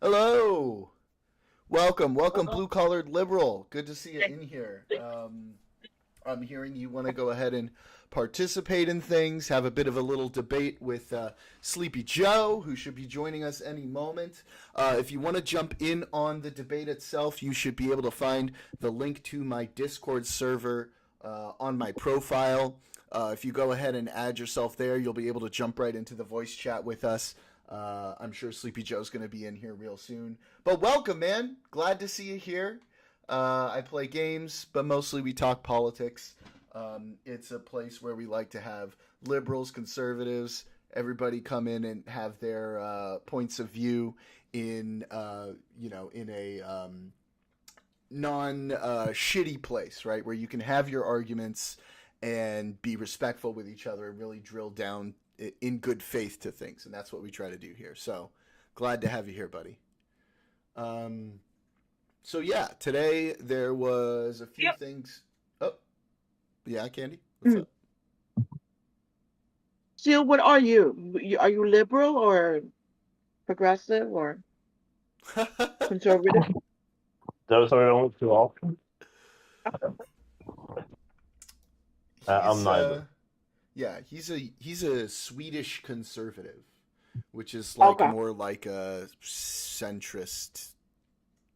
Hello. Welcome, blue-collared liberal. Good to see you in here. I'm hearing you want to go ahead and participate in things, have a bit of a little debate with Sleepy Joe, who should be joining us any moment. If you want to jump in on the debate itself, you should be able to find the link to my Discord server on my profile. If you go ahead and add yourself there, you'll be able to jump right into the voice chat with us. I'm sure Sleepy Joe's going to be in here real soon. But welcome, man. Glad to see you here. I play games, but mostly we talk politics. It's a place where we like to have liberals, conservatives, everybody come in and have their points of view in in a non shitty place, right? Where you can have your arguments and be respectful with each other and really drill down in good faith to things, and that's what we try to do here. So glad to have you here, buddy. So yeah, today there was a few things. Oh, yeah, Candy, what's up? Jill, what are you? Are you liberal or progressive or conservative? Those are the only two options. I'm He's neither. yeah, he's a Swedish conservative, which is like Okay. more like a centrist,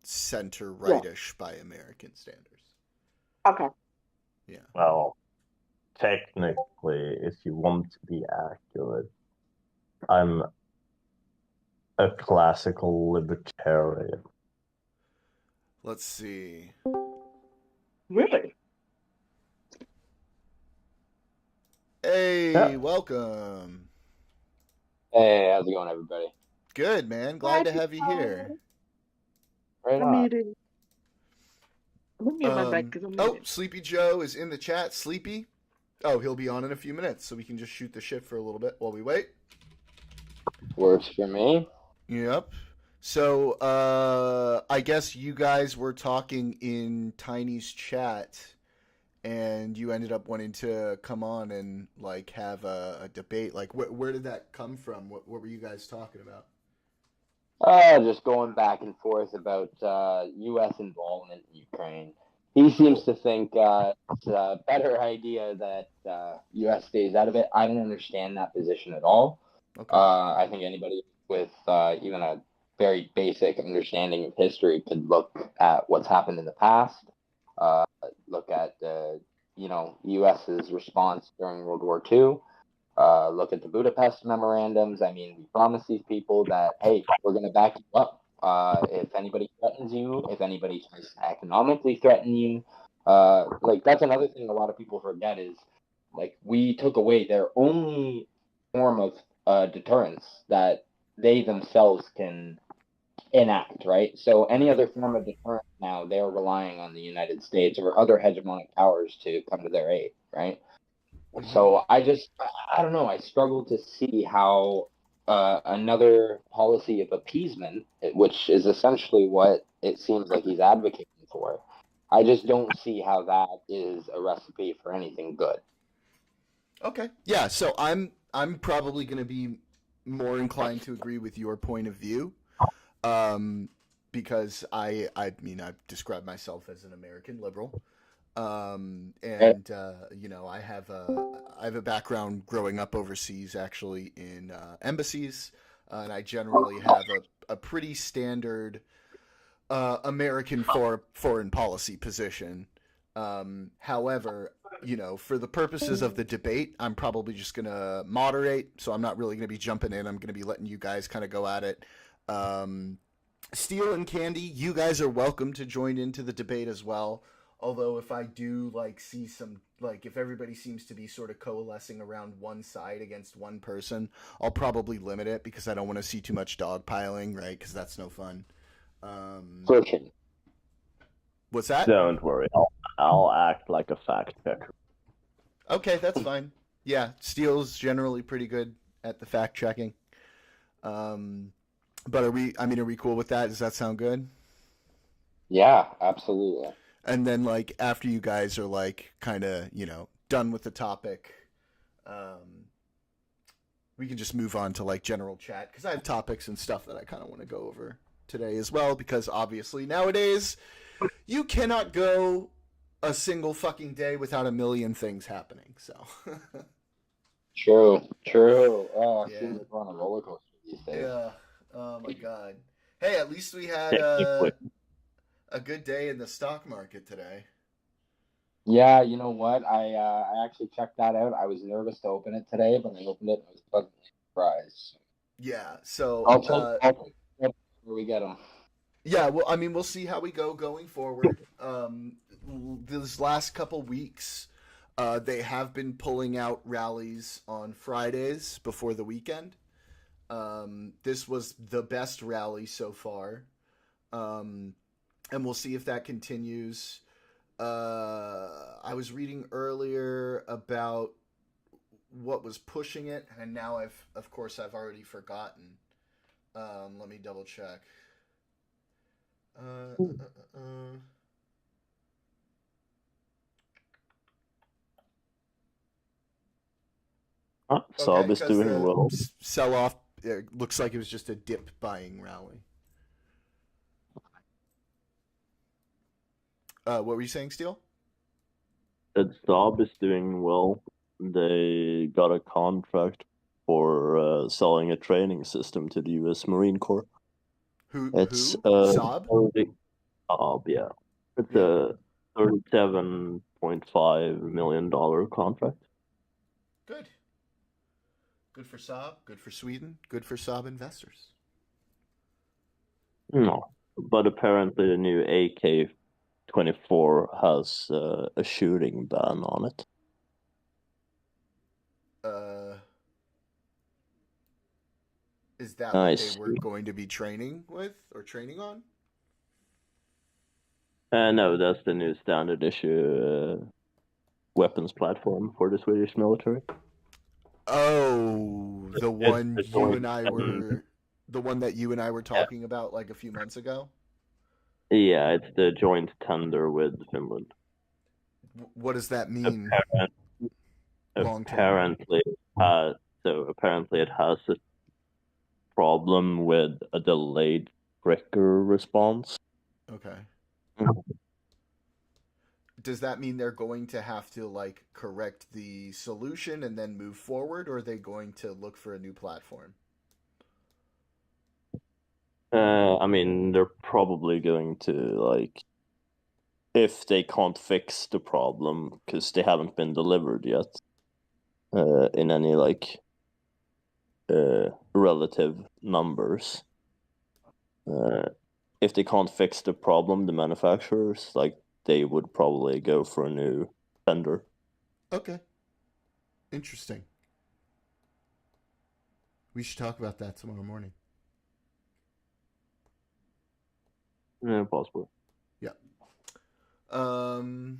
center rightish by American standards. Okay. Yeah. Well, technically, if you want to be accurate, I'm a classical libertarian. Let's see. Really? Hey, Yeah. welcome. Hey, how's it going, everybody? Good, man. Glad to have you here. Right I'm on. muted. Let me mute my mic because I'm muted. Sleepy Joe is in the chat. Sleepy? Oh, he'll be on in a few minutes, so we can just shoot the shit for a little bit while we wait. Works for me. Yep. So, I guess you guys were talking in Tiny's chat, and you ended up wanting to come on and like have a debate. Like, where did that come from? What were you guys talking about? Just going back and forth about U.S. involvement in Ukraine. He seems to think it's a better idea that U.S. stays out of it. I don't understand that position at all. Okay. I think anybody with even a very basic understanding of history could look at what's happened in the past, look at U.S.'s response during World War II. Look at the Budapest memorandums. I mean, we promised these people that, hey, we're going to back you up. If anybody threatens you, if anybody tries to economically threaten you, that's another thing a lot of people forget is, like, we took away their only form of deterrence that they themselves can enact, right? So any other form of deterrence now, they're relying on the United States or other hegemonic powers to come to their aid, right? So I don't know. I struggle to see how another policy of appeasement, which is essentially what it seems like he's advocating for, I just don't see how that is a recipe for anything good. Okay. Yeah. So I'm probably going to be more inclined to agree with your point of view, because I mean I've described myself as an American liberal. And I have a background growing up overseas, actually in embassies, and I generally have a pretty standard American foreign policy position. However, for the purposes of the debate, I'm probably just gonna moderate, so I'm not really gonna be jumping in. I'm gonna be letting you guys kind of go at it. Steel and Candy, you guys are welcome to join into the debate as well. Although if I do see some, if everybody seems to be sort of coalescing around one side against one person, I'll probably limit it because I don't want to see too much dogpiling, right? Because that's no fun. Friction. What's that? Don't worry, I'll act like a fact checker. Okay, that's fine. Yeah, Steel's generally pretty good at the fact checking. But are we cool with that? Does that sound good? Yeah, absolutely. And then after you guys are kind of done with the topic, we can just move on to general chat because I have topics and stuff that I kind of want to go over today as well, because obviously nowadays you cannot go a single fucking day without a million things happening. So True, true. Oh, I yeah, seem like we're on a roller coaster these days. yeah. Oh my god. Hey, at least we had Technically. a good day in the stock market today. Yeah, you know what? I actually checked that out. I was nervous to open it today, but I opened it and I was pleasantly surprised. Yeah. So I'll take where we get them. yeah, well, I mean, we'll see how we go going forward. These last couple weeks, they have been pulling out rallies on Fridays before the weekend. This was the best rally so far, and we'll see if that continues. I was reading earlier about what was pushing it, and now of course, I've already forgotten. Let me double check. Uh, uh, uh, uh. Okay, Saab is because doing the well. sell off looks like it was just a dip buying rally. What were you saying, Steele? Saab is doing well. They got a contract for selling a training system to the U.S. Marine Corps. Who? It's Saab? Saab, yeah. It's Yeah. a $37.5 million contract. Good. Good for Saab. Good for Sweden. Good for Saab investors. No, but apparently the new AK-24 has a shooting ban on it. Uh, is that I what they see. were going to be training with or training on? No, that's the new standard issue weapons platform for the Swedish military. Oh, the It's one the you joint and I were, the one that you and I were talking about like a few months ago. Yeah, it's the joint tender with Finland. What does that mean Apparent, long term? apparently it has a problem with a delayed trigger response. Okay. Does that mean they're going to have to like correct the solution and then move forward, or are they going to look for a new platform? I mean, they're probably going to like if they can't fix the problem because they haven't been delivered yet in any like relative numbers. If they can't fix the problem, the manufacturers like they would probably go for a new tender. Okay. Interesting. We should talk about that tomorrow morning. Yeah, possibly. Yeah. Um.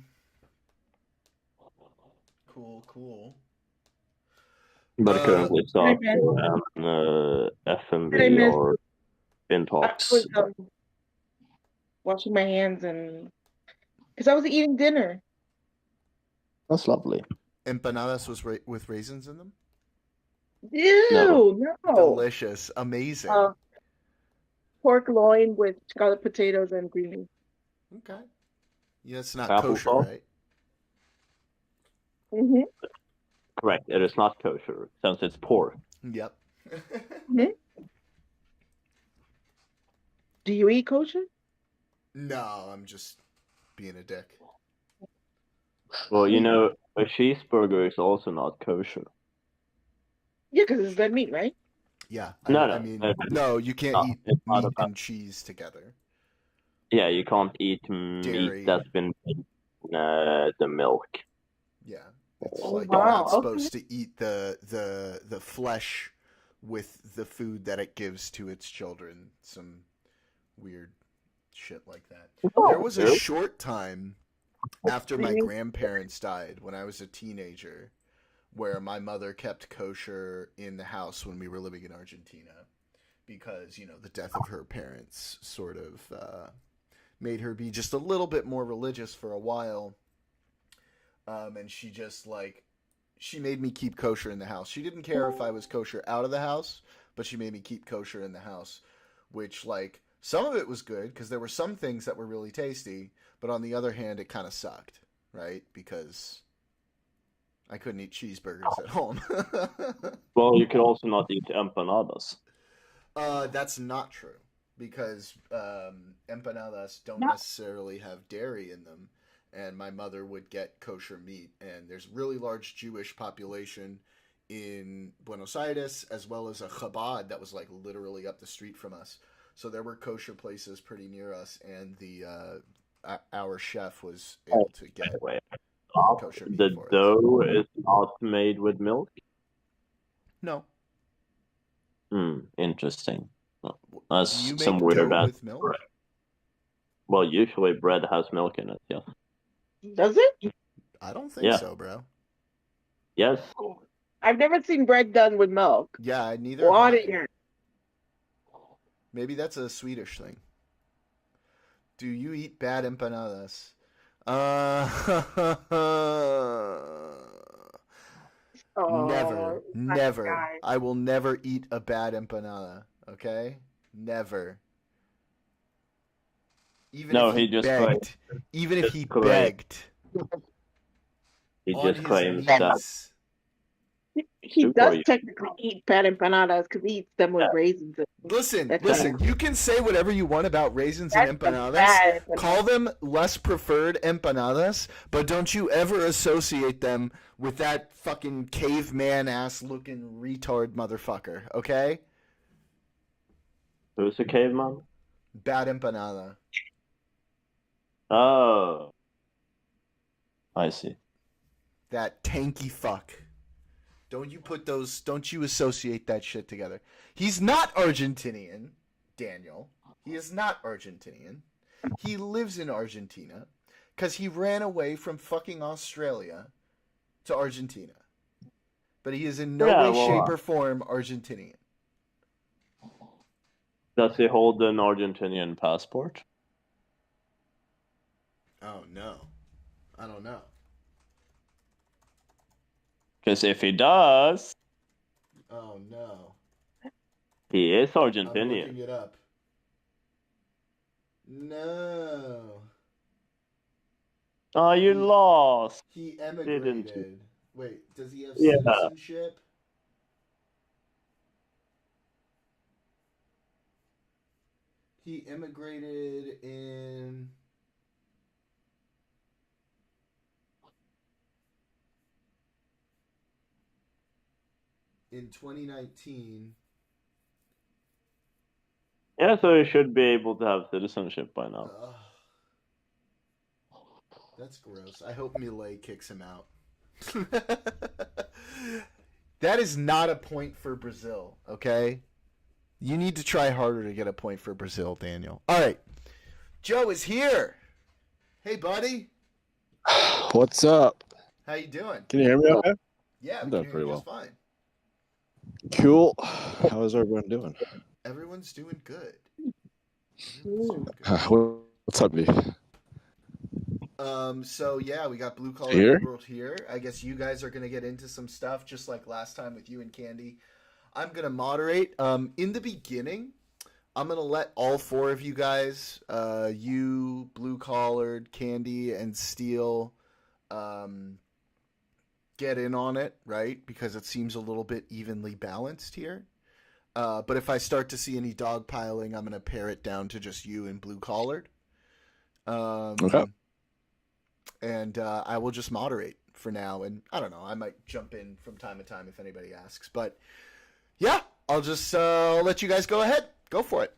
Cool. But currently, Hi, stock man. and Hi, FMV miss. are in I talks. was washing my hands and because I was eating dinner. That's lovely. Empanadas was with raisins in them. No, Ew, no. Delicious, amazing. Pork loin with scalloped potatoes and green beans. Okay. Yeah, it's not kosher, applesauce. right? Mm-hmm. Correct. It is not kosher since it's pork. Yep. Mm-hmm. Do you eat kosher? No, I'm just being a dick. Well, you know, a cheeseburger is also not kosher. Yeah, because it's red meat, right? Yeah, No, I mean, no, you can't eat it's not meat about. and cheese together. Yeah, you can't eat meat Dairy. that's been made in the milk. Yeah, it's Oh, like you're wow. not Okay. supposed to eat the flesh with the food that it gives to its children. Some weird shit like that. There was a short time after my grandparents died when I was a teenager where my mother kept kosher in the house when we were living in Argentina because, you know, the death of her parents sort of made her be just a little bit more religious for a while. And she just like, she made me keep kosher in the house. She didn't care if I was kosher out of the house, but she made me keep kosher in the house, which like Some of it was good because there were some things that were really tasty, but on the other hand, it kind of sucked, right? Because I couldn't eat cheeseburgers at home. Well, you could also not eat empanadas. That's not true because empanadas don't No. necessarily have dairy in them, and my mother would get kosher meat, and there's really large Jewish population in Buenos Aires, as well as a Chabad that was like literally up the street from us. So there were kosher places pretty near us, and our chef was able to get Wait, kosher meat the for us. dough is not made with milk? No. Interesting. Do That's you some make weird dough ass with milk? bread. Well, usually bread has milk in it, yes. Does it? I don't think Yeah. so, bro. Yes. I've never seen bread done with milk. Yeah, neither Or have on I. it here. Maybe that's a Swedish thing. Do you eat bad empanadas? Never. Oh, nice Never. guy. I will never eat a bad empanada. Okay? Never. Even No, if he just claimed. begged. Even if he Just claimed. begged. He On just his claims that. knees. He Good for does you. technically eat bad empanadas because he eats them with Yeah. raisins. Listen, That's listen. bad. You can say whatever you want about raisins That's and the empanadas. bad empanada. Call them less preferred empanadas, but don't you ever associate them with that fucking caveman ass looking retard motherfucker, okay? Who's a caveman? Bad empanada. Oh. I see. That tanky fuck. Don't you associate that shit together. He's not Argentinian, Daniel. He is not Argentinian. He lives in Argentina because he ran away from fucking Australia to Argentina. But he is in no way, shape, or form Argentinian. Does he hold an Argentinian passport? Oh, no. I don't know. Because if he does, Oh, no. he is I'm Argentinian. looking it up. No. Oh, you lost. He Didn't emigrated. Wait, does he have Yeah. citizenship? He immigrated in 2019. Yeah, so he should be able to have citizenship by now. That's gross. I hope Millet kicks him out. That is not a point for Brazil, okay? You need to try harder to get a point for Brazil, Daniel. All right. Joe is here. Hey, buddy. What's up? How you doing? Can you hear me okay? Yeah, I'm we doing can hear pretty you just fine. Cool. How is everyone doing? Everyone's doing good. What's up, V? So yeah, we got Blue Collar Here? Liberal here. I guess you guys are gonna get into some stuff just like last time with you and Candy. I'm gonna moderate. In the beginning, I'm gonna let all four of you guys, you, Blue Collared, Candy, and Steel, get in on it, right? Because it seems a little bit evenly balanced here. But if I start to see any dogpiling, I'm gonna pare it down to just you and Blue Collared. Okay. And I will just moderate for now. And I don't know, I might jump in from time to time if anybody asks. But yeah, I'll just let you guys go ahead. Go for it.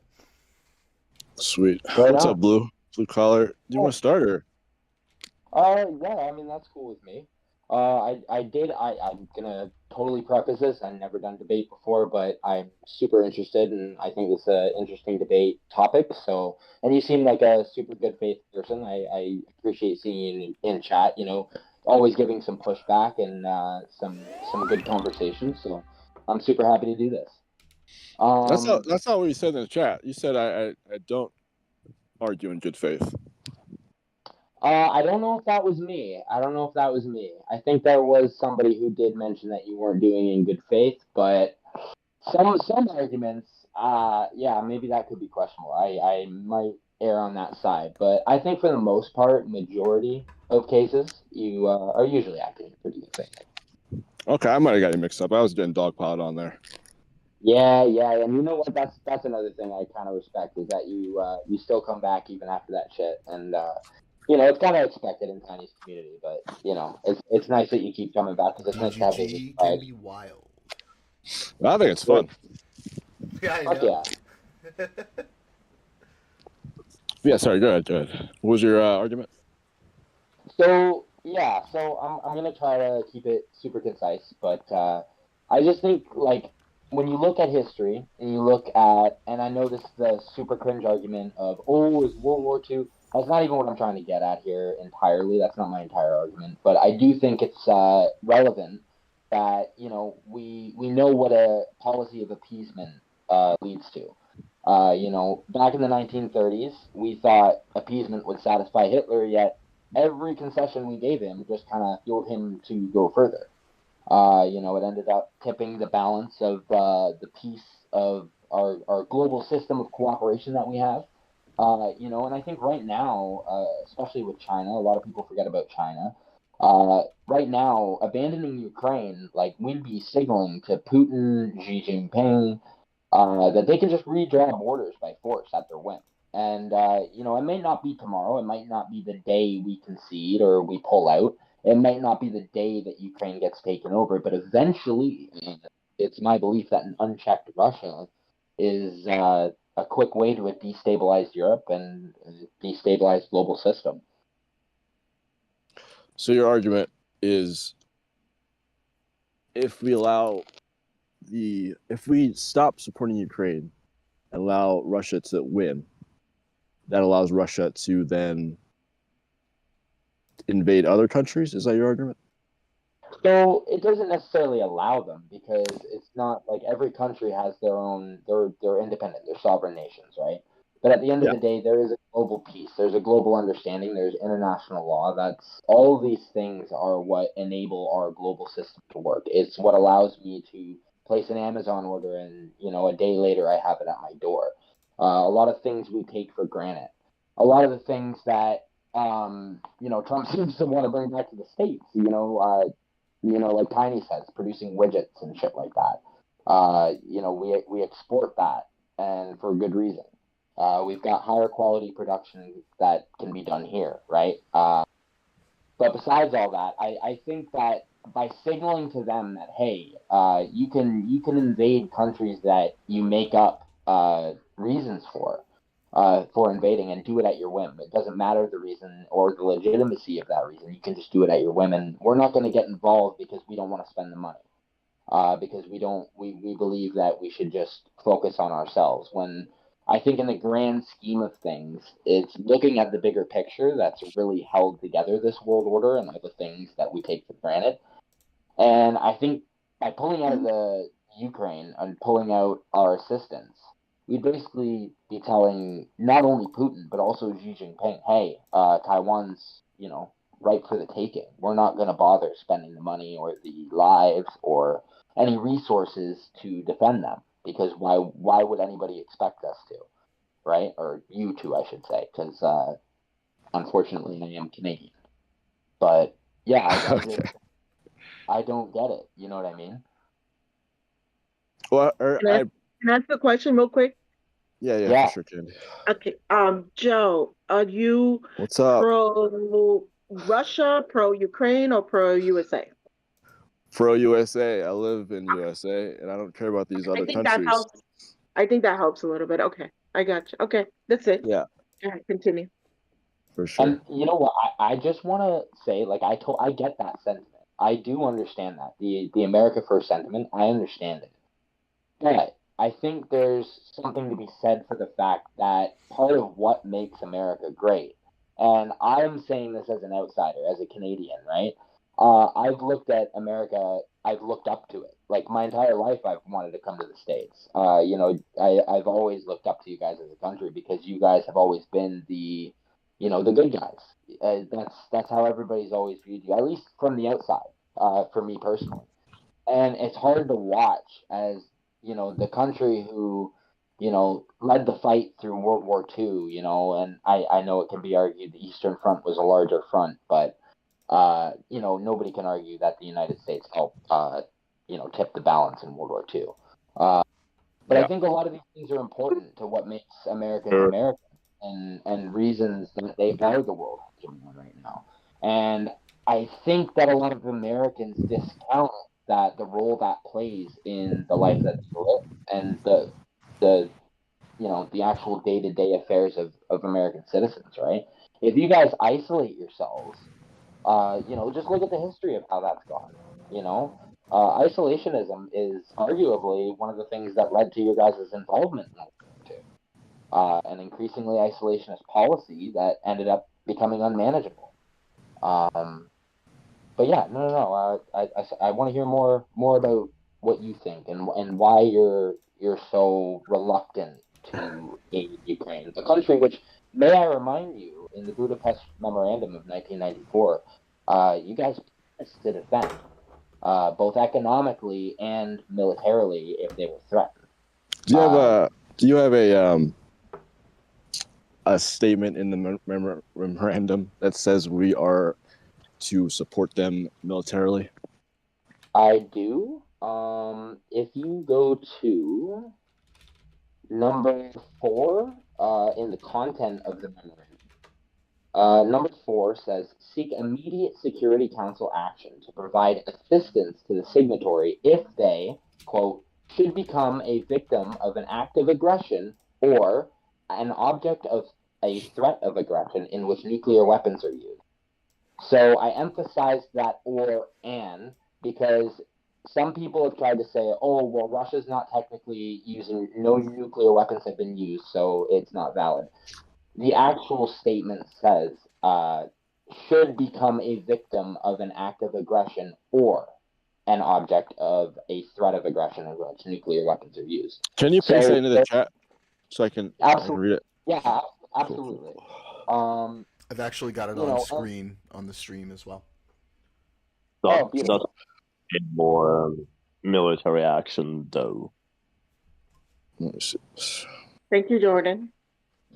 Sweet. Right What's on. up, Blue Collar? Do you want to start or? Yeah, I mean, that's cool with me. I'm gonna totally preface this. I've never done debate before, but I'm super interested, and I think it's an interesting debate topic. So, and you seem like a super good faith person. I appreciate seeing you in chat. You know, always giving some pushback and some good conversation. So, I'm super happy to do this. That's not what you said in the chat. You said I don't argue in good faith. I don't know if that was me. I think there was somebody who did mention that you weren't doing it in good faith, but some arguments Yeah, maybe that could be questionable. I might err on that side, but I think for the most part, majority of cases, you are usually acting in pretty good faith. Okay, I might have got you mixed up. I was getting dogpiled on there. Yeah, and you know what? That's another thing I kind of respect is that you still come back even after that shit, and it's kind of expected in Tiny's community, but it's nice that you keep coming back because it's nice to have those BGG can surprise. be wild. I think it's fun. Yeah, I Fuck know. yeah. Yeah, sorry. Go ahead. What was your argument? So yeah, so I'm gonna try to keep it super concise, but I just think like when you look at history and you look at, and I know this is the super cringe argument of is World War II. That's not even what I'm trying to get at here entirely. That's not my entire argument, but I do think it's relevant that we know what a policy of appeasement leads to. Back in the 1930s, we thought appeasement would satisfy Hitler, yet every concession we gave him just kind of fueled him to go further. It ended up tipping the balance of the peace of our global system of cooperation that we have. And I think right now, especially with China, a lot of people forget about China. Right now, abandoning Ukraine, like we'd be signaling to Putin, Xi Jinping, that they can just redraw borders by force at their whim. And it may not be tomorrow. It might not be the day we concede or we pull out. It might not be the day that Ukraine gets taken over. But eventually, it's my belief that an unchecked Russia is a quick way to a destabilized Europe and destabilized global system. So your argument is if we stop supporting Ukraine and allow Russia to win, that allows Russia to then invade other countries. Is that your argument? So it doesn't necessarily allow them because it's not like every country has their own, they're independent, they're sovereign nations, right? But at the end of Yeah. the day, there is a global peace, there's a global understanding, there's international law. That's all of these things are what enable our global system to work. It's what allows me to place an Amazon order and a day later I have it at my door. A lot of things we take for granted. A lot of the things that Trump seems to want to bring back to the states. Like Tiny says, producing widgets and shit like that. We export that, and for good reason. We've got higher quality production that can be done here, right? But besides all that, I think that by signaling to them that hey, you can invade countries that you make up reasons for invading and do it at your whim. It doesn't matter the reason or the legitimacy of that reason. You can just do it at your whim, and we're not going to get involved because we don't want to spend the money. Because we believe that we should just focus on ourselves. When I think in the grand scheme of things, it's looking at the bigger picture that's really held together this world order and all the things that we take for granted. And I think by pulling out of the Ukraine and pulling out our assistance, we'd basically be telling not only Putin but also Xi Jinping, hey, Taiwan's right for the taking. We're not going to bother spending the money or the lives or any resources to defend them because why would anybody expect us to, right? Or you to, I should say, because unfortunately I am Canadian. But yeah, Okay. I don't get it. You know what I mean? Well, Can I ask a question real quick? yeah, Yeah. for sure, Candy. Okay. Joe, are you What's up? pro Russia, pro Ukraine, or pro USA? Pro USA. I live in USA, and I don't care about these I other think that countries. helps. I think that helps a little bit. Okay, I got you. Okay, that's it. Yeah, All right, continue. for sure. And you know what? I just want to say, like, I get that sentiment. I do understand that the America First sentiment. I understand it, but I think there's something to be said for the fact that part of what makes America great, and I'm saying this as an outsider, as a Canadian, right? I've looked at America. I've looked up to it. Like my entire life, I've wanted to come to the States. I've always looked up to you guys as a country because you guys have always been the good guys. That's how everybody's always viewed you, at least from the outside. For me personally, and it's hard to watch as the country who led the fight through World War II, and I know it can be argued the Eastern Front was a larger front, but, nobody can argue that the United States helped, tip the balance in World War II. But I think a lot of these things are important to what makes Americans American and reasons that they are the world hegemon right now. And I think that a lot of Americans discount the role that plays in the life that they live and the actual day-to-day affairs of American citizens, right? If you guys isolate yourselves, just look at the history of how that's gone. Isolationism is arguably one of the things that led to your guys' involvement in World War II. An increasingly isolationist policy that ended up becoming unmanageable. But yeah, no. I want to hear more about what you think and why you're so reluctant to aid Ukraine, the country which, may I remind you, in the Budapest Memorandum of 1994, you guys promised to defend, both economically and militarily if they were threatened. Do you have a statement in the memorandum that says we are to support them militarily? I do. If you go to number 4 in the content of the memorandum, number 4 says, seek immediate Security Council action to provide assistance to the signatory if they, quote, should become a victim of an act of aggression or an object of a threat of aggression in which nuclear weapons are used. So I emphasize that or and because some people have tried to say, oh, well, Russia's not technically no nuclear weapons have been used, so it's not valid. The actual statement says, should become a victim of an act of aggression or an object of a threat of aggression in which nuclear weapons are used. Can you paste that into the chat so I can read it? Yeah, absolutely. Cool. I've actually got it on screen on the stream as well. That's more military action, though. Thank you, Jordan.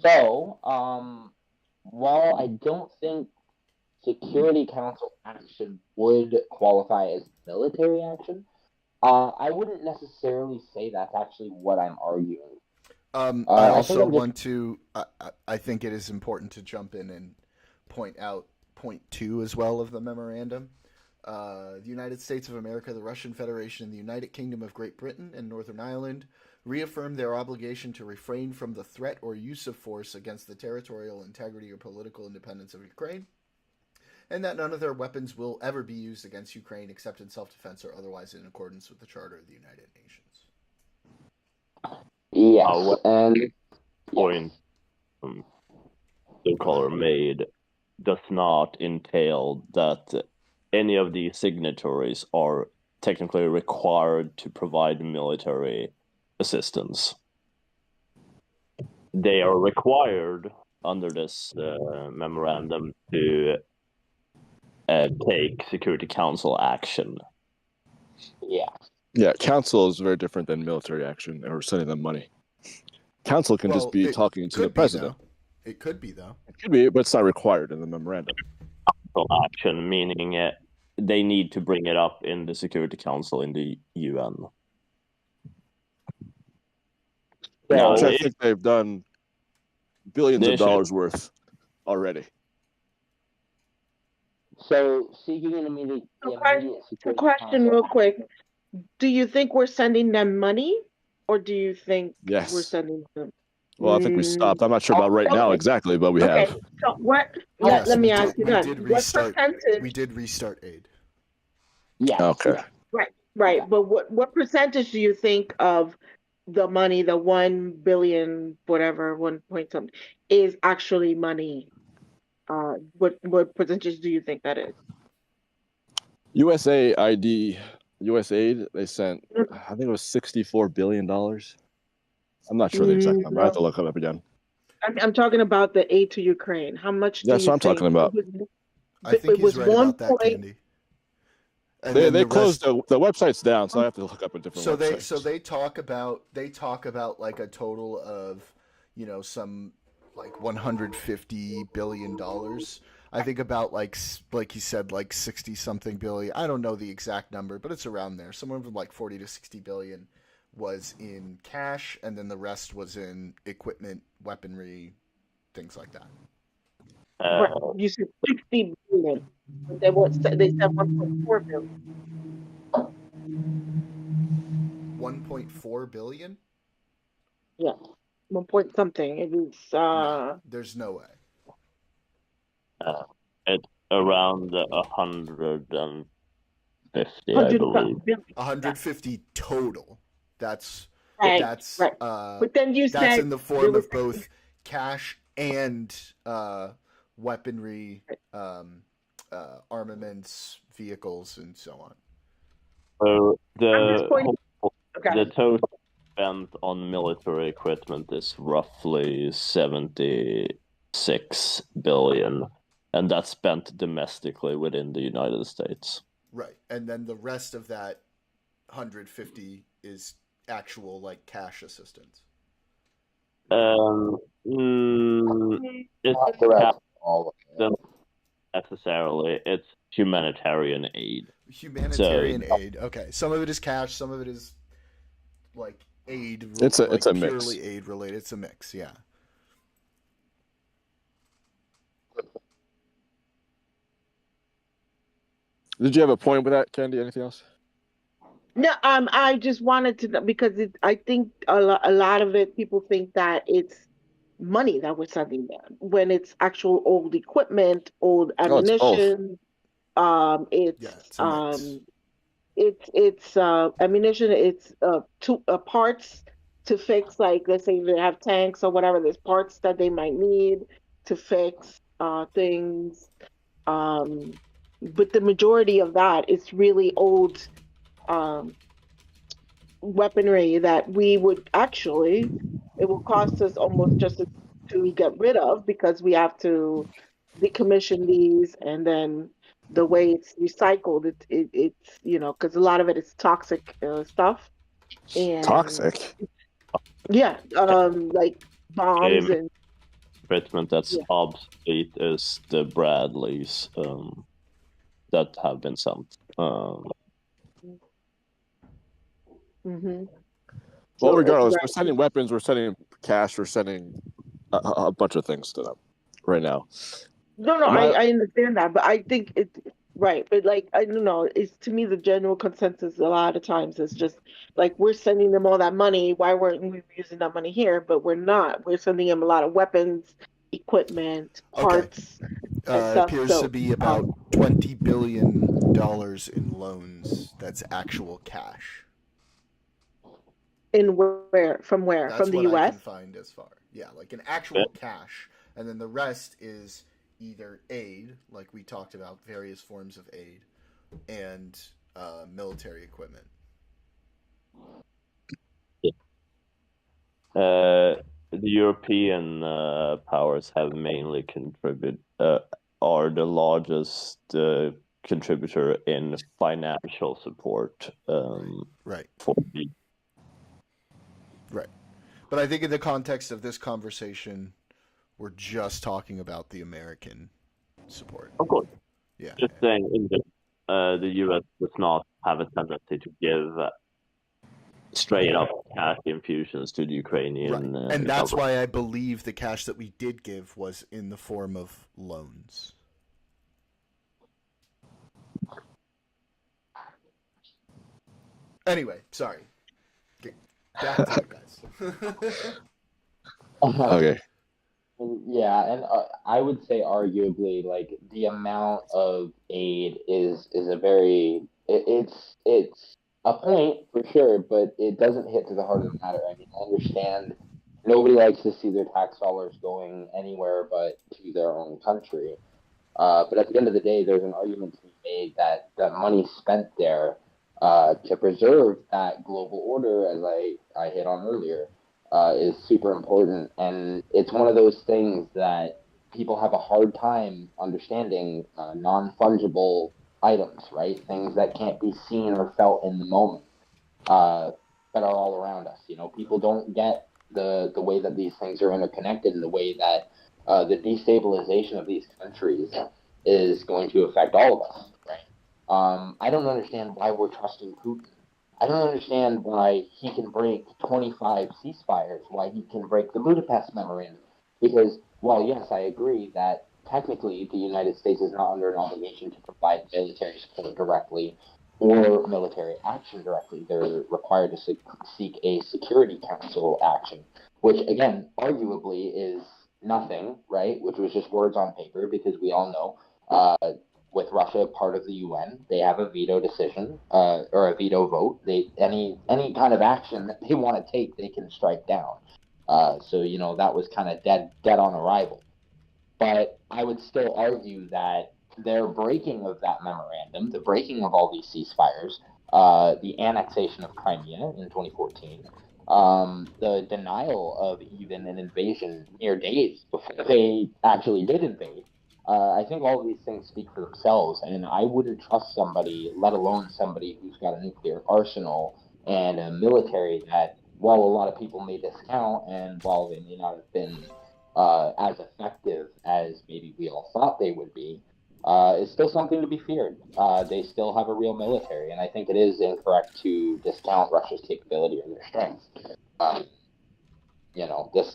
So, while I don't think Security Council action would qualify as military action, I wouldn't necessarily say that's actually what I'm arguing. I also want to. I think it is important to jump in and point out point 2 as well of the memorandum. The United States of America, the Russian Federation, and the United Kingdom of Great Britain and Northern Ireland reaffirm their obligation to refrain from the threat or use of force against the territorial integrity or political independence of Ukraine, and that none of their weapons will ever be used against Ukraine except in self-defense or otherwise in accordance with the Charter of the United Nations. Yes, and point the caller made does not entail that any of the signatories are technically required to provide military assistance. They are required under this memorandum to take Security Council action. Yeah, council is very different than military action or sending them money. Council can just be talking to the president. It could be, though. It could be, but it's not required in the memorandum. Action, meaning they need to bring it up in the Security Council in the UN. Which I think they've done billions of dollars worth already. So, seeking an immediate a question real quick. Do you think we're sending them money, or do you think we're sending them? Well, I think we stopped. I'm not sure about right now exactly, but we have. So what? Let me ask you that. What percentage? We did restart aid. Yeah. Okay. Right. But what percentage do you think of the money, the 1 billion, whatever, 1 point something, is actually money? What percentage do you think that is? USAID, they sent, I think it was $64 billion. I'm not sure the exact number. I have to look it up again. I'm talking about the aid to Ukraine. How much do you think? That's what I'm talking about. I think he's right about that, Candy. And They then the closed rest. the website's down, so I have to look up a different So website. they talk about like a total of, some like 150 billion dollars. I think about like he said, like 60 something billion. I don't know the exact number, but it's around there. Somewhere from like 40 to 60 billion was in cash, and then the rest was in equipment, weaponry, things like that. Right. You said 60 billion, but they said 1.4 billion. 1.4 billion? Yeah, 1 point something. It was No, there's no way. It's around 150, I 100 believe. billion. 150 total. That's Right, that's right. But then you that's said in the there form was of both cash and weaponry, armaments, vehicles, and so on. So I'm just pointing. Okay. the total spent on military equipment is roughly 76 billion, and that's spent domestically within the United States. Right, and then the rest of that 150 is actual like cash assistance. Mm, it's Not the rest, all of it. not necessarily. It's humanitarian aid. Humanitarian aid. Okay, some of it is cash, some of it is like aid. It's a mix. Purely aid related. It's a mix. Yeah. Did you have a point with that, Candy? Anything else? No, I just wanted to know because I think a lot of it, people think that it's money that we're sending them when it's actual old equipment, old Oh, it's both. ammunition. Yeah, It's it's a mix. it's ammunition. It's parts to fix, like let's say they have tanks or whatever. There's parts that they might need to fix things. Um, but the majority of that is really old um weaponry that we would actually, it will cost us almost just to get rid of because we have to decommission these, and then the way it's recycled, it's because a lot of it is toxic stuff, and Toxic. yeah, like bombs and Equipment that's yeah. obsolete is the Bradleys that have been sent. Mm-hmm. Well, So regardless, right. we're sending weapons, we're sending cash, we're sending a bunch of things to them right now. No, I understand that, but I think it's right. But like, I don't know, it's to me the general consensus a lot of times is just like we're sending them all that money. Why weren't we using that money here? But we're not. We're sending them a lot of weapons, equipment, Okay. parts, and stuff. Appears to So, be about $20 billion in loans. That's actual cash. in where? From where? That's From the what I U.S.? can find as far. Yeah, like an actual cash. And then the rest is either aid, like we talked about, various forms of aid, and military equipment. The European powers have mainly are the largest contributor in financial support. Right. For the Right. But I think in the context of this conversation, we're just talking about the American support. Of course. Yeah. Just saying, the U.S. does not have a tendency to give straight up cash infusions to the Ukrainian. Right. And that's why I believe the cash that we did give was in the form of loans. Anyway, sorry. Back to you guys. Okay. Yeah, and I would say arguably like the amount of aid is a very it's a point for sure, but it doesn't hit to the heart of the matter. I mean, I understand nobody likes to see their tax dollars going anywhere but to their own country. But at the end of the day, there's an argument to be made that the money spent there to preserve that global order, as I hit on earlier, is super important. And it's one of those things that people have a hard time understanding non fungible items, right? Things that can't be seen or felt in the moment, but are all around us. People don't get the way that these things are interconnected, and the way that the destabilization of these countries is going to affect all of us, right? I don't understand why we're trusting Putin. I don't understand why he can break 25 ceasefires, why he can break the Budapest Memorandum. Because, while yes, I agree that technically the United States is not under an obligation to provide military support directly or military action directly. They're required to seek a Security Council action, which, again, arguably is nothing, right? Which was just words on paper, because we all know with Russia part of the UN, they have a veto decision or a veto vote. Any kind of action that they want to take, they can strike down. So that was kind of dead on arrival. But I would still argue that their breaking of that memorandum, the breaking of all these ceasefires, the annexation of Crimea in 2014, the denial of even an invasion mere days before they actually did invade, I think all of these things speak for themselves. And I wouldn't trust somebody, let alone somebody who's got a nuclear arsenal and a military that, while a lot of people may discount, and while they may not have been as effective as maybe we all thought they would be, is still something to be feared. They still have a real military, and I think it is incorrect to discount Russia's capability or their strength.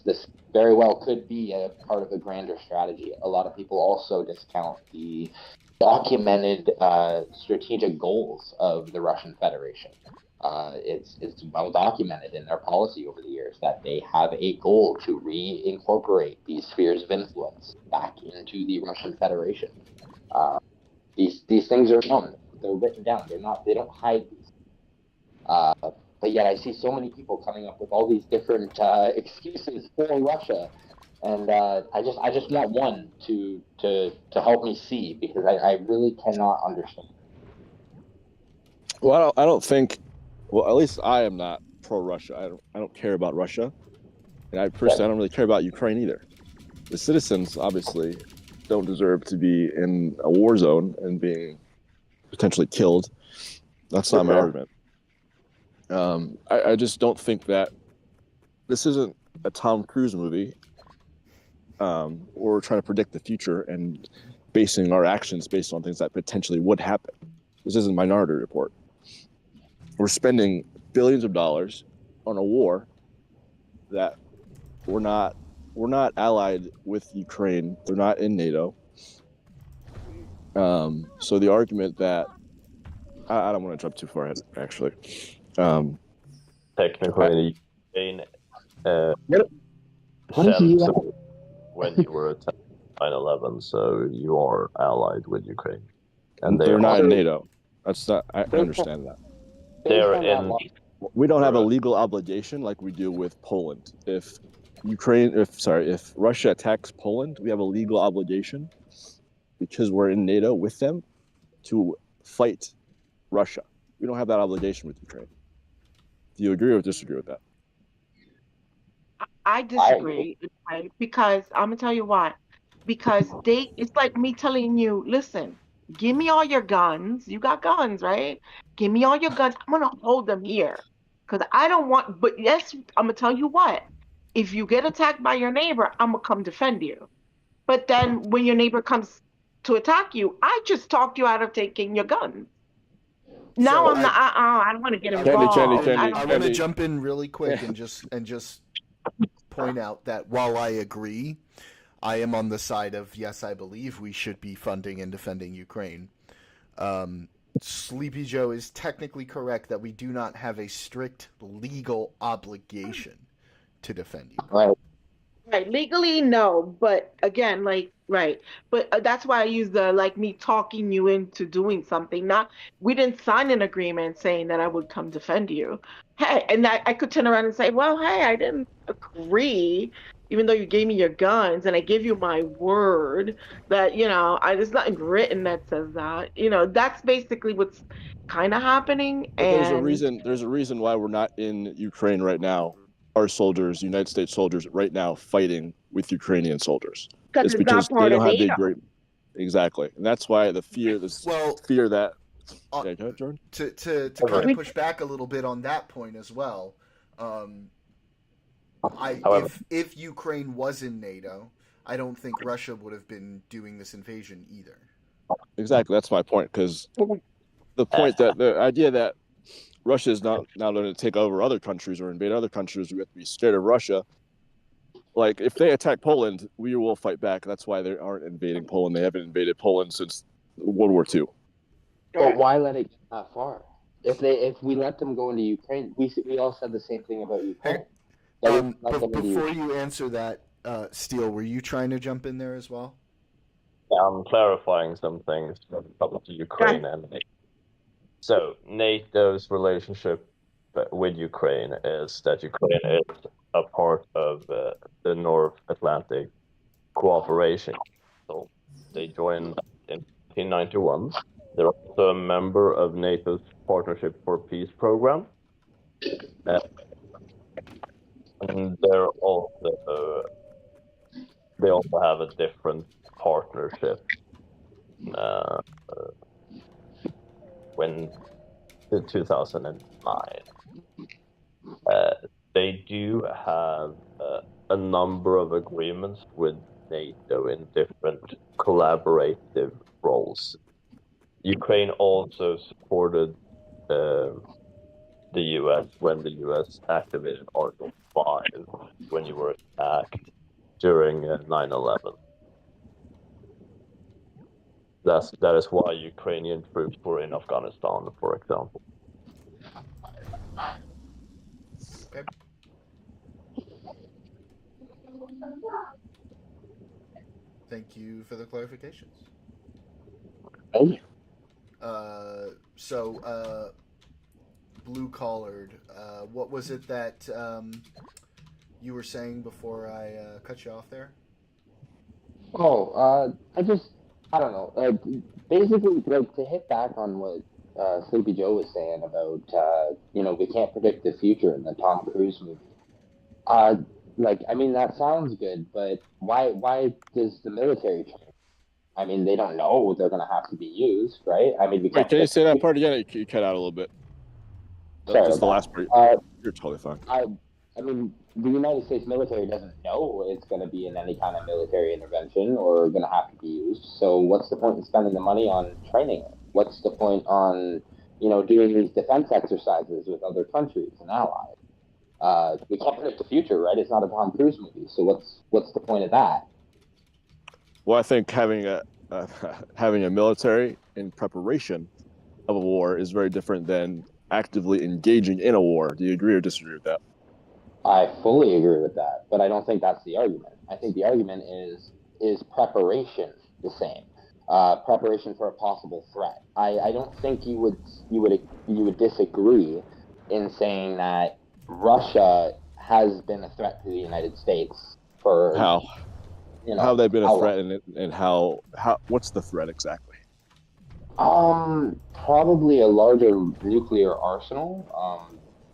This very well could be a part of a grander strategy. A lot of people also discount the documented strategic goals of the Russian Federation. It's well documented in their policy over the years that they have a goal to reincorporate these spheres of influence back into the Russian Federation. These things are known; they're written down. They don't hide these. But yet, I see so many people coming up with all these different excuses for Russia, and I just want one to help me see, because I really cannot understand. Well, I don't think. Well, at least I am not pro-Russia. I don't care about Russia, and I personally I don't really care about Ukraine either. The citizens obviously don't deserve to be in a war zone and being potentially killed. That's not my argument. I just don't think that this isn't a Tom Cruise movie. We're trying to predict the future and basing our actions based on things that potentially would happen. This isn't Minority Report. We're spending billions of dollars on a war that we're not allied with Ukraine. They're not in NATO. So the argument that I don't want to jump too far ahead, actually. Technically, Ukraine when you were attacked 9/11, so you are allied with Ukraine, and they're not in NATO. That's not. I understand that. They're in. We don't have a legal obligation like we do with Poland. If Russia attacks Poland, we have a legal obligation because we're in NATO with them to fight Russia. We don't have that obligation with Ukraine. Do you agree or disagree with that? I disagree, right? Because I'm gonna tell you why. Because it's like me telling you, listen, give me all your guns. You got guns, right? Give me all your guns. I'm gonna hold them here. Because I don't want, but yes, I'm gonna tell you what. If you get attacked by your neighbor, I'm gonna come defend you. But then when your neighbor comes to attack you, I just talked you out of taking your guns. Now So I'm not. I don't want to get Candy, involved. I want to jump in really quick and just point out that while I agree, I am on the side of yes, I believe we should be funding and defending Ukraine. Sleepy Joe is technically correct that we do not have a strict legal obligation to defend Ukraine. Right, legally, no, but again, right. But that's why I use the me talking you into doing something. Not we didn't sign an agreement saying that I would come defend you. Hey, and I could turn around and say, well, hey, I didn't agree, even though you gave me your guns and I gave you my word that, there's nothing written that says that. That's basically what's kind of happening. But there's a reason. There's a reason why we're not in Ukraine right now. Our soldiers, United States soldiers, right now fighting with Ukrainian soldiers. It's because they don't have the agreement. Exactly, and that's why the fear, fear that. Uh, Go ahead, Jordan. to kind of push back a little bit on that point as well. However, If Ukraine was in NATO, I don't think Russia would have been doing this invasion either. Exactly, that's my point. Because the point that the idea that Russia is not now going to take over other countries or invade other countries, we have to be scared of Russia. Like if they attack Poland, we will fight back. That's why they aren't invading Poland. They haven't invaded Poland since World War II. But why let it get that far? If we let them go into Ukraine, we all said the same thing about Ukraine. Before you answer that, Steele, were you trying to jump in there as well? I'm clarifying some things when it comes to Ukraine and NATO. So NATO's relationship with Ukraine is that Ukraine is a part of the North Atlantic Cooperation. So they joined in 1991. They're also a member of NATO's Partnership for Peace program. And they also have a different partnership uh, when in 2009. They do have a number of agreements with NATO in different collaborative roles. Ukraine also supported the US when the US activated Article 5 when you were attacked during 9/11. That is why Ukrainian troops were in Afghanistan, for example. Okay. Thank you for the clarifications. Oh. Blue collared. What was it that you were saying before I cut you off there? I don't know. Basically, like to hit back on what Sleepy Joe was saying about, we can't predict the future in the Tom Cruise movie. I mean, that sounds good, but why does the military train? I mean, they don't know they're going to have to be used, right? I mean, we Wait, can't. can you say that part again? You cut out a little bit. Sorry Just the about last part. You're totally fine. I mean, the United States military doesn't know it's going to be in any kind of military intervention or going to have to be used. So what's the point in spending the money on training it? What's the point on, doing these defense exercises with other countries and allies? We can't predict the future, right? It's not a Tom Cruise movie. So what's the point of that? Well, I think having a military in preparation of a war is very different than actively engaging in a war. Do you agree or disagree with that? I fully agree with that, but I don't think that's the argument. I think the argument is preparation the same? Preparation for a possible threat. I don't think you would disagree in saying that Russia has been a threat to the United States for How have they been a threat, and how what's the threat exactly? Probably a larger nuclear arsenal.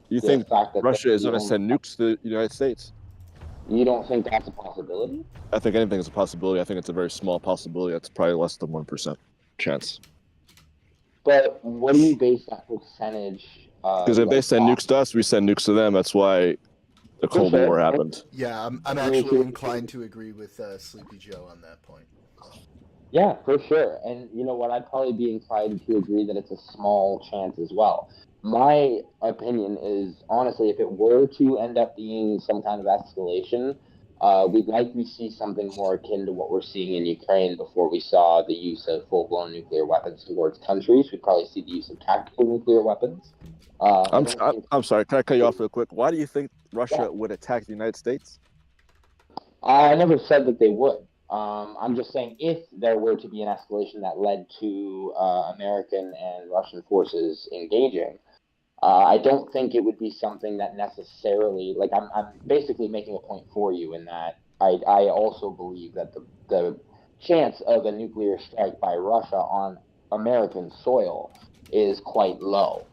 You think Russia is going to send nukes to the United States? You don't think that's a possibility? I think anything is a possibility. I think it's a very small possibility. That's probably less than 1% chance. But what do you base that percentage? Because if they send nukes to us, we send nukes to them. That's why the Cold War happened. Yeah, I'm actually inclined to agree with Sleepy Joe on that point. Yeah, for sure. And you know what? I'd probably be inclined to agree that it's a small chance as well. My opinion is, honestly, if it were to end up being some kind of escalation, we'd likely see something more akin to what we're seeing in Ukraine before we saw the use of full-blown nuclear weapons towards countries. We'd probably see the use of tactical nuclear weapons. I'm sorry, can I cut you off real quick? Why do you think Russia would attack the United States? I never said that they would. I'm just saying if there were to be an escalation that led to American and Russian forces engaging, I don't think it would be something that necessarily, like I'm basically making a point for you in that I also believe that the chance of a nuclear strike by Russia on American soil is quite low.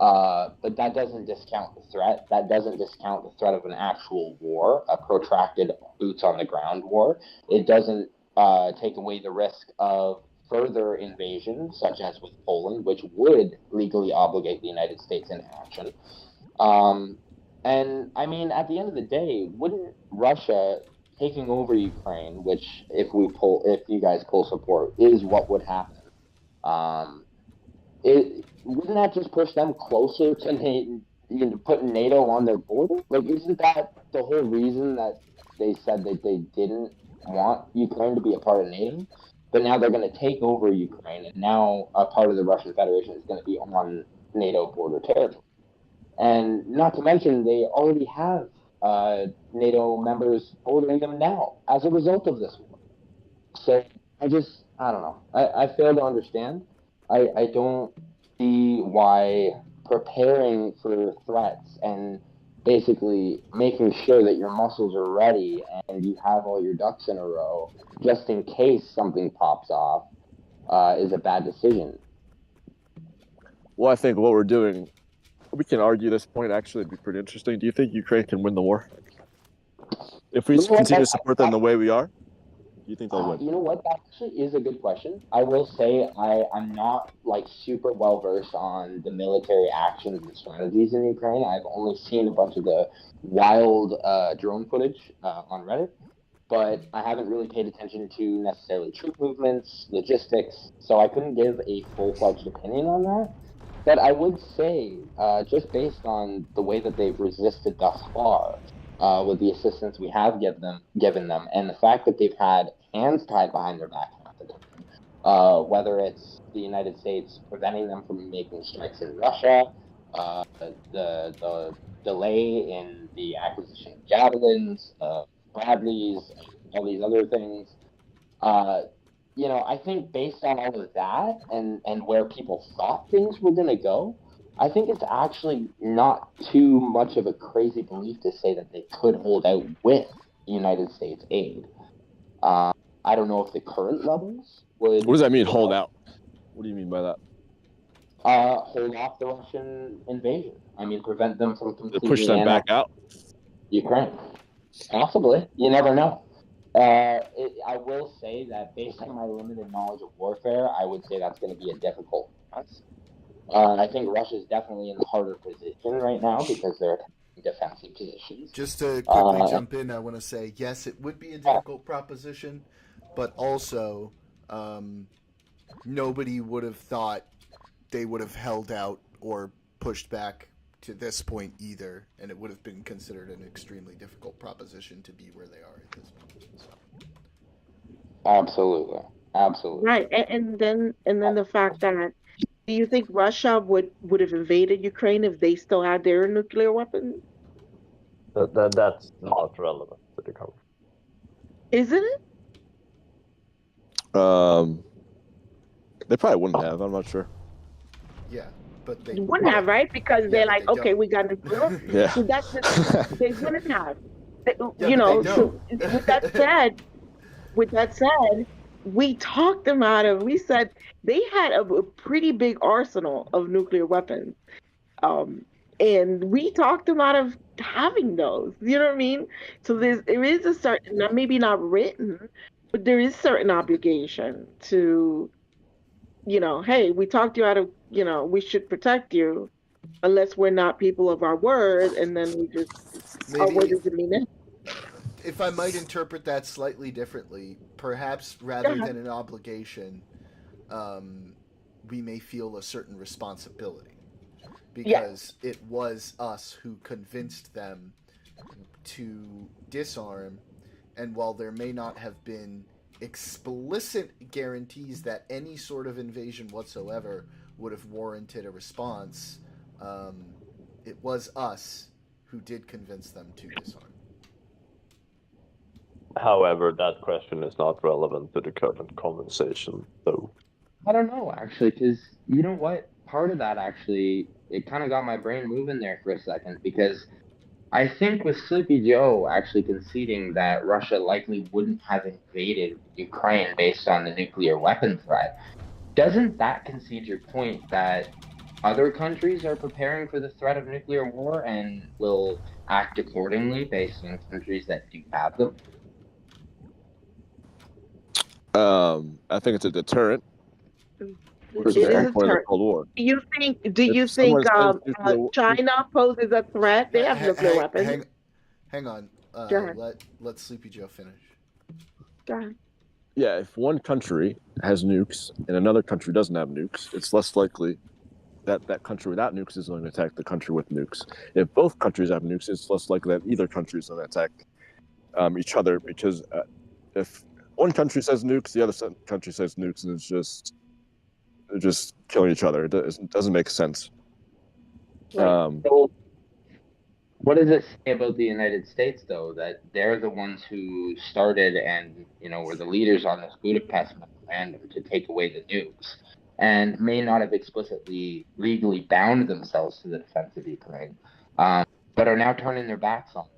But that doesn't discount the threat. That doesn't discount the threat of an actual war, a protracted boots on the ground war. It doesn't take away the risk of further invasion, such as with Poland, which would legally obligate the United States into action. And I mean, at the end of the day, wouldn't Russia taking over Ukraine, which if you guys pull support, is what would happen? Um, it wouldn't that just push them closer to putting NATO on their border? Like, isn't that the whole reason that they said that they didn't want Ukraine to be a part of NATO? But now they're going to take over Ukraine, and now a part of the Russian Federation is going to be on NATO border territory. And not to mention, they already have NATO members bordering them now as a result of this war. So I don't know. I fail to understand. I don't see why preparing for threats and basically making sure that your muscles are ready and you have all your ducks in a row just in case something pops off is a bad decision. Well, I think what we're doing, we can argue this point. Actually, it'd be pretty interesting. Do you think Ukraine can win the war if we continue to support them the way we are? Do you think they'll win? You know what? That actually is a good question. I will say I'm not like super well versed on the military actions and strategies in Ukraine. I've only seen a bunch of the wild drone footage on Reddit, but I haven't really paid attention to necessarily troop movements, logistics, so I couldn't give a full-fledged opinion on that. But I would say, just based on the way that they've resisted thus far, with the assistance we have given them, and the fact that they've had hands tied behind their back half the time, whether it's the United States preventing them from making strikes in Russia, the delay in the acquisition of javelins, Bradleys, and all these other things. I think based on all of that and where people thought things were going to go, I think it's actually not too much of a crazy belief to say that they could hold out with United States aid. I don't know if the current levels would. What does that mean, hold out? What do you mean by that? Hold off the Russian invasion. I mean, prevent them from completely push them back out? Ukraine. Possibly. You never know. I will say that based on my limited knowledge of warfare, I would say that's going to be a difficult task. I think Russia is definitely in the harder position right now because they're attacking defensive positions. Just to quickly jump in, I want to say, yes, it would be a difficult proposition, but also nobody would have thought they would have held out or pushed back to this point either, and it would have been considered an extremely difficult proposition to be where they are at this point. So. Absolutely. Right, and then the fact that, do you think Russia would have invaded Ukraine if they still had their nuclear weapons? That's not relevant to the conversation. Isn't it? They probably wouldn't have. I'm not sure. Yeah, but they wouldn't have, right? Because they're like, okay, we got nuclear. Yeah. So that's they wouldn't have. So with that said, we talked them out of. We said they had a pretty big arsenal of nuclear weapons, and we talked them out of having those. You know what I mean? So there is a certain, maybe not written, but there is certain obligation to, hey, we talked you out of, we should protect you, unless we're not people of our word, and then we just, what does it mean? If I might interpret that slightly differently, perhaps rather than an obligation, we may feel a certain responsibility because it was us who convinced them to disarm, and while there may not have been explicit guarantees that any sort of invasion whatsoever would have warranted a response, it was us who did convince them to disarm. However, that question is not relevant to the current conversation, though. I don't know, actually, because you know what? Part of that, actually, it kind of got my brain moving there for a second, because I think with Sleepy Joe actually conceding that Russia likely wouldn't have invaded Ukraine based on the nuclear weapon threat, doesn't that concede your point that other countries are preparing for the threat of nuclear war and will act accordingly based on countries that do have them? I think it's a deterrent, which It is is the a point of the turn. Cold War. Do If you someone think sends nuclear, China poses a threat? They have nuclear hang, weapons. hang, hang on. Go ahead. Let Sleepy Joe finish. Go ahead. yeah, if one country has nukes and another country doesn't have nukes, it's less likely that that country without nukes is going to attack the country with nukes. If both countries have nukes, it's less likely that either country is going to attack each other because if one country says nukes, the other country says nukes, and they're just killing each other. It doesn't make sense. Right. So what does it say about the United States, though, that they're the ones who started and were the leaders on this Budapest memorandum to take away the nukes, and may not have explicitly legally bound themselves to the defense of Ukraine, but are now turning their backs on it.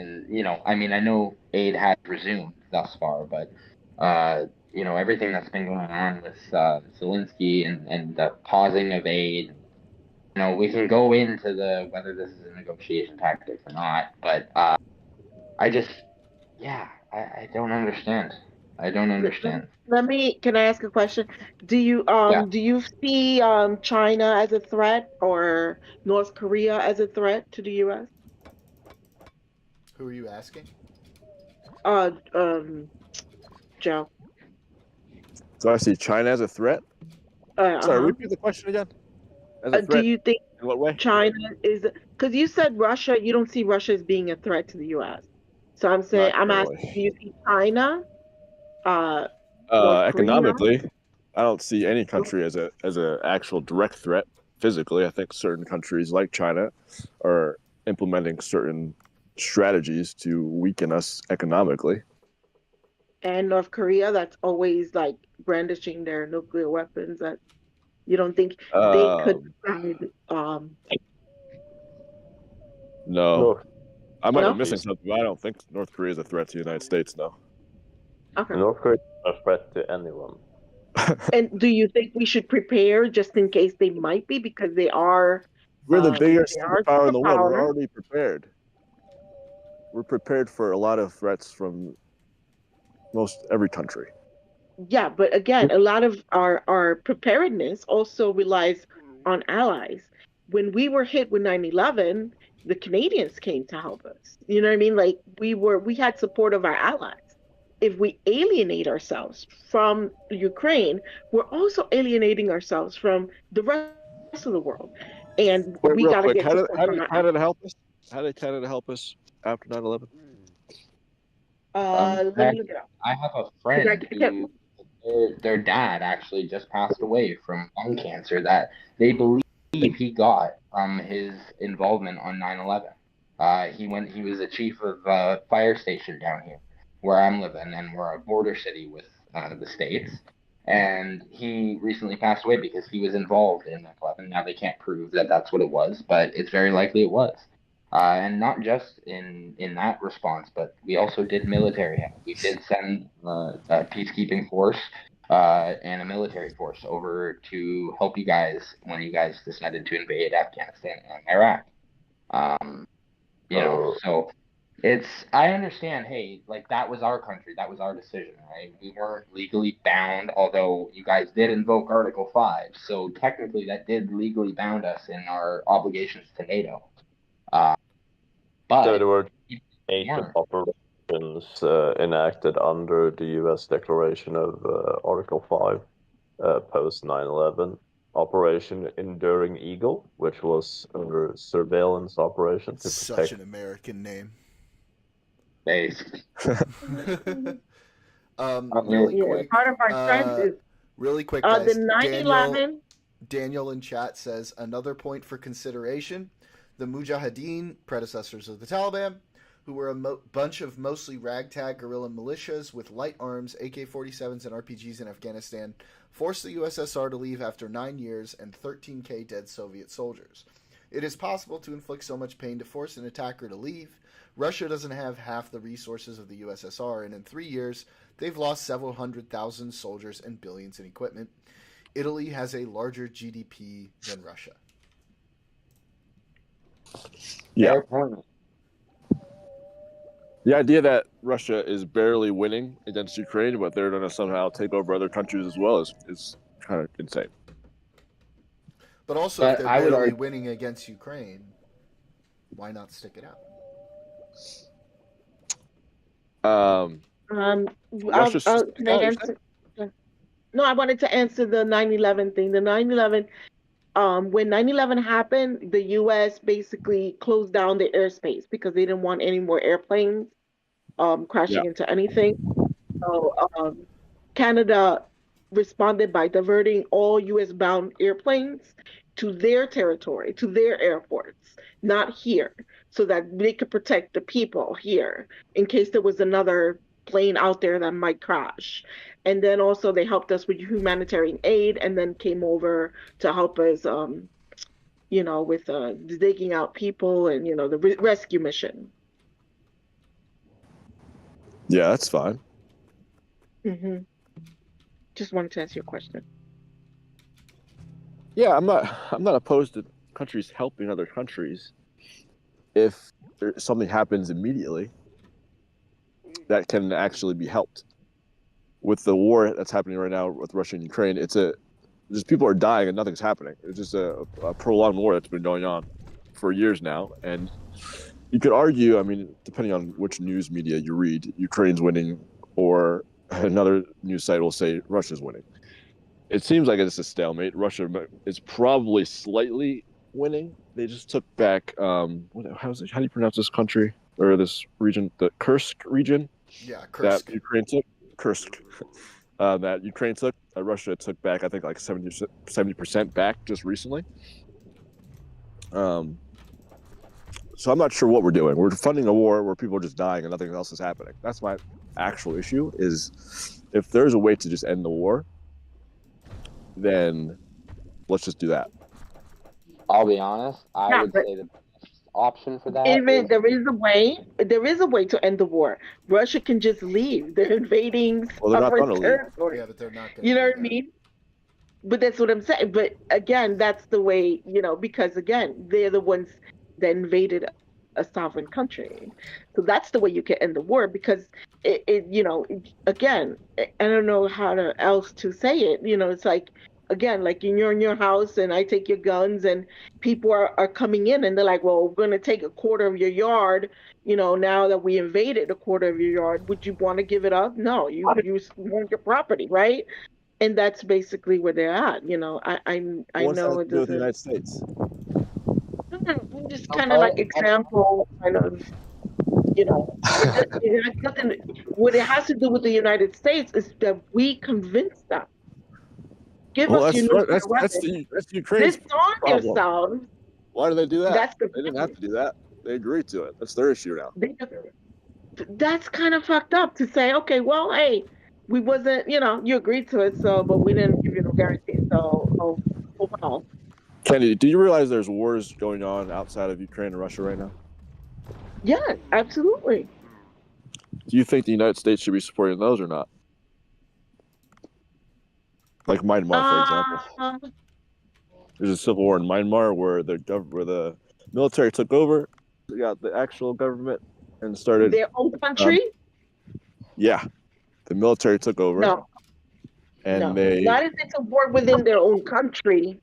And I mean, I know aid has resumed thus far, but everything that's been going on with Zelensky and the pausing of aid. We can go into the whether this is a negotiation tactic or not, but I just, yeah, I don't understand. I don't understand. Can I ask a question? Yeah. Do you see China as a threat or North Korea as a threat to the US? Who are you asking? Uh um Joe. So I see China as a threat. Sorry, Uh-huh. repeat the question again. As a Do threat you think in what way? China is, because you said Russia, you don't see Russia as being a threat to the US. So Not I'm asking, currently. do you see China, uh North Korea? Economically, I don't see any country as a actual direct threat physically. I think certain countries like China are implementing certain strategies to weaken us economically. And North Korea, that's always like brandishing their nuclear weapons, that you don't think they could Um, decide, no, North I might be no? missing something, but I don't think North Korea is a threat to the United States. No. Okay. North Korea is not a threat to anyone. And do you think we should prepare just in case they might be, because We're the biggest they are superpower in the world. We're superpower? already prepared. We're prepared for a lot of threats from most every country. Yeah, but again, a lot of our preparedness also relies on allies. When we were hit with 9/11, the Canadians came to help us. You know what I mean? Like we had support of our allies. If we alienate ourselves from Ukraine, we're also alienating ourselves from the rest of the world. And Wait, we real got to quick, get support how from did our Canada allies. help us? How did Canada help us after 9/11? Let me look it up. I have a 'Cause friend I can't, who their dad actually just passed away from lung cancer that they believe he got from his involvement on 9/11. He was the chief of a fire station down here where I'm living, and we're a border city with the States. And he recently passed away because he was involved in 9/11. Now they can't prove that that's what it was, but it's very likely it was. And not just in that response, but we also did military help. We did send a peacekeeping force and a military force over to help you guys when you guys decided to invade Afghanistan and Iraq. Um, Oh, so I understand. Hey, like that was our country, that was our decision, right? We weren't legally bound, although you guys did invoke Article 5. So technically, that did legally bound us in our obligations to NATO. Uh, so but there were we NATO weren't. operations enacted under the U.S. Declaration of Article 5 post 9/11. Operation Enduring Eagle, which was under surveillance operation It's to such protect. an American name. Basically. Really yeah, quick, part of our strength is the guys. 9/11. Daniel in chat says another point for consideration: the Mujahideen, predecessors of the Taliban, who were a bunch of mostly ragtag guerrilla militias with light arms, AK-47s, and RPGs in Afghanistan, forced the USSR to leave after 9 years and 13K dead Soviet soldiers. It is possible to inflict so much pain to force an attacker to leave. Russia doesn't have half the resources of the USSR, and in 3 years, they've lost several 100,000 soldiers and billions in equipment. Italy has a larger GDP than Russia. Yeah. Fair point. The idea that Russia is barely winning against Ukraine, but they're going to somehow take over other countries as well is kind of insane. But also, if But they're I would barely argue, winning against Ukraine, why not stick it out? Russia's Can I answer? No, I wanted to answer the 9/11 thing. The 9/11, when 9/11 happened, the U.S. basically closed down the airspace because they didn't want any more airplanes Yeah. crashing into anything. So Canada responded by diverting all US bound airplanes to their territory, to their airports, not here, so that they could protect the people here in case there was another plane out there that might crash. And then also they helped us with humanitarian aid and then came over to help us with digging out people and the rescue mission. Yeah, that's fine. Hmm. Just wanted to answer your question. Yeah, I'm not opposed to countries helping other countries if something happens immediately that can actually be helped. With the war that's happening right now with Russia and Ukraine, just people are dying and nothing's happening. It's just a prolonged war that's been going on for years now, and you could argue, I mean, depending on which news media you read, Ukraine's winning, or another news site will say Russia's winning. It seems like it's a stalemate. Russia is probably slightly winning. They just took back how do you pronounce this country or this region? The Kursk region Yeah, that Kursk. Ukraine took. Kursk. That Ukraine took. Russia took back, I think, like 70% back just recently. So I'm not sure what we're doing. We're funding a war where people are just dying and nothing else is happening. That's my actual issue. Is if there's a way to just end the war, then let's just do that. I'll be honest, I Yeah, would but say the best option for that even is there is a way to end the war. Russia can just leave. They're invading Well, they're not going sovereign to leave. territory. Yeah, but they're not going You to know do what I that. mean? But that's what I'm saying. But again, that's the way, because again, they're the ones that invaded a sovereign country. So that's the way you can end the war because again, I don't know how else to say it. It's like, again, like you're in your house and I take your guns and people are coming in and they're like, well, we're going to take a quarter of your yard. Now that we invaded a quarter of your yard, would you want to give it up? No, you want your property, right? And that's basically where they're at. I What's that know have it to do with the doesn't. United States? Just kind of okay. like example, kind of, it has nothing. What it has to do with the United States is that we convince them, give Well, us your nuclear that's weapons, Ukraine's disarm problem. yourselves. Why do they do that? That's the They didn't have problem. to do that. They agreed to it. That's their issue now. They just, that's kind of fucked up to say, okay, well, hey, we wasn't, you agreed to it, so, but we didn't give you no guarantee. So, oh well. Kenny, do you realize there's wars going on outside of Ukraine and Russia right now? Yeah, absolutely. Do you think the United States should be supporting those or not? Like Myanmar, for example. There's a civil war in Myanmar where the military took over, they got the actual government, and started. Their own country? Yeah, the military took over, No, and no. Not if it's a war within their own country.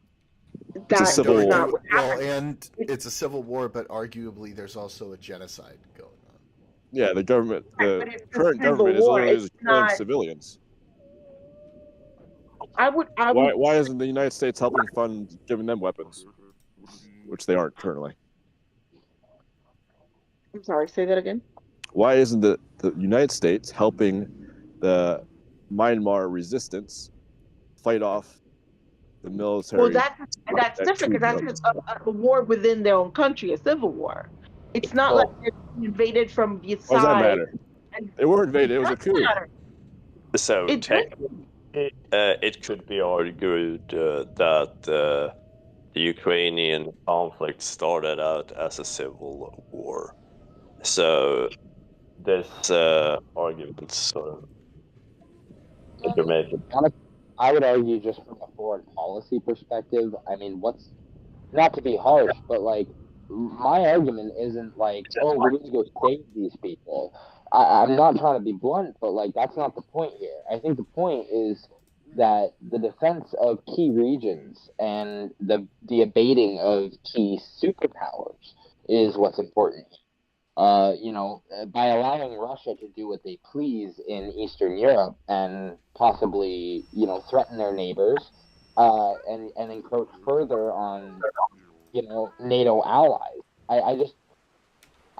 It's a That civil is war. not what Well, happened. and it's a civil war, but arguably there's also a genocide going on. Yeah, the Right, but it's a current civil government is war. literally It's just killing not. civilians. I would. Why isn't the United States helping fund giving them weapons, which they aren't currently? I'm sorry. Say that again. Why isn't the United States helping the Myanmar resistance fight off the military? Well, that's different because that's a war within their own country, a civil war. It's not like they're invaded from the Why does that side. matter? They were invaded. It was a Doesn't coup. matter. So It does. it could be argued that the Ukrainian conflict started out as a civil war. So this argument sort of you're making. I would argue just from a foreign policy perspective. I mean, what's not to be harsh, but like my argument isn't like, oh, we need to go save these people. I'm not trying to be blunt, but like that's not the point here. I think the point is that the defense of key regions and the abating of key superpowers is what's important. By allowing Russia to do what they please in Eastern Europe and possibly, threaten their neighbors, and encroach further on, NATO allies.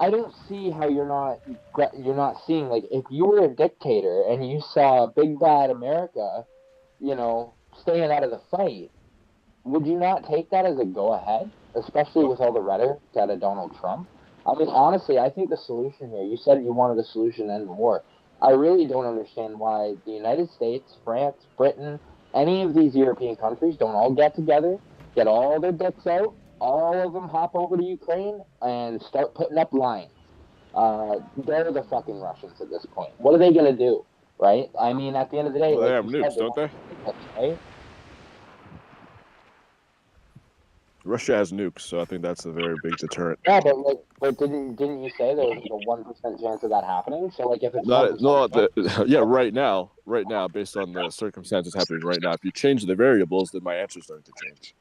I don't see how you're not seeing, like, if you were a dictator and you saw big bad America, staying out of the fight, would you not take that as a go ahead, especially with all the rhetoric out of Donald Trump? I mean, honestly, I think the solution here, you said you wanted a solution to end the war. I really don't understand why the United States, France, Britain, any of these European countries don't all get together, get all their dicks out, all of them hop over to Ukraine and start putting up lines. They're the fucking Russians at this point. What are they going to do? Right? I mean, at the end of the day, Well, they like have you said, nukes, they don't they? want to, right? Russia has nukes, so I think that's a very big deterrent. Yeah, but like, didn't you say there was like a 1% chance of that happening? So like, if it's 1%, Yeah, right now, based on the circumstances happening right now, if you change the variables, then my answer is going to change.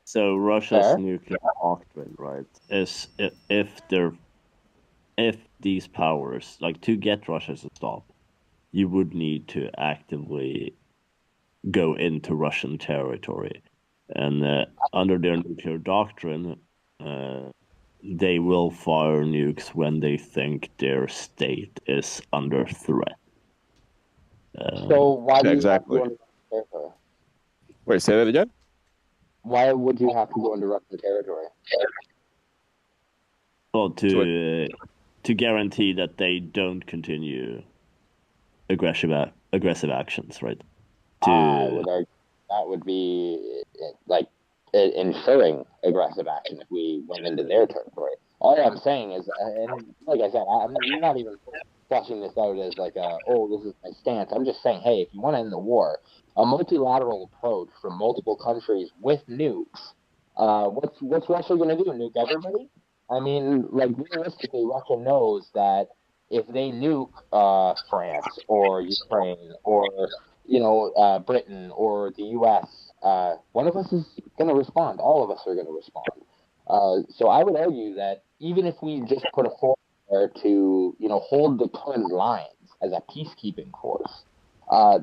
So Russia's fair. nuclear doctrine, right, is if these powers, like, to get Russia to stop, you would need to actively go into Russian territory, and under their nuclear doctrine, they will fire nukes when they think their state is under threat. So why Yeah, do you have to exactly. go into Russian territory? Wait, say that again? Why would you have to go into Russian territory? Well, to guarantee that they don't continue aggressive actions, right? I would argue that would be like ensuring aggressive action if we went into their territory. All I'm saying is, and like I said, I'm not even fleshing this out as like this is my stance. I'm just saying, hey, if you want to end the war, a multilateral approach from multiple countries with nukes. What's Russia going to do? Nuke everybody? I mean, like realistically, Russia knows that if they nuke France or Ukraine or Britain or the U.S., one of us is going to respond. All of us are going to respond. So I would argue that even if we just put a force there to, hold the current lines as a peacekeeping force,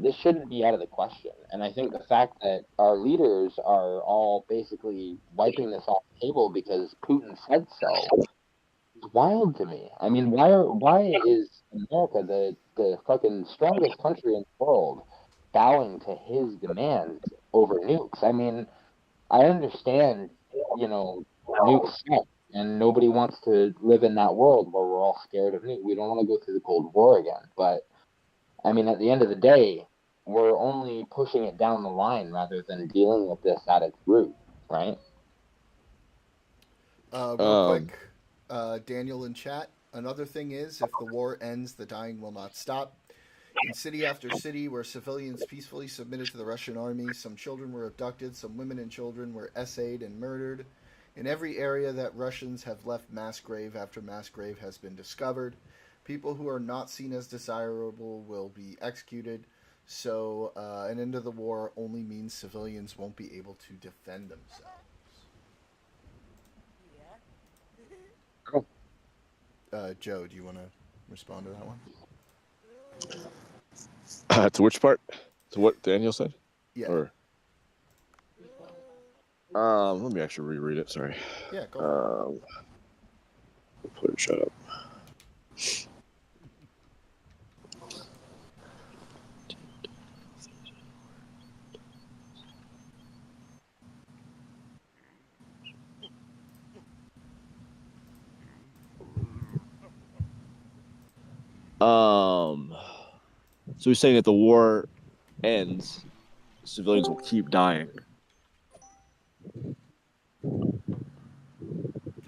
this shouldn't be out of the question. And I think the fact that our leaders are all basically wiping this off the table because Putin said so is wild to me. I mean, why is America the fucking strongest country in the world bowing to his demands over nukes? I mean, I understand, nukes suck, and nobody wants to live in that world where we're all scared of nukes. We don't want to go through the Cold War again. But I mean, at the end of the day, we're only pushing it down the line rather than dealing with this at its root, right? Real quick, Daniel in chat. Another thing is, if the war ends, the dying will not stop. In city after city where civilians peacefully submitted to the Russian army, some children were abducted, some women and children were essayed and murdered. In every area that Russians have left mass grave after mass grave has been discovered. People who are not seen as desirable will be executed. So, an end of the war only means civilians won't be able to defend themselves. Joe, do you want to respond to that one? To which part? To what Daniel said? Yeah. Or let me actually reread it. Sorry. Yeah, go. Please shut up. So he's saying that the war ends, civilians will keep dying.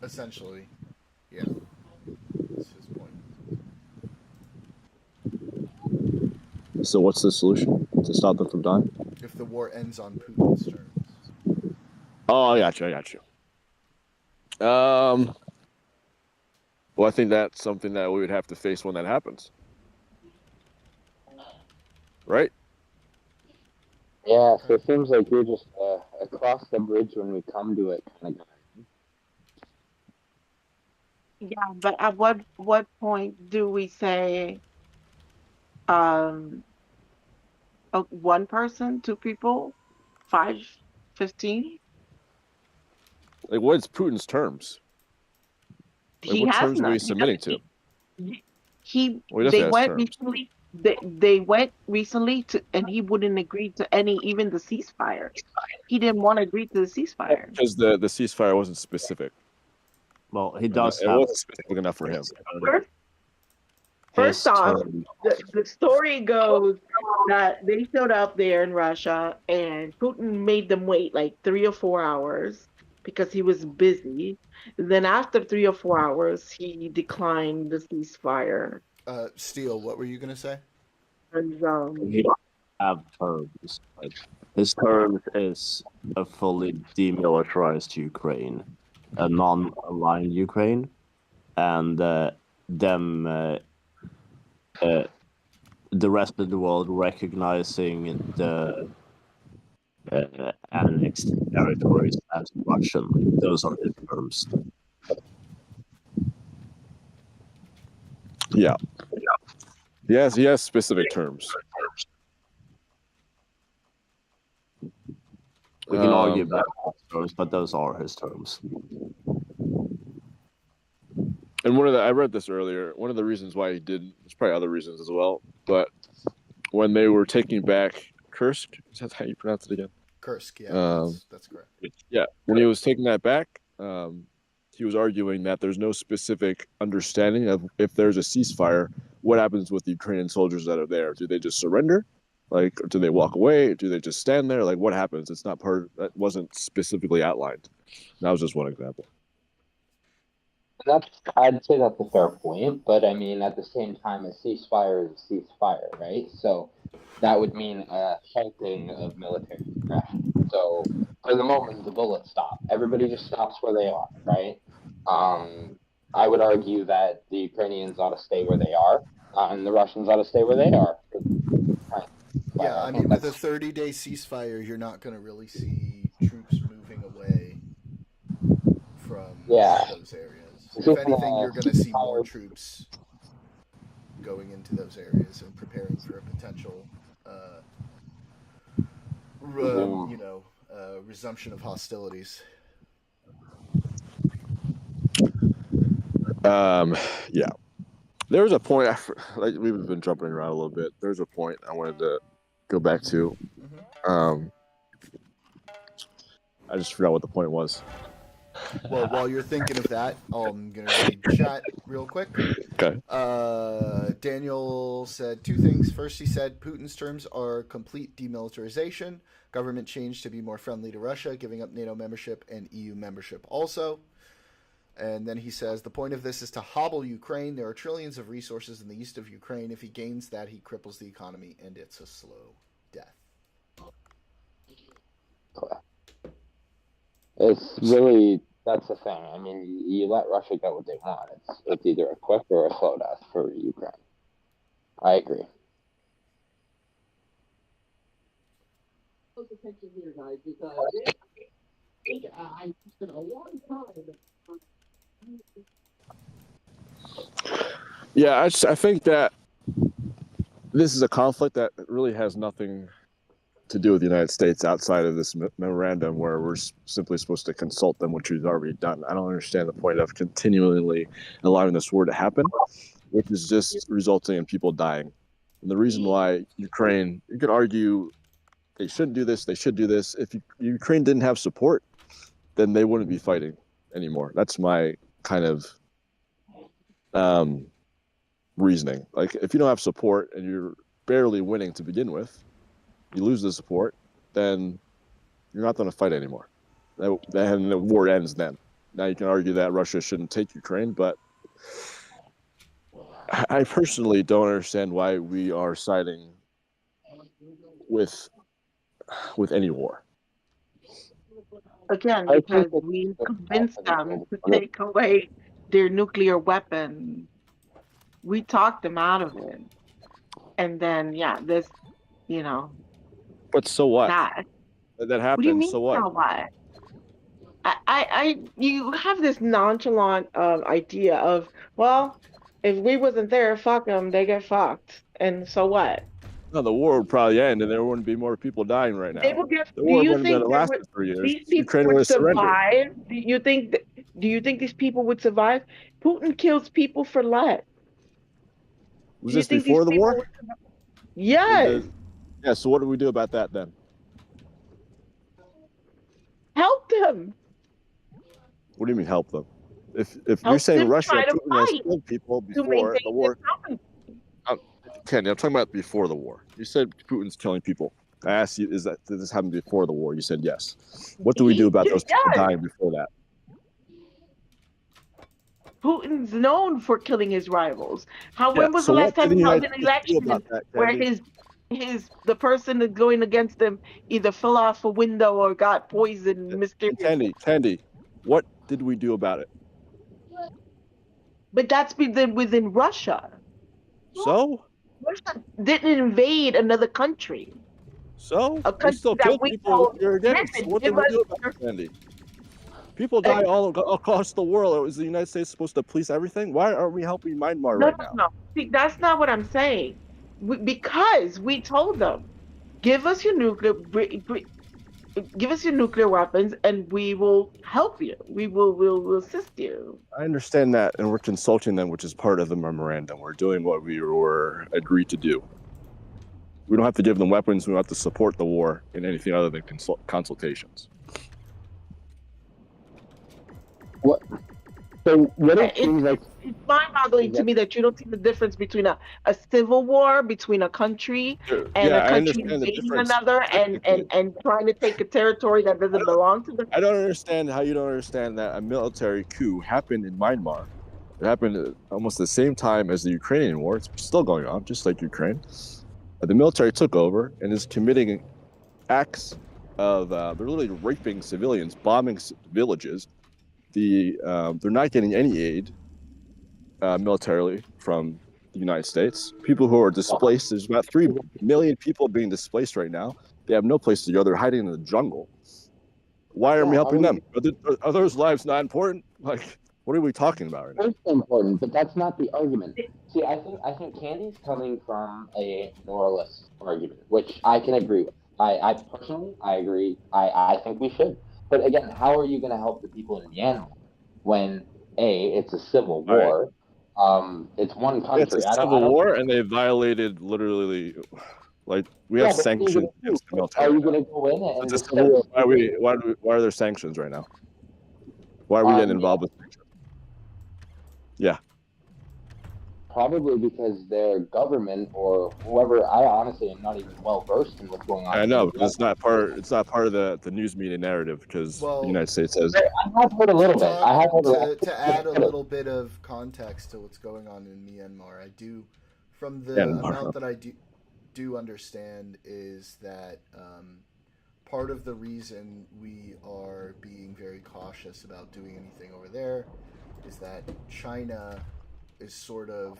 Essentially, yeah. That's his point. So what's the solution to stop them from dying? If the war ends on Putin's terms. Oh, I got you. Well, Well, I think that's something that we would have to face when that happens, right? Yeah, so it seems like you're just across the bridge when we come to it kind of guy. Yeah, but at what point do we say um one person, two people, five, 15? Like, what is Putin's terms? Like, He what has terms are we none. submitting to? Well, he They definitely has went terms. recently. They went recently to, and he wouldn't agree to any, even the ceasefire. He didn't want to agree to the ceasefire. Because the ceasefire wasn't specific. Well, he does It have wasn't specific enough for him. First his off, term. the story goes that they showed up there in Russia and Putin made them wait like 3 or 4 hours because he was busy. Then after 3 or 4 hours, he declined the ceasefire. Steele, what were you gonna say? And He does have terms. Like, his terms is a fully demilitarized Ukraine, a non-aligned Ukraine, and them the rest of the world recognizing the annexed territories as Russian. Those are his terms. Yeah. Yes, he has specific terms. We can argue about his terms, but those are his terms. And I read this earlier. One of the reasons why he didn't, there's probably other reasons as well, but when they were taking back Kursk, is that how you pronounce it again? Kursk, yeah, that's correct. Yeah, when he was taking that back, he was arguing that there's no specific understanding of if there's a ceasefire, what happens with the Ukrainian soldiers that are there? Do they just surrender? Like, do they walk away? Do they just stand there? Like, what happens? It's not that wasn't specifically outlined. That was just one example. I'd say that's a fair point, but I mean, at the same time, a ceasefire is a ceasefire, right? So that would mean a halting of military aggression. So for the moment, the bullets stop. Everybody just stops where they are, right? I would argue that the Ukrainians ought to stay where they are, and the Russians ought to stay where they are. Yeah, I mean, with a 30-day ceasefire, you're not going to really see troops moving away from those areas. If anything, you're going to see more troops going into those areas and preparing for a potential, resumption of hostilities. Yeah. There was a point, like we've been jumping around a little bit. There's a point I wanted to go back to. I just forgot what the point was. Well, while you're thinking of that, I'm going to read chat real quick. Okay. Daniel said two things. First, he said Putin's terms are complete demilitarization, government change to be more friendly to Russia, giving up NATO membership and EU membership also. And then he says the point of this is to hobble Ukraine. There are trillions of resources in the east of Ukraine. If he gains that, he cripples the economy, and it's a slow death. It's really, that's the thing. I mean, you let Russia get what they want. It's either a quick or a slow death for Ukraine. I agree. Yeah, I think that this is a conflict that really has nothing to do with the United States outside of this memorandum where we're simply supposed to consult them, which we've already done. I don't understand the point of continually allowing this war to happen, which is just resulting in people dying. And the reason why Ukraine, you could argue they shouldn't do this, they should do this. If Ukraine didn't have support, then they wouldn't be fighting anymore. That's my kind of reasoning. Like, if you don't have support and you're barely winning to begin with, you lose the support, then you're not going to fight anymore. And the war ends then. Now you can argue that Russia shouldn't take Ukraine, but I personally don't understand why we are siding with any war. Again, because we convinced them to take away their nuclear weapon. We talked them out of it. And then, yeah, this, you know, But so what? that. That What do you happened. mean, So what? so what? You have this nonchalant idea of, well, if we wasn't there, fuck them, they get fucked. And so what? No, the war would probably end, and there wouldn't be more people dying right They now. will get, The do war you wouldn't have think there lasted would, for years. these people Ukraine would would have surrendered. survive? Do you think these people would survive? Putin kills people for less. Was Do you this think these before the people war? would survive? Yes. Yeah. So what do we do about that then? Help them. What do you mean help them? If you're Help saying them Russia, try to Putin has fight killed people to before maintain the war. this sovereignty. Kenny, I'm talking about before the war. You said Putin's killing people. I asked you, did this happen before the war? You said yes. What do we do about those people Yes. dying before that? Putin's known for killing his rivals. Yeah, When was so the last what did time the he held United an States do election about that, where Candy? the person that's going against him either fell off a window or got poisoned mysteriously? Candy, what did we do about it? But that's within Russia. So? Russia didn't invade another country. So? A We country still that kill we people told, if you're against. listen, What do give we us do about it, Candy? People die all across the world. Is the United States supposed to police everything? Why aren't we helping Myanmar right now? No. See, that's not what I'm saying. Because we told them, give us your give us your nuclear weapons, and we will help you. We'll assist you. I understand that, and we're consulting them, which is part of the memorandum. We're doing what we were agreed to do. We don't have to give them weapons. We don't have to support the war in anything other than consultations. What? So what it seems like It's mind-boggling to me that you don't see the difference between a civil war between a country and a I country understand the invading difference. another and trying to take a territory that doesn't belong to them. I don't understand how you don't understand that a military coup happened in Myanmar. It happened at almost the same time as the Ukrainian war. It's still going on, just like Ukraine. The military took over and is committing acts of they're literally raping civilians, bombing villages. They're not getting any aid militarily from the United States. People who are displaced, there's about 3 million people being displaced right now. They have no place to go. They're hiding in the jungle. Why aren't we helping them? Are those lives not important? Like, what are we talking about right now? it's important, but that's not the argument. See, I think Candy's coming from a moralist argument, which I can agree with. I personally, I agree. I think we should. But again, how are you going to help the people in Myanmar when it's a civil war? It's one country. It's a civil war, and they violated literally, like, we have sanctions against the military. Are you going to go in and It's a civil war. Why are there sanctions right now? Why are we getting involved with sanctions? Yeah. Probably because their government or whoever. I honestly am not even well versed in what's going on. I know, but it's not part of the news media narrative because the United States says. I have heard a little bit. To add a little bit of context to what's going on in Myanmar, I do, from the amount that I do understand, is that part of the reason we are being very cautious about doing anything over there is that China is sort of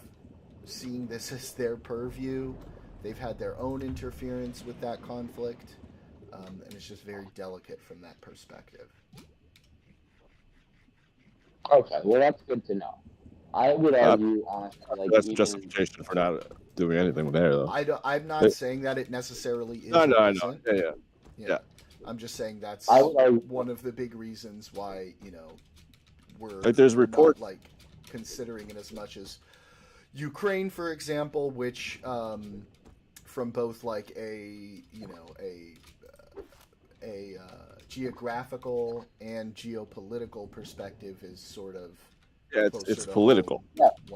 seeing this as their purview. They've had their own interference with that conflict, and it's just very delicate from that perspective. Okay, well, that's good to know. I would argue, honestly, like that's justification for not doing anything there, though. I'm not saying that it necessarily is. No, I know. Yeah. I'm just saying that's one of the big reasons why we're like there's reports like considering it as much as Ukraine, for example, which from both like a geographical and geopolitical perspective is sort of it's political.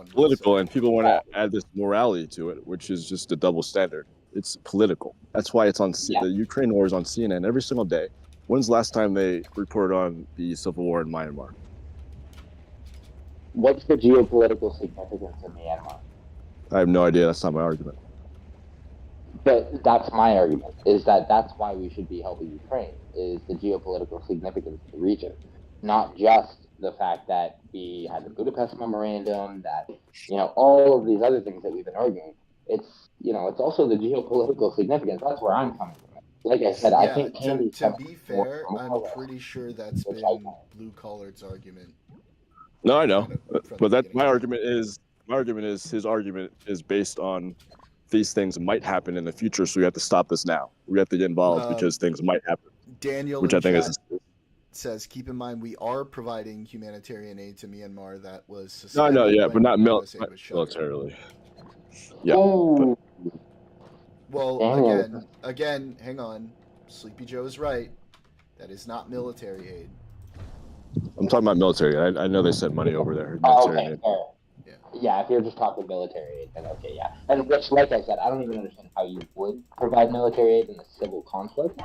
Political, and people want to add this morality to it, which is just a double standard. It's political. That's why it's on the Ukraine war is on CNN every single day. When's the last time they reported on the civil war in Myanmar? What's the geopolitical significance of Myanmar? I have no idea. That's not my argument. But that's my argument, is that's why we should be helping Ukraine, is the geopolitical significance of the region. Not just the fact that we had the Budapest Memorandum, that, all of these other things that we've been arguing. It's, it's also the geopolitical significance. That's where I'm coming from. Like I said, I think Candy's to be fair, I'm pretty sure that's which been Blue Collard's argument. No, I know, Kind of from but the that's beginning. my argument is his argument is based on these things might happen in the future, so we have to stop this now. We have to get involved because things might happen. Daniel which in I think chat is says, keep in mind we are providing humanitarian aid to Myanmar that was no, suspended. I know, yeah, when but not USA was shuttered. militarily. Yeah. Oh, Well, Daniel. again, hang on. Sleepy Joe is right. That is not military aid. I'm talking about military. I know they sent money over there. Okay, aid. fair. Yeah. Yeah, if you're just talking military aid, then okay, yeah. And which, like I said, I don't even understand how you would provide military aid in a civil conflict.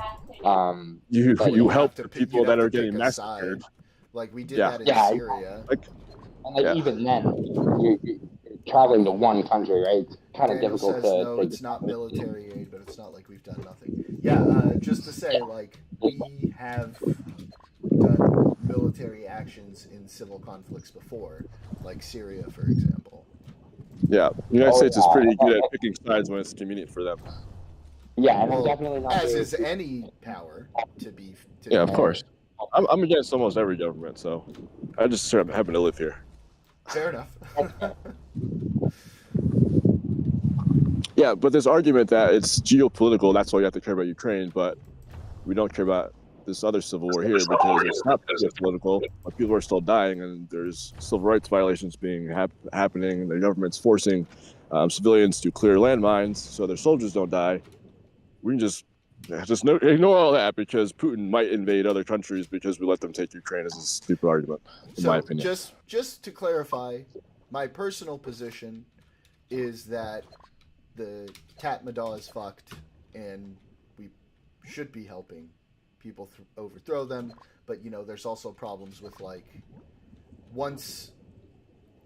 You but you You'd help have to the pick- people you'd have that to are getting pick a massacred. side. Like we did Yeah. that in Yeah, Syria. And Yeah. even then, you're traveling to one country, right? It's kind of Daniel difficult says to. no, it's not military aid, but it's not like we've done nothing. Yeah, just to say, like we have done military actions in civil conflicts before, like Syria, for example. Yeah, the United Oh, States is yeah. pretty good at picking sides when it's convenient for them. Yeah, and Well, it's definitely not. as very- is any power, to be. Yeah, of course. I'm against almost every government, so I just sort of happen to live here. Fair enough. Yeah, but this argument that it's geopolitical, that's why you have to care about Ukraine, but we don't care about this other civil war here because it's not geopolitical, but people are still dying and there's civil rights violations being happening, and the government's forcing civilians to clear landmines so their soldiers don't die. We can just ignore all that because Putin might invade other countries because we let them take Ukraine is a stupid argument, in my opinion. Just to clarify, my personal position is that the Tatmadaw is fucked, and we should be helping people overthrow them. But there's also problems with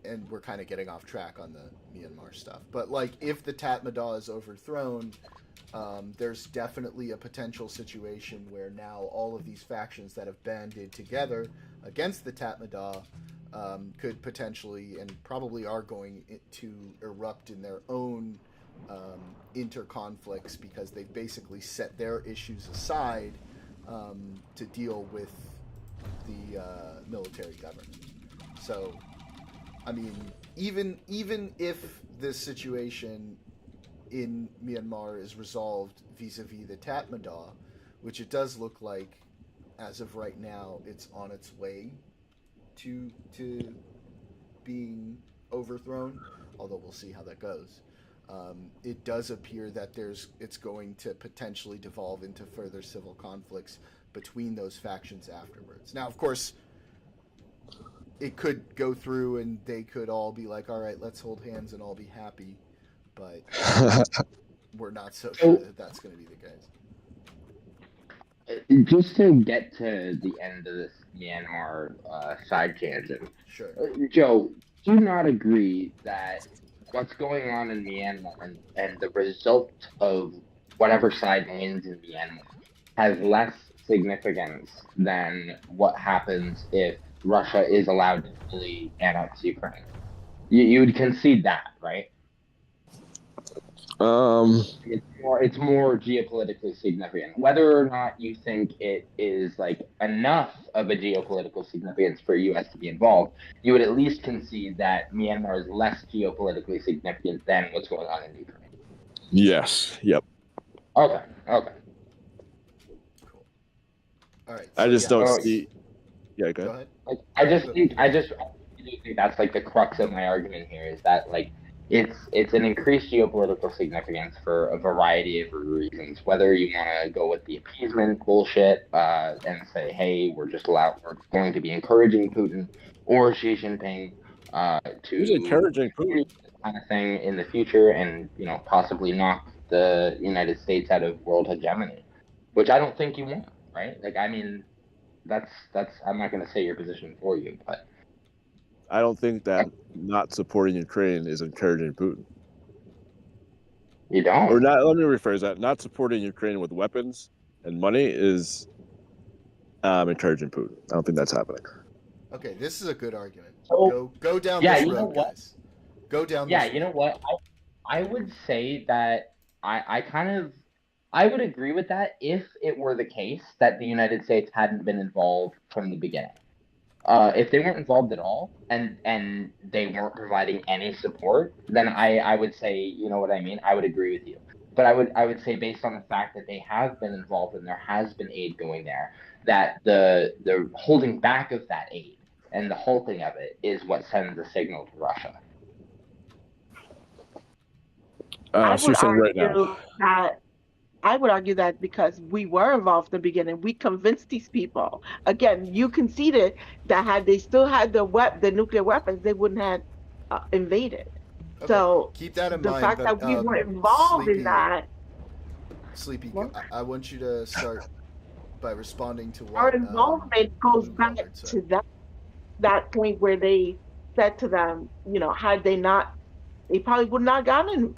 and we're kind of getting off track on the Myanmar stuff. But if the Tatmadaw is overthrown, there's definitely a potential situation where now all of these factions that have banded together against the Tatmadaw could potentially and probably are going to erupt in their own interconflicts because they've basically set their issues aside to deal with the military government. So, I mean, even if this situation in Myanmar is resolved vis-a-vis the Tatmadaw, which it does look like, as of right now, it's on its way to being overthrown. Although we'll see how that goes. It does appear that it's going to potentially devolve into further civil conflicts between those factions afterwards. Now, of course, it could go through and they could all be like, all right, let's hold hands and all be happy. But we're not so sure that that's going to be the case. Just to get to the end of this Myanmar side tangent. Sure. Joe, do you not agree that what's going on in Myanmar and the result of whatever side wins in Myanmar has less significance than what happens if Russia is allowed to fully annex Ukraine? You would concede that, right? It's more geopolitically significant. Whether or not you think it is enough of a geopolitical significance for U.S. to be involved, you would at least concede that Myanmar is less geopolitically significant than what's going on in Ukraine. Yes. Yep. Okay. Cool. All right. So, I just don't see. Yeah, go ahead. I just think that's the crux of my argument here is that it's an increased geopolitical significance for a variety of reasons. Whether you want to go with the appeasement bullshit and say, hey, we're going to be encouraging Putin or Xi Jinping to Who's encouraging Putin? kind of thing in the future, and possibly knock the United States out of world hegemony, which I don't think you want, right? That's I'm not going to say your position for you, but I don't think that not supporting Ukraine is encouraging Putin. You don't? Or not, let me rephrase that. Not supporting Ukraine with weapons and money is encouraging Putin. I don't think that's happening. Okay, this is a good argument. So, Go down yeah, this you know road, what? guys. Go down Yeah, this you know road. what? I would say that I would agree with that if it were the case that the United States hadn't been involved from the beginning. If they weren't involved at all and they weren't providing any support, then I would say, you know what I mean? I would agree with you. But I would say based on the fact that they have been involved and there has been aid going there, that the holding back of that aid and the halting of it is what sends a signal to Russia. I So you're would saying right now. argue that I would argue that because we were involved in the beginning, we convinced these people. Again, you conceded that had they still had the nuclear weapons, they wouldn't have invaded. Okay, So keep that in the mind. fact But that we were involved in that, Sleepy, well, I want you to start by responding to our what involvement goes Blue back Collared said. to that point where they said to them, had they not, they probably would not have gotten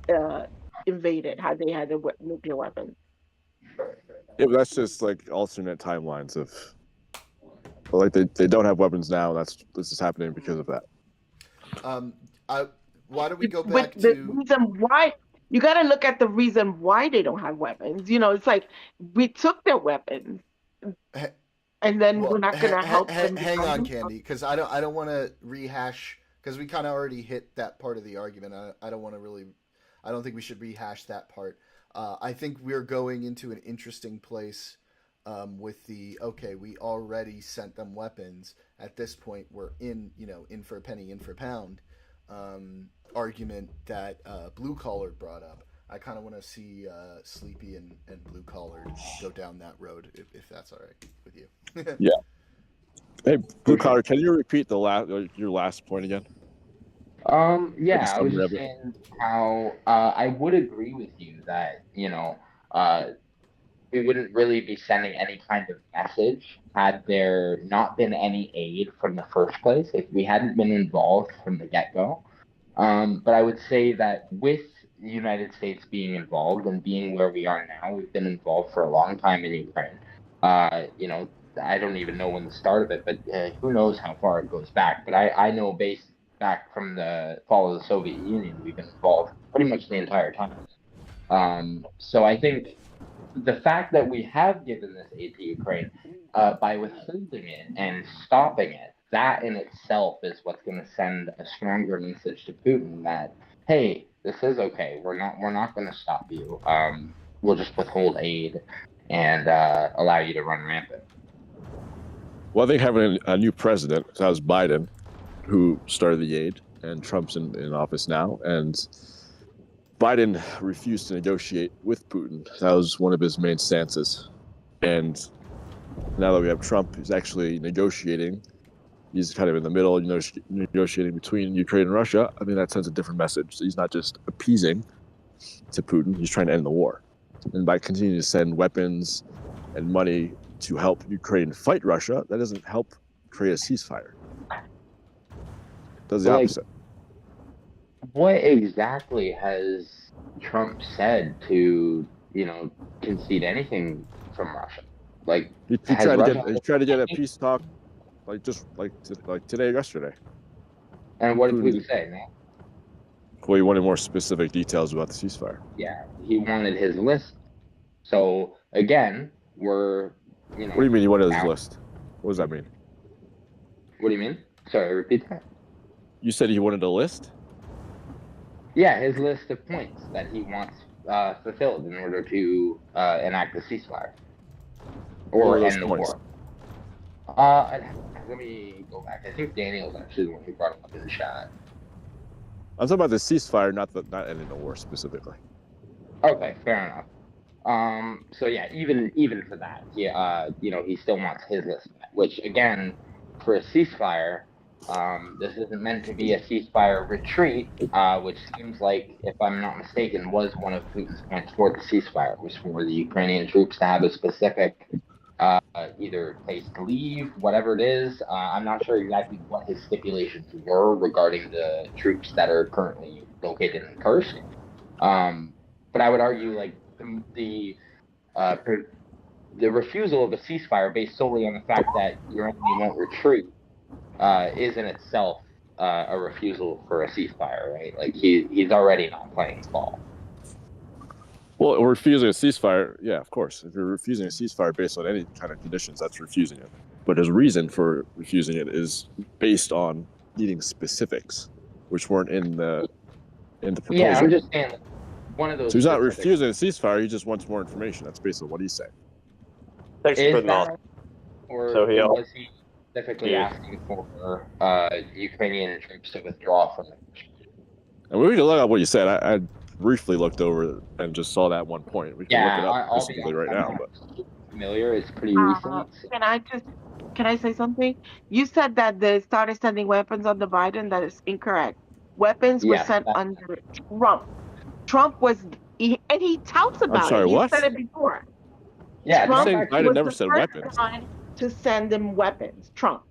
invaded had they had the nuclear weapons. Yeah, but that's just like alternate timelines of like they don't have weapons now. This is happening because of that. Why don't we go With back the to? reason why you got to look at the reason why they don't have weapons. It's like we took their weapons and then we're Well, not going to help them hang defend on, themselves. Candy, because I don't want to rehash because we kind of already hit that part of the argument. I don't want to really. I don't think we should rehash that part. I think we're going into an interesting place with the okay. We already sent them weapons. At this point, we're in for a penny, in for a pound argument that Blue Collared brought up. I kind of want to see Sleepy and Blue Collared go down that road if that's all right with you. Yeah. Hey, Blue Collar, can you repeat your last point again? Yeah, I was just saying how I would agree with you that, we wouldn't really be sending any kind of message had there not been any aid from the first place, if we hadn't been involved from the get-go. But I would say that with the United States being involved and being where we are now, we've been involved for a long time in Ukraine. I don't even know when the start of it, but who knows how far it goes back. But I know based back from the fall of the Soviet Union, we've been involved pretty much the entire time. So I think the fact that we have given this aid to Ukraine by withholding it and stopping it, that in itself is what's going to send a stronger message to Putin that, hey, this is okay. We're not going to stop you. We'll just withhold aid and allow you to run rampant. Well, I think having a new president, that was Biden, who started the aid, and Trump's in office now, and Biden refused to negotiate with Putin. That was one of his main stances. And now that we have Trump, he's actually negotiating. He's kind of in the middle, negotiating between Ukraine and Russia. I think that sends a different message. So he's not just appeasing to Putin, he's trying to end the war. And by continuing to send weapons and money to help Ukraine fight Russia, that doesn't help create a ceasefire. It does the opposite. What exactly has Trump said to, concede anything from Russia? Like, He has Russia tried to get a peace talk, like today, yesterday. And what did Putin say, man? Well, he wanted more specific details about the ceasefire. Yeah, he wanted his list. So again, we're, What do you mean he wanted his list? What does that mean? What do you mean? Sorry, repeat that. You said he wanted a list? Yeah, his list of points that he wants fulfilled in order to enact the ceasefire or end the war. Let me go back. I think Daniel's actually the one who brought him up in the chat. I'm talking about the ceasefire, not ending the war specifically. Okay, fair enough. So yeah, even for that, he still wants his list, which again, for a ceasefire, this isn't meant to be a ceasefire retreat, which seems like, if I'm not mistaken, was one of Putin's points for the ceasefire, was for the Ukrainian troops to have a specific either place to leave, whatever it is. I'm not sure exactly what his stipulations were regarding the troops that are currently located in Kursk. But I would argue, like, the refusal of a ceasefire based solely on the fact that your enemy won't retreat is in itself a refusal for a ceasefire, right? Like he's already not playing ball. Well, refusing a ceasefire, yeah, of course. If you're refusing a ceasefire based on any kind of conditions, that's refusing it. But his reason for refusing it is based on needing specifics, which weren't in the proposal. Yeah, I'm just saying one of those. So he's not refusing a ceasefire; he just wants more information. That's basically what he's saying. Technically not. Or So was he specifically asking for Ukrainian troops to withdraw from it? And we can look at what you said. I briefly looked over and just saw that one point. We can look it up specifically right now. But familiar, it's pretty recent. Can I say something? You said that they started sending weapons under Biden. That is incorrect. Weapons were sent under Trump. Trump was, and he touts about I'm sorry, it. He what? said it before. Yeah, Trump saying Biden never said weapons. To send them weapons, Trump.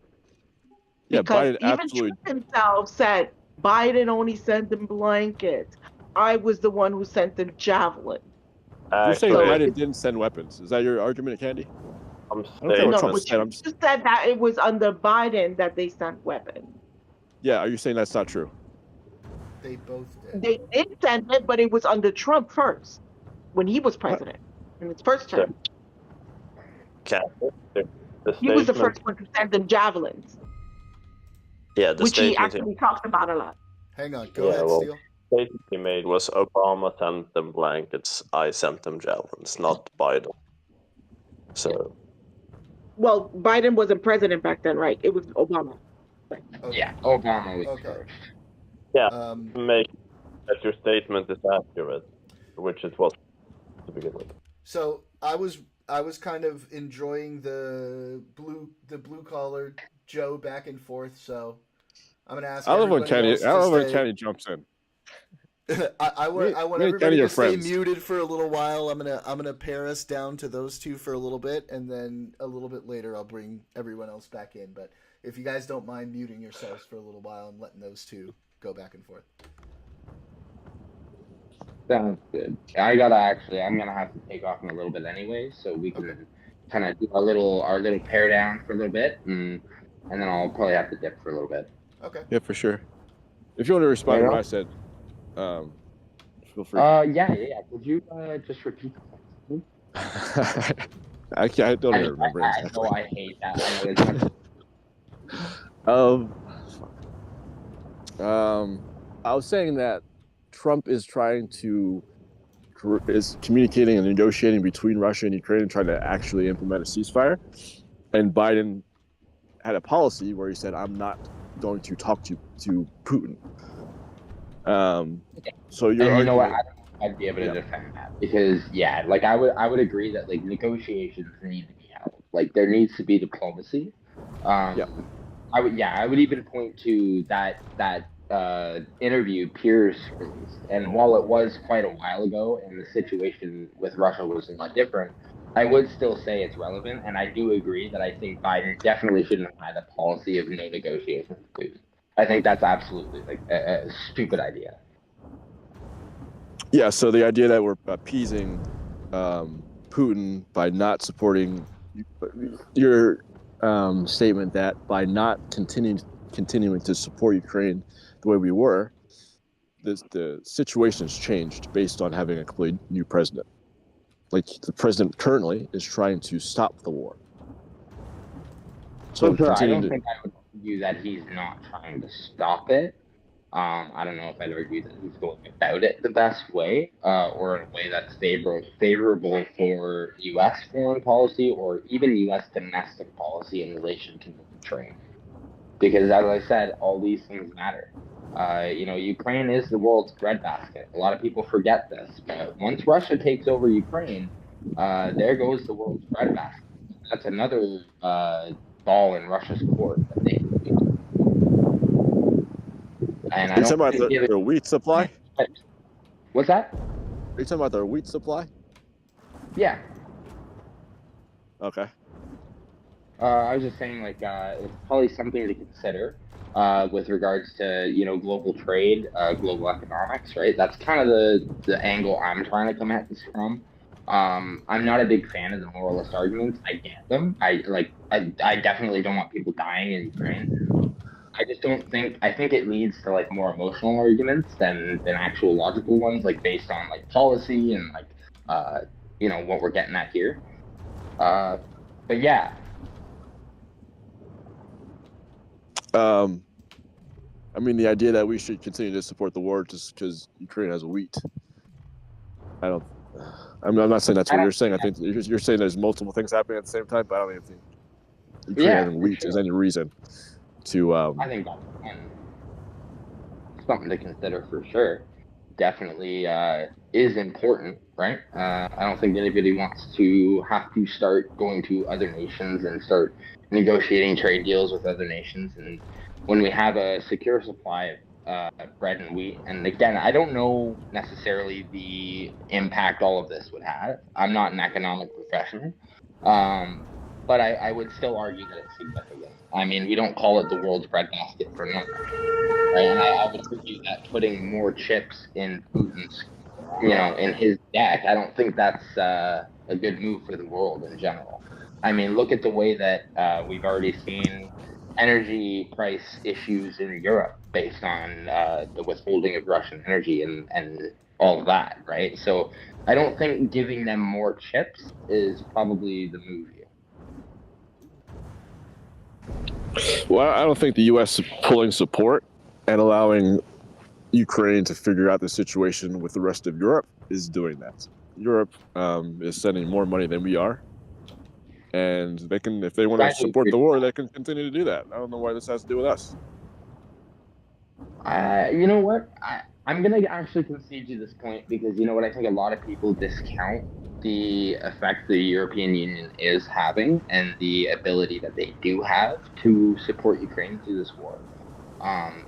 Yeah, because Biden even absolutely. Trump himself said Biden only sent them blankets. I was the one who sent them javelin. You're saying Biden didn't send weapons. Is that your argument, Candy? I'm saying you said that it was under Biden that they sent weapons. Yeah, are you saying that's not true? They both did. They did send it, but it was under Trump first, when he was president in his first term. He was the first one to send them javelins. Yeah, which he actually talked about a lot. Hang on, go ahead, Steele. The statement he made was Obama sent them blankets, I sent them javelins, not Biden. So. Well, Biden wasn't president back then, right? It was Obama. Right. Okay. Yeah, Obama was first. Yeah, make that your statement is accurate, which it was to begin with. So I was kind of enjoying the blue collar Joe back and forth. So I'm gonna ask. I love when Kenny jumps in. I want everybody to stay muted for a little while. I'm gonna pare us down to those two for a little bit, and then a little bit later I'll bring everyone else back in. But if you guys don't mind muting yourselves for a little while and letting those two go back and forth. Sounds good. I'm gonna have to take off in a little bit anyway, so we can kind of do our little pare down for a little bit, and then I'll probably have to dip for a little bit. Okay. Yeah, for sure. If you want to respond to what I said, feel free. Yeah. Could you just repeat the question? I don't even remember exactly. I hate that. I was saying that Trump is communicating and negotiating between Russia and Ukraine, trying to actually implement a ceasefire. And Biden had a policy where he said, "I'm not going to talk to Putin." So you're and you know what? I'd be able to defend that because I would agree that negotiations need to be held. There needs to be diplomacy. I would even point to that interview Piers released, and while it was quite a while ago and the situation with Russia was a lot different, I would still say it's relevant, and I do agree that I think Biden definitely shouldn't have had a policy of no negotiations with Putin. I think that's absolutely a stupid idea. Yeah, so the idea that we're appeasing Putin by not supporting your statement that by not continuing to support Ukraine the way we were, the situation's changed based on having a completely new president. The president currently is trying to stop the war. So I don't think I would argue that he's not trying to stop it. I don't know if I'd argue that he's going about it the best way, or in a way that's favorable for U.S. foreign policy or even U.S. domestic policy in relation to Ukraine. Because as I said, all these things matter. Ukraine is the world's breadbasket. A lot of people forget this, but once Russia takes over Ukraine, there goes the world's breadbasket. That's another ball in Russia's court that they can do. And I don't talking about their wheat supply? What's that? Are you talking about their wheat supply? Yeah. Okay. I was just saying, it's probably something to consider with regards to, global trade, global economics, right? That's kind of the angle I'm trying to come at this from. I'm not a big fan of the moralist arguments. I get them. I definitely don't want people dying in Ukraine. I just don't think. I think it leads to like more emotional arguments than actual logical ones, like based on like policy and like uh what we're getting at here. Uh, but yeah, Um, I mean, the idea that we should continue to support the war just because Ukraine has wheat. I don't. I'm not saying that's I what don't. you're saying. I think you're saying there's multiple things happening at the same time, but I don't even think Ukraine Yeah, having for wheat is sure. any reason to. I think that's something to consider for sure. Definitely is important, right? I don't think anybody wants to have to start going to other nations and start negotiating trade deals with other nations. And when we have a secure supply of bread and wheat, and again, I don't know necessarily the impact all of this would have. I'm not an economic professional. Um, but I would still argue that it's significant. I mean, we don't call it the world's breadbasket for nothing, right? And I would argue that putting more chips in Putin's, in his deck, I don't think that's a good move for the world in general. I mean, look at the way that we've already seen energy price issues in Europe based on the withholding of Russian energy and all of that, right? So I don't think giving them more chips is probably the move here. Well, I don't think the U.S. pulling support and allowing Ukraine to figure out the situation with the rest of Europe is doing that. Europe is sending more money than we are, and they can, if they want to I do support agree the with war, that. they can continue to do that. I don't know why this has to do with us. You know what? I'm gonna actually concede to this point because you know what? I think a lot of people discount the effect the European Union is having and the ability that they do have to support Ukraine through this war.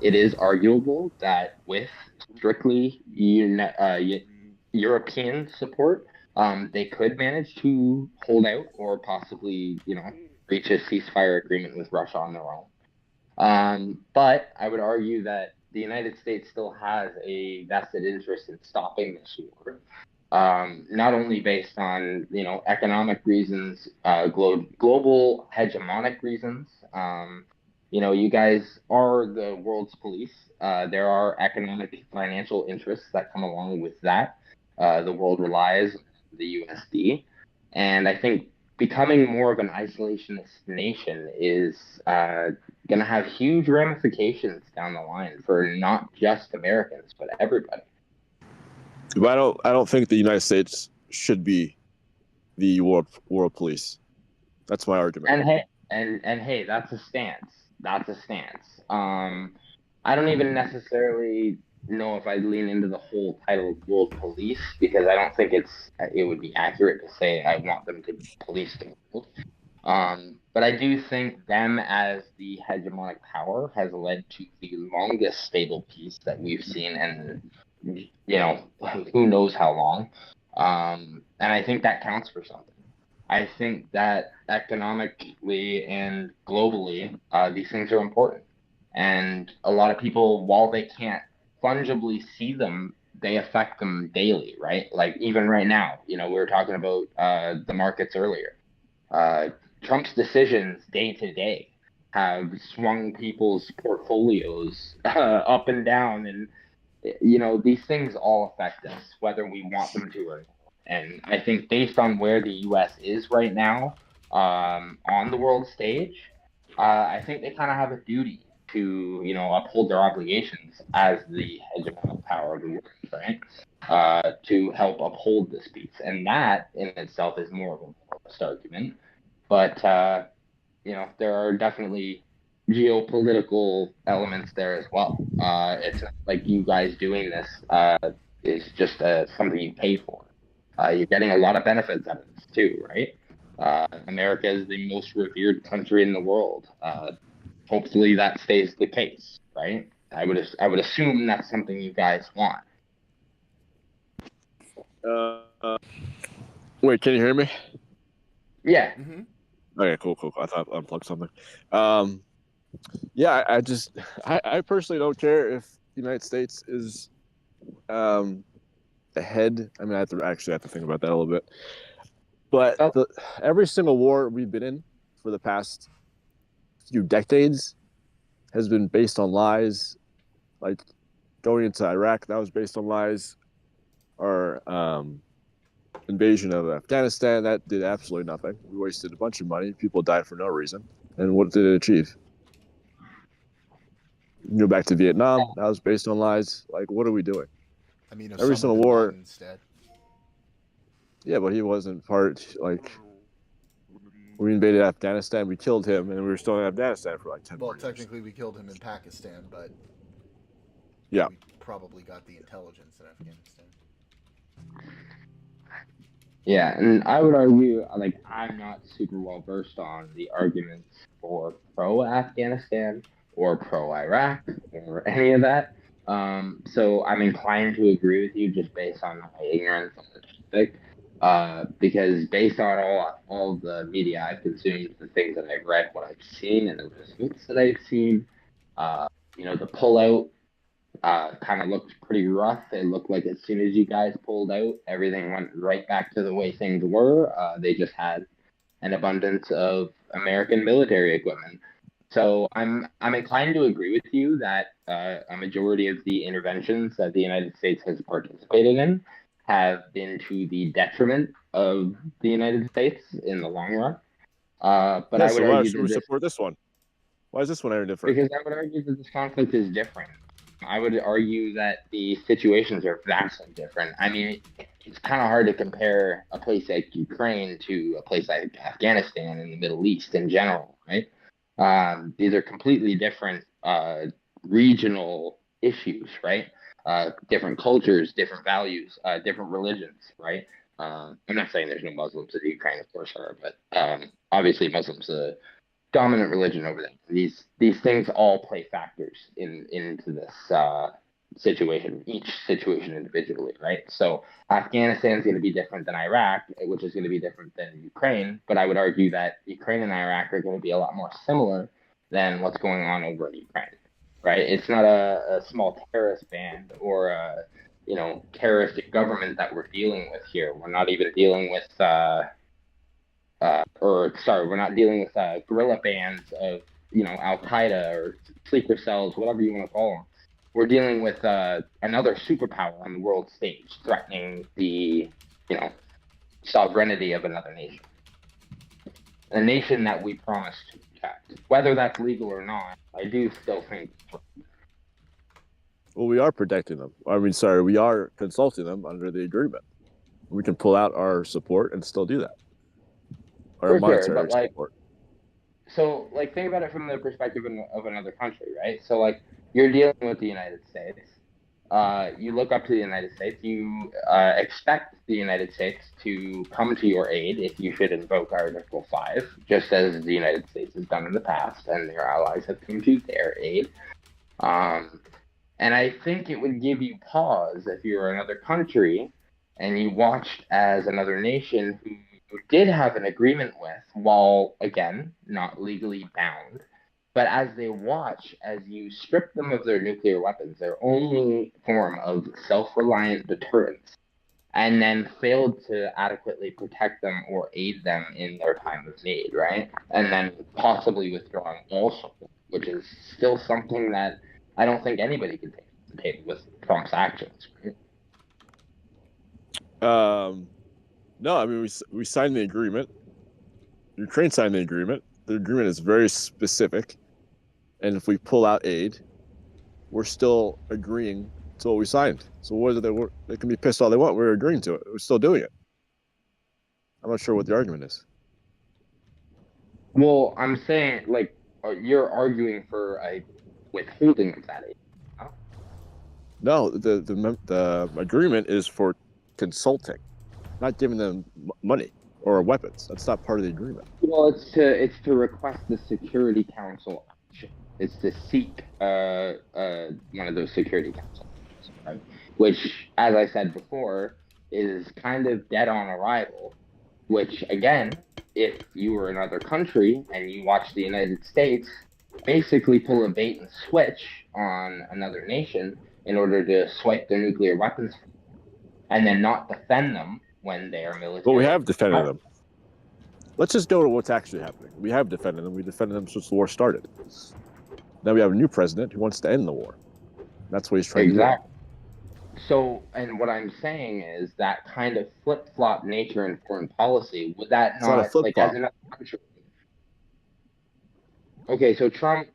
It is arguable that with strictly European support, they could manage to hold out or possibly, reach a ceasefire agreement with Russia on their own. But I would argue that the United States still has a vested interest in stopping this war. Not only based on economic reasons, global hegemonic reasons. You guys are the world's police. There are economic financial interests that come along with that. The world relies on the USD, and I think becoming more of an isolationist nation is going to have huge ramifications down the line for not just Americans but everybody. But I don't think the United States should be the world police. That's my argument. And hey, that's a stance. That's a stance. I don't even necessarily know if I'd lean into the whole title of world police because I don't think it would be accurate to say I want them to police the world. But I do think them as the hegemonic power has led to the longest stable peace that we've seen, and who knows how long. And I think that counts for something. I think that economically and globally, these things are important. And a lot of people, while they can't fungibly see them, they affect them daily, right? Like even right now, we were talking about the markets earlier. Uh, Trump's decisions day to day have swung people's portfolios up and down, and these things all affect us, whether we want them to or not. And I think based on where the U.S. is right now on the world stage, I think they kind of have a duty to, uphold their obligations as the hegemonic power of the world, right? To help uphold this peace. And that in itself is more of a moral argument. But there are definitely geopolitical elements there as well. It's not like you guys doing this is just something you pay for. You're getting a lot of benefits out of this too, right? America is the most revered country in the world. Hopefully that stays the case, right? I would assume that's something you guys want. Wait, can you hear me? Yeah. Mm-hmm. Okay, cool. I thought I unplugged something. Yeah, I personally don't care if the United States is ahead. I mean, I have to think about that a little bit. But Well, every single war we've been in for the past few decades has been based on lies. Like going into Iraq, that was based on lies. Our invasion of Afghanistan, that did absolutely nothing. We wasted a bunch of money. People died for no reason. And what did it achieve? You go back to Vietnam, that was based on lies. Like, what are we doing? I mean, Every Osama single bin war. Laden instead. Yeah, but he wasn't part. Like, we invaded Afghanistan, we killed him, and we were still in Afghanistan for like 10 Well, more years. technically, we killed him in Pakistan, but Yeah. we probably got the intelligence in Afghanistan. Yeah, and I would argue, like, I'm not super well versed on the arguments for pro-Afghanistan or pro-Iraq or any of that. So I'm inclined to agree with you just based on my ignorance on the topic. Because based on all the media I've consumed, the things that I've read, what I've seen, and the results that I've seen, the pullout kind of looked pretty rough. It looked like as soon as you guys pulled out, everything went right back to the way things were. They just had an abundance of American military equipment. So I'm inclined to agree with you that a majority of the interventions that the United States has participated in have been to the detriment of the United States in the long run. But I would So why argue should that we this support this one? Why is this one any different? because I would argue that this conflict is different. I would argue that the situations are vastly different. I mean, it's kind of hard to compare a place like Ukraine to a place like Afghanistan in the Middle East in general, right? These are completely different regional issues, right? Different cultures, different values, different religions, right? I'm not saying there's no Muslims in Ukraine, of course there are, but obviously Muslims dominant religion over there. These things all play factors into this situation, each situation individually, right? So Afghanistan is going to be different than Iraq, which is going to be different than Ukraine. But I would argue that Ukraine and Iraq are going to be a lot more similar than what's going on over in Ukraine, right? It's not a small terrorist band or a terroristic government that we're dealing with here. We're not even dealing with we're not dealing with guerrilla bands of Al Qaeda or sleeper cells, whatever you want to call them. We're dealing with another superpower on the world stage, threatening the sovereignty of another nation, a nation that we promised to protect. Whether that's legal or not, I do still think. Well, we are protecting them. We are consulting them under the agreement. We can pull out our support and still do that. Our For sure, monetary but support. So think about it from the perspective of another country, right? So you're dealing with the United States. You look up to the United States. You expect the United States to come to your aid if you should invoke Article 5, just as the United States has done in the past, and their allies have come to their aid. And I think it would give you pause if you were another country and you watched as another nation who did have an agreement with, while, again, not legally bound, but as they watch, as you strip them of their nuclear weapons, their only form of self-reliant deterrence, and then failed to adequately protect them or aid them in their time of need, right? And then possibly withdrawing also, which is still something that I don't think anybody can take to the table with Trump's actions, right? No, I mean we signed the agreement. Ukraine signed the agreement. The agreement is very specific, and if we pull out aid, we're still agreeing to what we signed. So whether they can be pissed all they want, we're agreeing to it. We're still doing it. I'm not sure what the argument is. Well, I'm saying, you're arguing for a withholding of that aid. Huh? No, the agreement is for consulting, not giving them money or weapons. That's not part of the agreement. Well, it's to request the Security Council action. It's to seek one of those Security Council actions, right? Which, as I said before, is kind of dead on arrival. Which, again, if you were another country and you watch the United States basically pull a bait and switch on another nation in order to swipe their nuclear weapons and then not defend them when they are military. But we have defended them. Let's just go to what's actually happening. We have defended them. We defended them since the war started. Now we have a new president who wants to end the war. That's what he's trying to do. Exactly. So, and what I'm saying is that kind of flip-flop nature in foreign policy, would that It's not a not, like, as flip-flop. another country? Okay, so Trump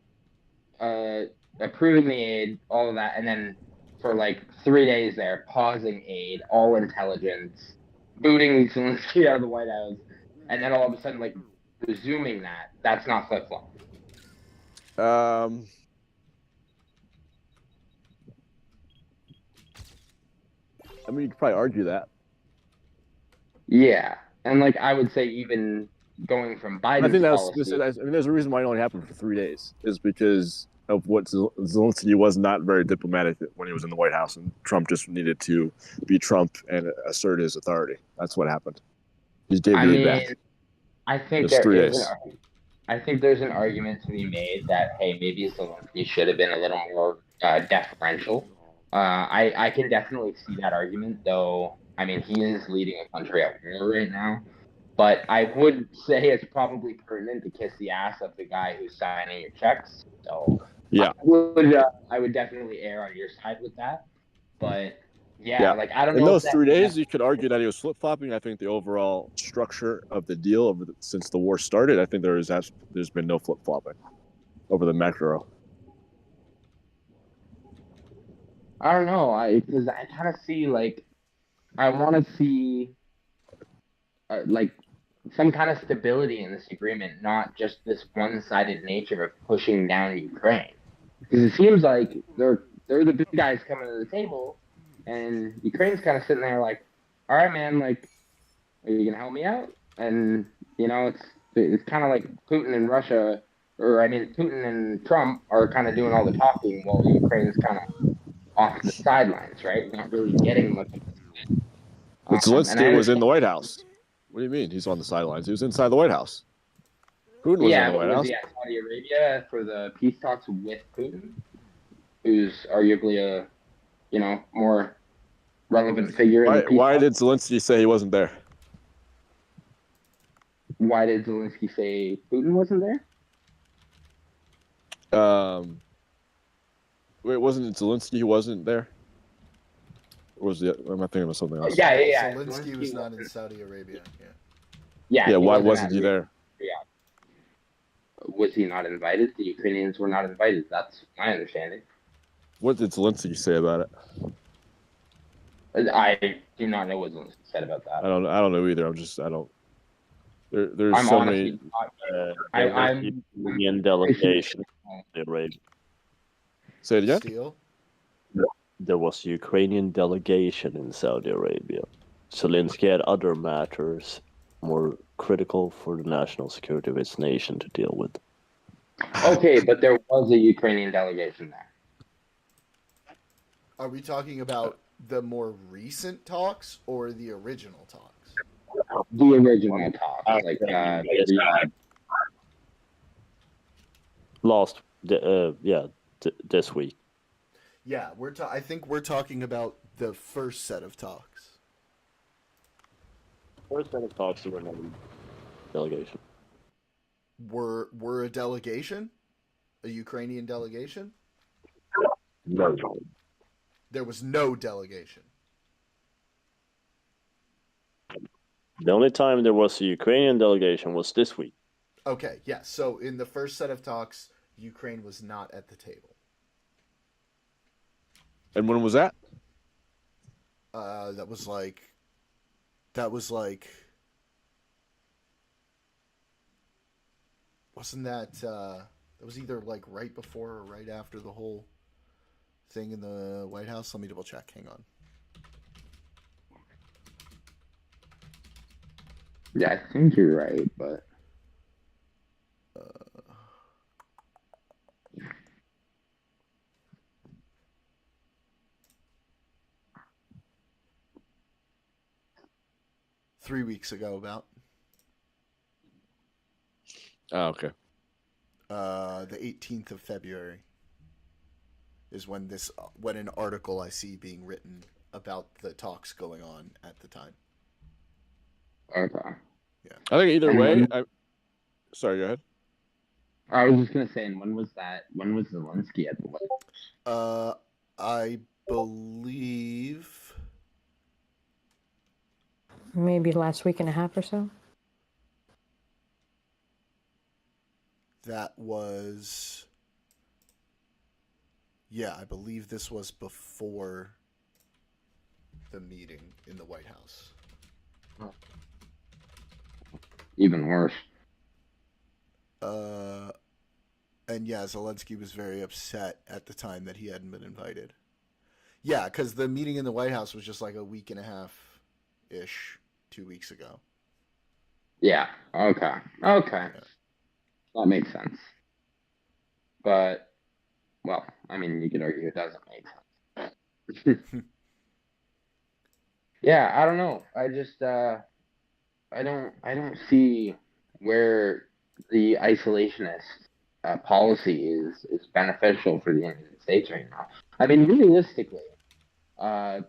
approving the aid, all of that, and then for like 3 days there, pausing aid, all intelligence, booting Zelensky out of the White House, and then all of a sudden, like, resuming that. That's not flip-flop. I mean, you could probably argue that. Yeah, and like I would say, even going from Biden's I think policy. I mean, there's a reason why it only happened for 3 days, is because of what Zelensky was not very diplomatic when he was in the White House, and Trump just needed to be Trump and assert his authority. That's what happened. He gave the aid back. I think Just 3 is days. I think there's an argument to be made that, hey, maybe Zelensky should have been a little more deferential. I can definitely see that argument, though. I mean, he is leading a country at war right now. But I would say it's probably pertinent to kiss the ass of the guy who's signing your checks. So Yeah, I would definitely err on your side with that. But yeah. Like, I don't in know those if 3 days, you could argue that he was flip flopping. I think the overall structure of the deal since the war started, I think there's been no flip flopping over the macro. I don't know. Because I kind of see, like, I want to see like some kind of stability in this agreement, not just this one-sided nature of pushing down Ukraine. Because it seems like they're the big guys coming to the table, and Ukraine's kind of sitting there like, all right, man, like, are you gonna help me out? And it's kind of like Putin and Russia, or I mean, Putin and Trump are kind of doing all the talking while Ukraine's kind of off the sidelines, right? Not really getting much. But Zelensky was in the White House. What do you mean he's on the sidelines? He was inside the White House. Putin was in the White House. Was he at Saudi Arabia for the peace talks with Putin, who's arguably a more relevant figure in the peace Why talks? did Zelensky say he wasn't there? Why did Zelensky say Putin wasn't there? Wait, wasn't it Zelensky who wasn't there? Or was it? Am I thinking of something else? Yeah. Zelensky was not in Saudi Arabia. Yeah. Why wasn't he there? Yeah. Was he not invited? The Ukrainians were not invited. That's my understanding. What did Zelensky say about it? I do not know what Zelensky said about that. I don't know either. There's I'm so honestly many. I'm Union delegation. Say it again. Steel? There was a Ukrainian delegation in Saudi Arabia. Zelensky had other matters more critical for the national security of its nation to deal with. Okay, but there was a Ukrainian delegation there. Are we talking about the more recent talks or the original talks? The original talks, this week. Yeah, I think we're talking about the first set of talks. First set of talks were not a delegation. Were a delegation? A Ukrainian delegation? No. There was no delegation. The only time there was a Ukrainian delegation was this week. Okay, yeah. So in the first set of talks, Ukraine was not at the table. And when was that? That was like. Wasn't that? That was either like right before or right after the whole thing in the White House. Let me double check. Hang on. Yeah, I think you're right, but 3 weeks ago, about. Oh, okay. The 18th of February is when an article I see being written about the talks going on at the time. okay. Yeah. I think either way. Sorry, go ahead. I was just gonna say, and when was that? When was Zelensky at the White House? I believe Maybe last week and a half or so. that was. Yeah, I believe this was before the meeting in the White House. Even worse. And yeah, Zelensky was very upset at the time that he hadn't been invited. Yeah, because the meeting in the White House was just like a week and a half ish, 2 weeks ago. Yeah. Okay. Okay. Yeah. That makes sense. But, well, I mean, you could argue it doesn't make sense. Yeah, I don't know. I just I don't see where the isolationist policy is beneficial for the United States right now. I mean, realistically, uh,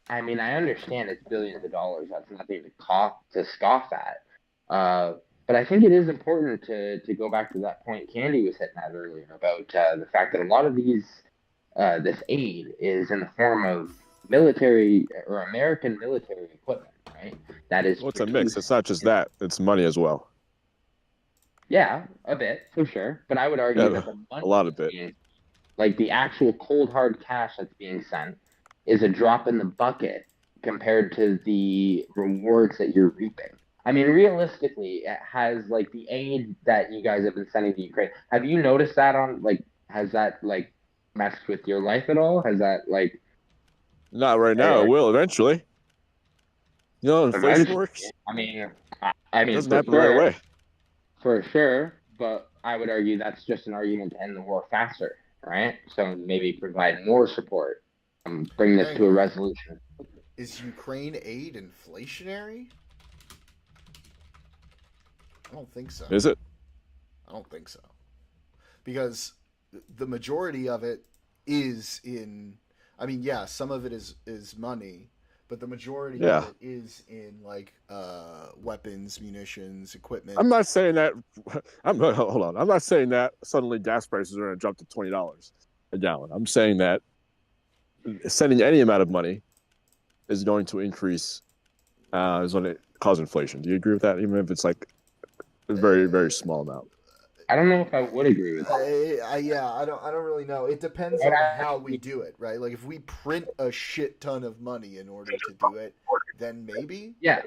I mean, I understand it's billions of dollars. That's nothing to scoff at. But I think it is important to go back to that point Candy was hitting at earlier about the fact that a lot of this aid is in the form of military or American military equipment, right? That is Well, it's a mix. produced. It's not just that; it's money as well. Yeah, a bit for sure. But I would argue Yeah, that the money a lot of that's it. being, like the actual cold hard cash that's being sent, is a drop in the bucket compared to the rewards that you're reaping. I mean, realistically, it has like the aid that you guys have been sending to Ukraine. Have you noticed that on like has that like messed with your life at all? Has that like Not right now. It will eventually. You know, how inflation eventually? works. I It mean, doesn't happen right away. for sure. But I would argue that's just an argument to end the war faster, right? So maybe provide more support, bring this Hang to a on. resolution. Is Ukraine aid inflationary? I don't think so. Is it? I don't think so. Because the majority of it is in. I mean, yeah, some of it is money, but the majority Yeah. of it is in like weapons, munitions, equipment. I'm not saying that. Hold on. I'm not saying that suddenly gas prices are going to jump to $20 a gallon. I'm saying that sending any amount of money is going to increase. Is going to cause inflation. Do you agree with that? Even if it's like a very, very small amount. I don't know if I would agree with that. I don't really know. It depends But on I- how we do it, right? Like if we print a shit ton of money in order to do it, then maybe. Yeah,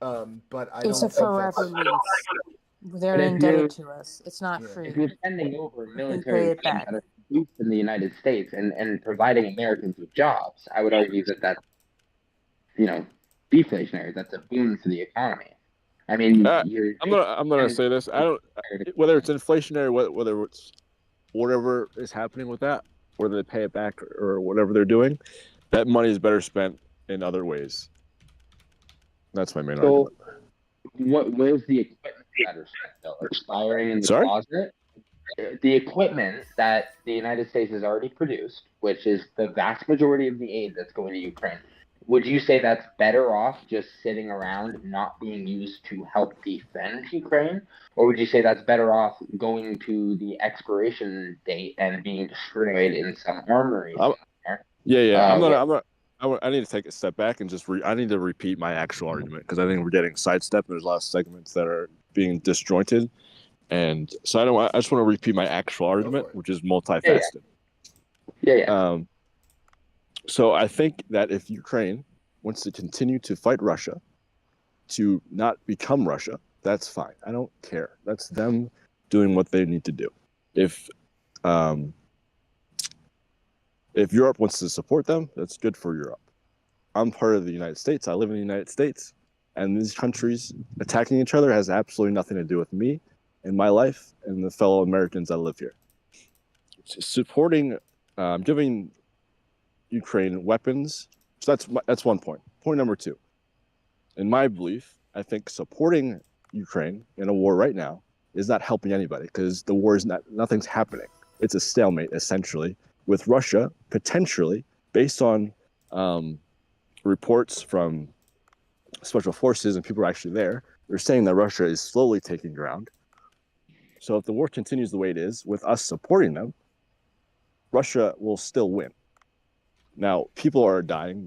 But I It's don't a think forever that's. lease. They're But if indebted to us. It's not Yeah. free. if you're sending over We military pay it equipment back. that are produced in the United States and providing Americans with jobs, I would argue that that's deflationary. That's a boon for the economy. I mean, I'm gonna say this. I don't whether it's inflationary, whether it's whatever is happening with that, whether they pay it back or whatever they're doing, that money is better spent in other ways. That's my main argument. Where's the equipment that are spent though? Expiring in the Sorry? closet? The equipment that the United States has already produced, which is the vast majority of the aid that's going to Ukraine, would you say that's better off just sitting around not being used to help defend Ukraine? Or would you say that's better off going to the expiration date and being destroyed in some armory somewhere? Yeah. I need to take a step back and I need to repeat my actual argument because I think we're getting sidestepped. There's a lot of segments that are being disjointed. And so I just want to repeat my actual argument, which is multifaceted. Yeah. So I think that if Ukraine wants to continue to fight Russia, to not become Russia, that's fine. I don't care. That's them doing what they need to do. If Europe wants to support them, that's good for Europe. I'm part of the United States. I live in the United States. And these countries attacking each other has absolutely nothing to do with me and my life and the fellow Americans that live here. Supporting, giving Ukraine weapons. So that's one point. Point number two. In my belief, I think supporting Ukraine in a war right now is not helping anybody because the war is nothing's happening. It's a stalemate essentially with Russia potentially based on reports from special forces and people are actually there. They're saying that Russia is slowly taking ground. So if the war continues the way it is, with us supporting them, Russia will still win. Now, people are dying.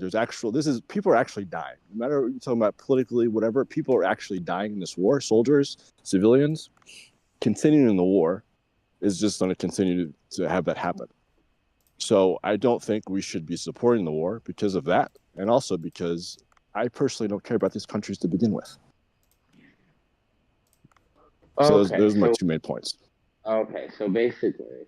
People are actually dying. No matter what you're talking about politically, whatever, people are actually dying in this war. Soldiers, civilians, continuing the war is just going to continue to have that happen. So I don't think we should be supporting the war because of that, and also because I personally don't care about these countries to begin with. So those are my two main points. Okay, so basically,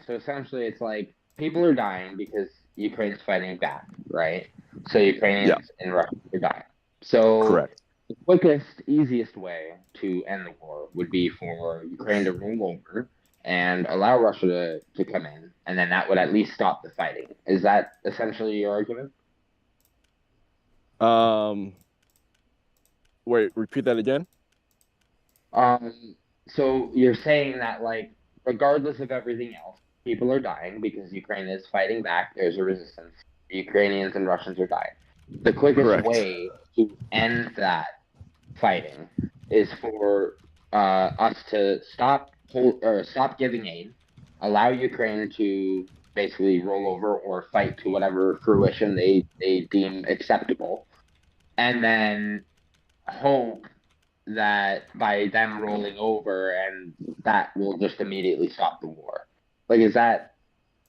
so essentially it's like people are dying because Ukraine's fighting back, right? So Ukrainians and Russians are dying. So Correct. the quickest, easiest way to end the war would be for Ukraine to roll over and allow Russia to come in, and then that would at least stop the fighting. Is that essentially your argument? Wait, repeat that again. So you're saying that, like, regardless of everything else, people are dying because Ukraine is fighting back. There's a resistance. Ukrainians and Russians are dying. The quickest Correct. way to end that fighting is for us to stop giving aid, allow Ukraine to basically roll over or fight to whatever fruition they deem acceptable, and then hope that by them rolling over and that will just immediately stop the war. Like, is that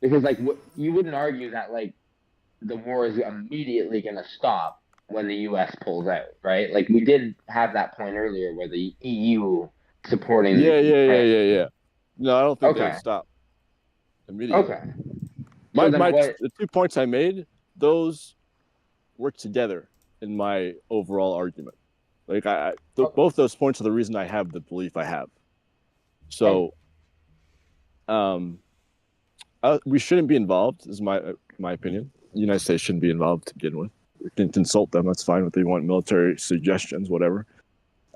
because, like, you wouldn't argue that, like, the war is immediately going to stop when the U.S. pulls out, right? Like, we did have that point earlier where the EU supporting Yeah. No, I don't think they would Okay. stop immediately. Okay. The 2 points I made, those work together in my overall argument. Like both those points are the reason I have the belief I have. So, we shouldn't be involved. Is my opinion. The United States shouldn't be involved to begin with. We can consult them. That's fine. If they want military suggestions, whatever.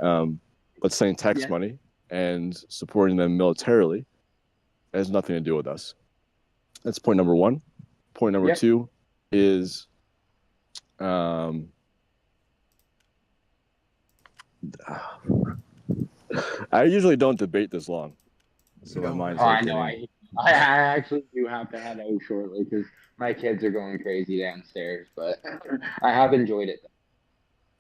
But sending tax money and supporting them militarily has nothing to do with us. That's point number one. Point number two is I usually don't debate this long. So my mind's I know. I actually do have to head out shortly because my kids are going crazy downstairs, but I have enjoyed it.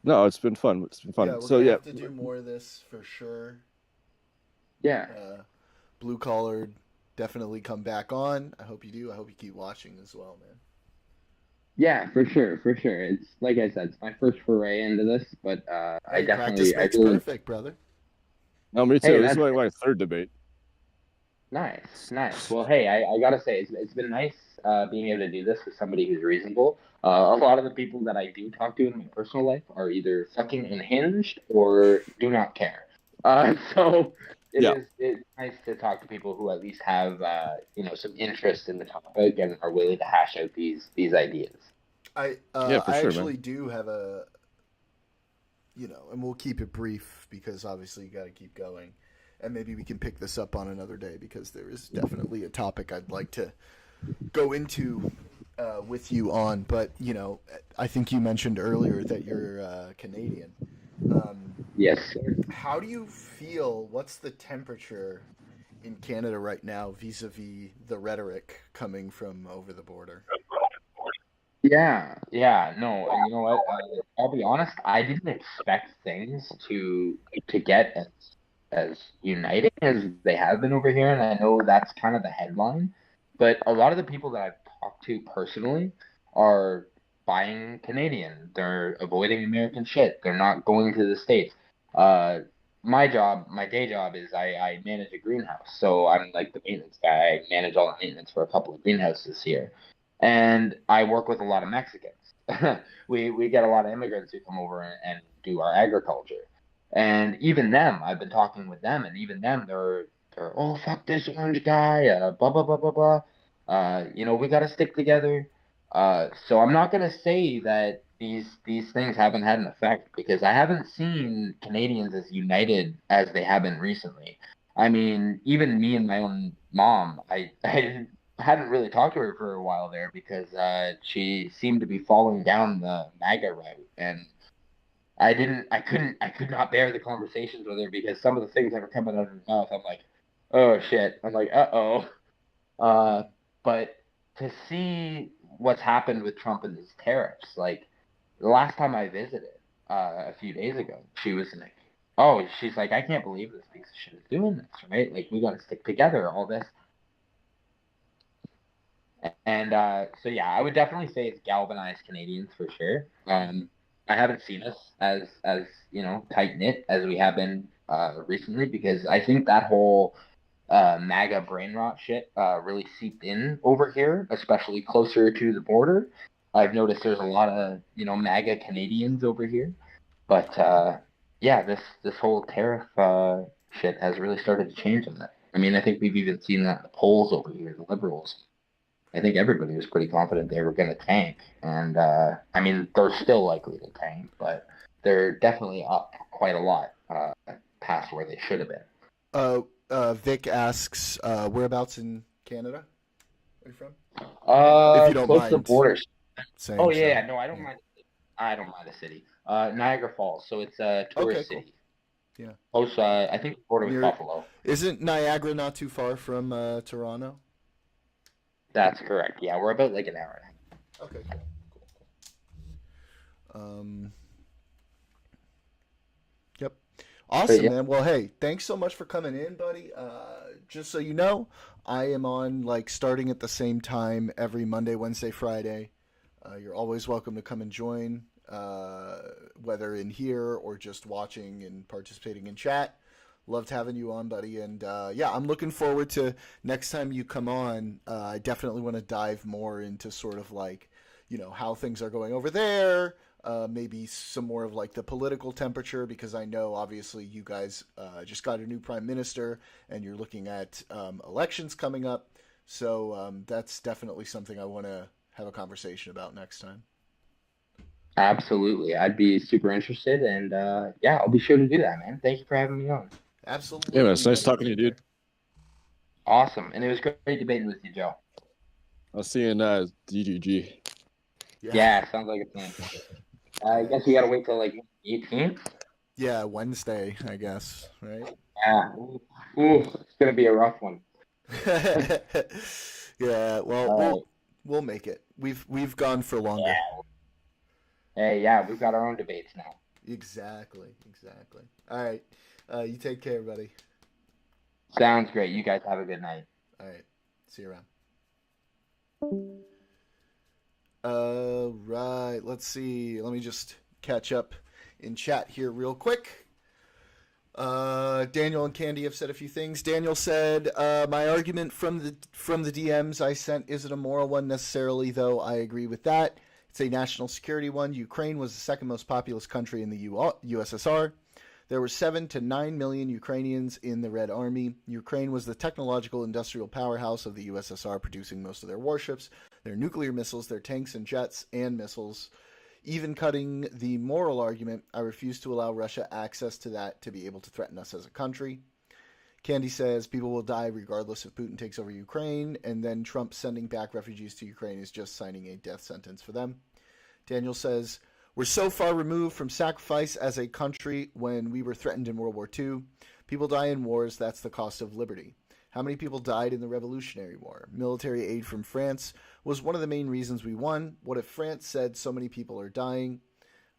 No, it's been fun. It's been fun. Yeah, we're gonna have to do more of this for sure. Yeah. Blue Collared, definitely come back on. I hope you do. I hope you keep watching as well, man. Yeah, for sure. It's like I said, it's my first foray into this, but I definitely practice makes perfect, brother. No, me too. This is my third debate. Nice. Well, hey, I gotta say, it's been nice being able to do this with somebody who's reasonable. A lot of the people that I do talk to in my personal life are either fucking unhinged or do not care. So it's nice to talk to people who at least have some interest in the topic and are willing to hash out these ideas. I actually do have a, and we'll keep it brief because obviously you got to keep going. And maybe we can pick this up on another day because there is definitely a topic I'd like to go into with you on. But, I think you mentioned earlier that you're Canadian. Yes. How do you feel? What's the temperature in Canada right now vis-a-vis the rhetoric coming from over the border? Yeah, no, and you know what? I'll be honest, I didn't expect things to get as uniting as they have been over here, and I know that's kind of the headline, but a lot of the people that I've talked to personally are buying Canadian. They're avoiding American shit. They're not going to the States. My day job is I manage a greenhouse, so I'm like the maintenance guy. I manage all the maintenance for a couple of greenhouses here. And I work with a lot of Mexicans. we get a lot of immigrants who come over and do our agriculture. And even them, I've been talking with them, and even them, they're oh, fuck this orange guy, blah blah blah blah blah. We got to stick together. So I'm not gonna say that these things haven't had an effect because I haven't seen Canadians as united as they have been recently. I mean, even me and my own mom, I hadn't really talked to her for a while there because she seemed to be falling down the MAGA route, and I could not bear the conversations with her because some of the things that were coming out of her mouth, I'm like, oh shit. I'm like, uh-oh. But to see what's happened with Trump and his tariffs, like the last time I visited, a few days ago, she was like, oh, she's like, I can't believe this piece of shit is doing this, right? Like, we got to stick together, all this. And so yeah, I would definitely say it's galvanized Canadians for sure. I haven't seen us as tight knit as we have been recently because I think that whole MAGA brain rot shit really seeped in over here, especially closer to the border. I've noticed there's a lot of MAGA Canadians over here, but yeah, this whole tariff shit has really started to change on that. I mean, I think we've even seen that in the polls over here, the Liberals. I think everybody was pretty confident they were going to tank, and I mean they're still likely to tank, but they're definitely up quite a lot past where they should have been. Vic asks, whereabouts in Canada are you from? If you don't Close to the mind border. saying. Oh yeah, so. no, I don't mind. I don't mind the city. Niagara Falls, so it's a tourist cool. city. Yeah. Close. I think the border with Buffalo. Isn't Niagara not too far from Toronto? That's correct. Yeah, we're about like an hour. Okay, cool. Yep. Awesome, yeah. man. Well, hey, thanks so much for coming in, buddy. Just so you know, I am on like starting at the same time every Monday, Wednesday, Friday. You're always welcome to come and join, whether in here or just watching and participating in chat. Loved having you on, buddy. And yeah, I'm looking forward to next time you come on. I definitely want to dive more into sort of like, how things are going over there. Maybe some more of like the political temperature, because I know obviously you guys just got a new prime minister and you're looking at elections coming up. So that's definitely something I want to have a conversation about next time. Absolutely. I'd be super interested, and yeah, I'll be sure to do that, man. Thank you for having me on. Absolutely. Yeah, man, it's nice talking to you, dude. Awesome. And it was great debating with you, Joe. I'll see you in DGG. Yeah, sounds like a plan. I guess we got to wait till like 18th. Yeah, Wednesday, I guess, right? Yeah. Ooh, it's going to be a rough one. Yeah, well, we'll make it. We've gone for longer. Yeah. Hey, yeah, we've got our own debates now. Exactly. All right. You take care, buddy. Sounds great. You guys have a good night. All right. See you around. Right. Let's see. Let me just catch up in chat here real quick. Daniel and Candy have said a few things. Daniel said, my argument from the DMs I sent isn't a moral one necessarily, though I agree with that. It's a national security one. Ukraine was the second most populous country in the USSR. There were 7 to 9 million Ukrainians in the Red Army. Ukraine was the technological industrial powerhouse of the USSR, producing most of their warships, their nuclear missiles, their tanks and jets and missiles. Even cutting the moral argument, I refuse to allow Russia access to that to be able to threaten us as a country. Candy says people will die regardless if Putin takes over Ukraine, and then Trump sending back refugees to Ukraine is just signing a death sentence for them. Daniel says, we're so far removed from sacrifice as a country when we were threatened in World War II. People die in wars, that's the cost of liberty. How many people died in the Revolutionary War? Military aid from France was one of the main reasons we won. What if France said so many people are dying?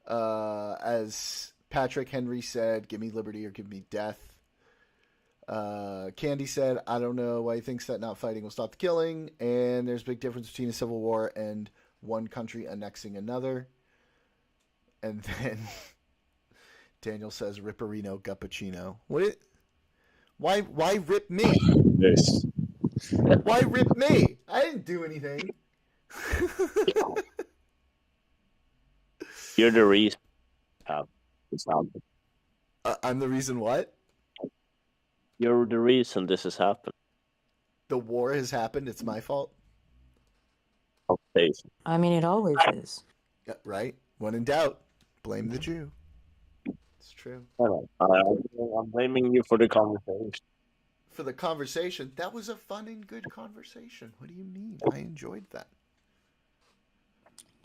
As Patrick Henry said, give me liberty or give me death. Candy said, I don't know why he thinks that not fighting will stop the killing. And there's a big difference between a civil war and one country annexing another. And then Daniel says, Ripperino Guppuccino. Why rip me? Yes. Why rip me? I didn't do anything. You're the reason. It's not. I'm the reason what? You're the reason this has happened. The war has happened. It's my fault. Okay. I mean, it always is. Yeah, right? When in doubt, blame the Jew. It's true. I'm blaming you for the conversation. For the conversation, that was a fun and good conversation. What do you mean? I enjoyed that.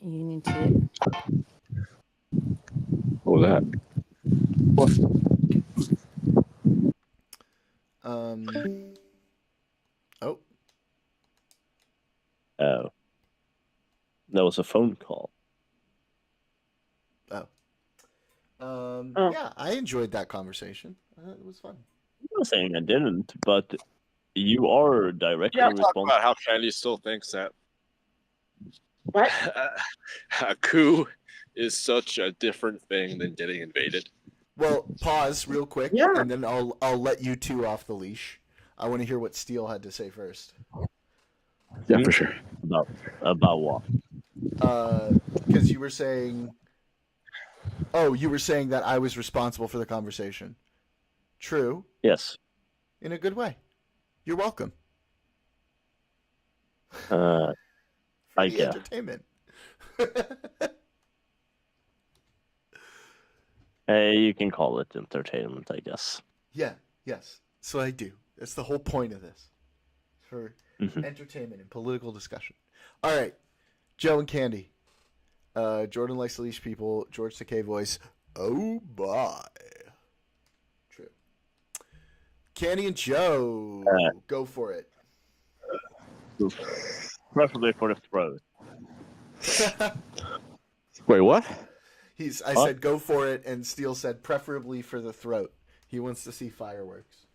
You need to. What was that? Oh, Oh, that was a phone call. oh. Oh. Yeah, I enjoyed that conversation. It was fun. I'm not saying I didn't, but you are directly Yeah. Talk responsible. about how Candy still thinks that What? a coup is such a different thing than getting invaded. Well, pause real quick, Yeah. and then I'll let you two off the leash. I want to hear what Steele had to say first. Yeah, for sure. About what? Because you were saying, you were saying that I was responsible for the conversation. True, Yes. in a good way. You're welcome. I Free guess. entertainment. Hey, you can call it entertainment, I guess. Yeah, yes. So I do. That's the whole point of this. For Mhm. entertainment and political discussion. All right, Joe and Candy. Jordan likes to leash people. George Takei voice. Oh boy. True. Candy and Joe, go for it. Preferably for the throat. Wait, what? I said go for it, and Steele said preferably for the throat. He wants to see fireworks.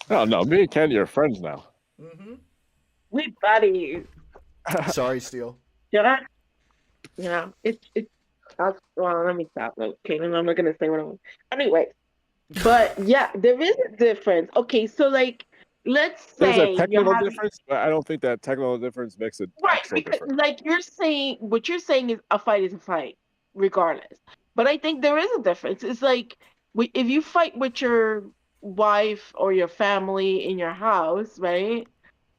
Oh no, me and Candy are friends now. Mm-hmm. We buddies. Sorry, Steele. Yeah. Yeah. Well, let me stop. Okay, then I'm not gonna say what I want. Anyway, but yeah, there is a difference. Okay, so like, let's There's a say you're technical having difference, but I don't think that technical difference makes it right actual because difference. like what you're saying is a fight is a fight, regardless. But I think there is a difference. It's like if you fight with your wife or your family in your house, right?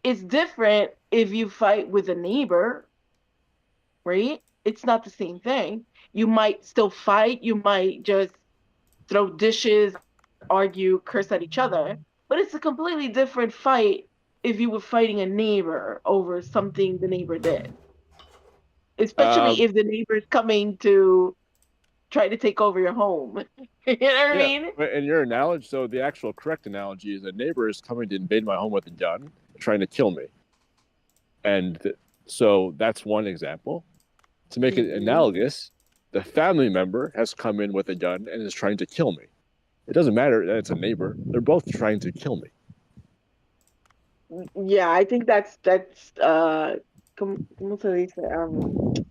It's different if you fight with a neighbor, right? It's not the same thing. You might still fight. You might just throw dishes, argue, curse at each other. But it's a completely different fight if you were fighting a neighbor over something the neighbor did, especially Um, if the neighbor is coming to try to take over your home. You know what I yeah, mean? but in your analogy, so the actual correct analogy is a neighbor is coming to invade my home with a gun, trying to kill me. And so that's one example. To make it analogous, the family member has come in with a gun and is trying to kill me. It doesn't matter that it's a neighbor. They're both trying to kill me. Yeah, I think that's ¿cómo se dice?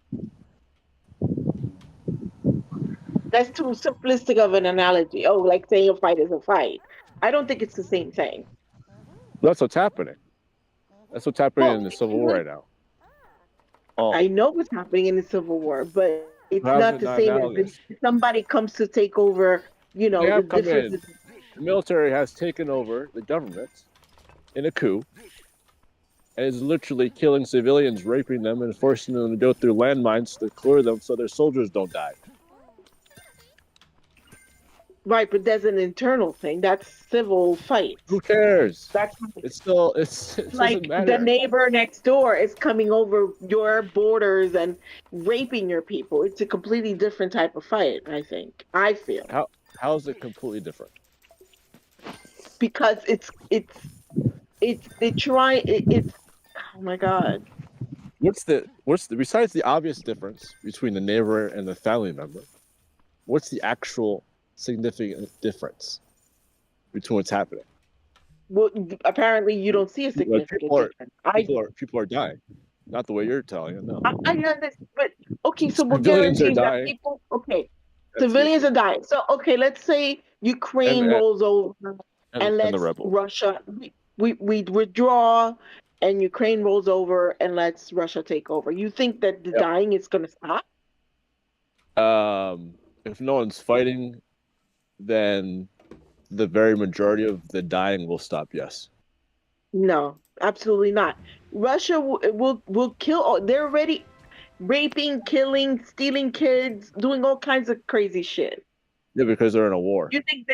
That's too simplistic of an analogy. Oh, like saying a fight is a fight. I don't think it's the same thing. That's what's happening. That's what's happening in Well, the Civil War right now. Oh, I know what's happening in the Civil War, but it's How's not it the not same as analogous? if somebody comes to take over, They the have come in. differences. The military has taken over the government in a coup and is literally killing civilians, raping them, and forcing them to go through landmines to clear them so their soldiers don't die. Right, but that's an internal thing. That's civil fights. Who cares? That's It doesn't like the matter. neighbor next door is coming over your borders and raping your people. It's a completely different type of fight, I think. I feel. How is it completely different? Because it's oh my God. What's the besides the obvious difference between the neighbor and the family member? What's the actual significant difference between what's happening? Well, apparently you don't see a significant difference. People are dying, not the way you're telling it. No, I understand, but okay, so what civilians are guarantees that dying. people? Okay, That's the civilians issue. are dying. So okay, let's say Ukraine And rolls over, and the let's rebels. Russia we withdraw, and Ukraine rolls over, and let's Russia take over. You think that the Yep. dying is going to stop? If no one's fighting, then the very majority of the dying will stop. Yes. No, absolutely not. Russia will kill. They're already raping, killing, stealing kids, doing all kinds of crazy shit. Yeah, because they're in a war. You think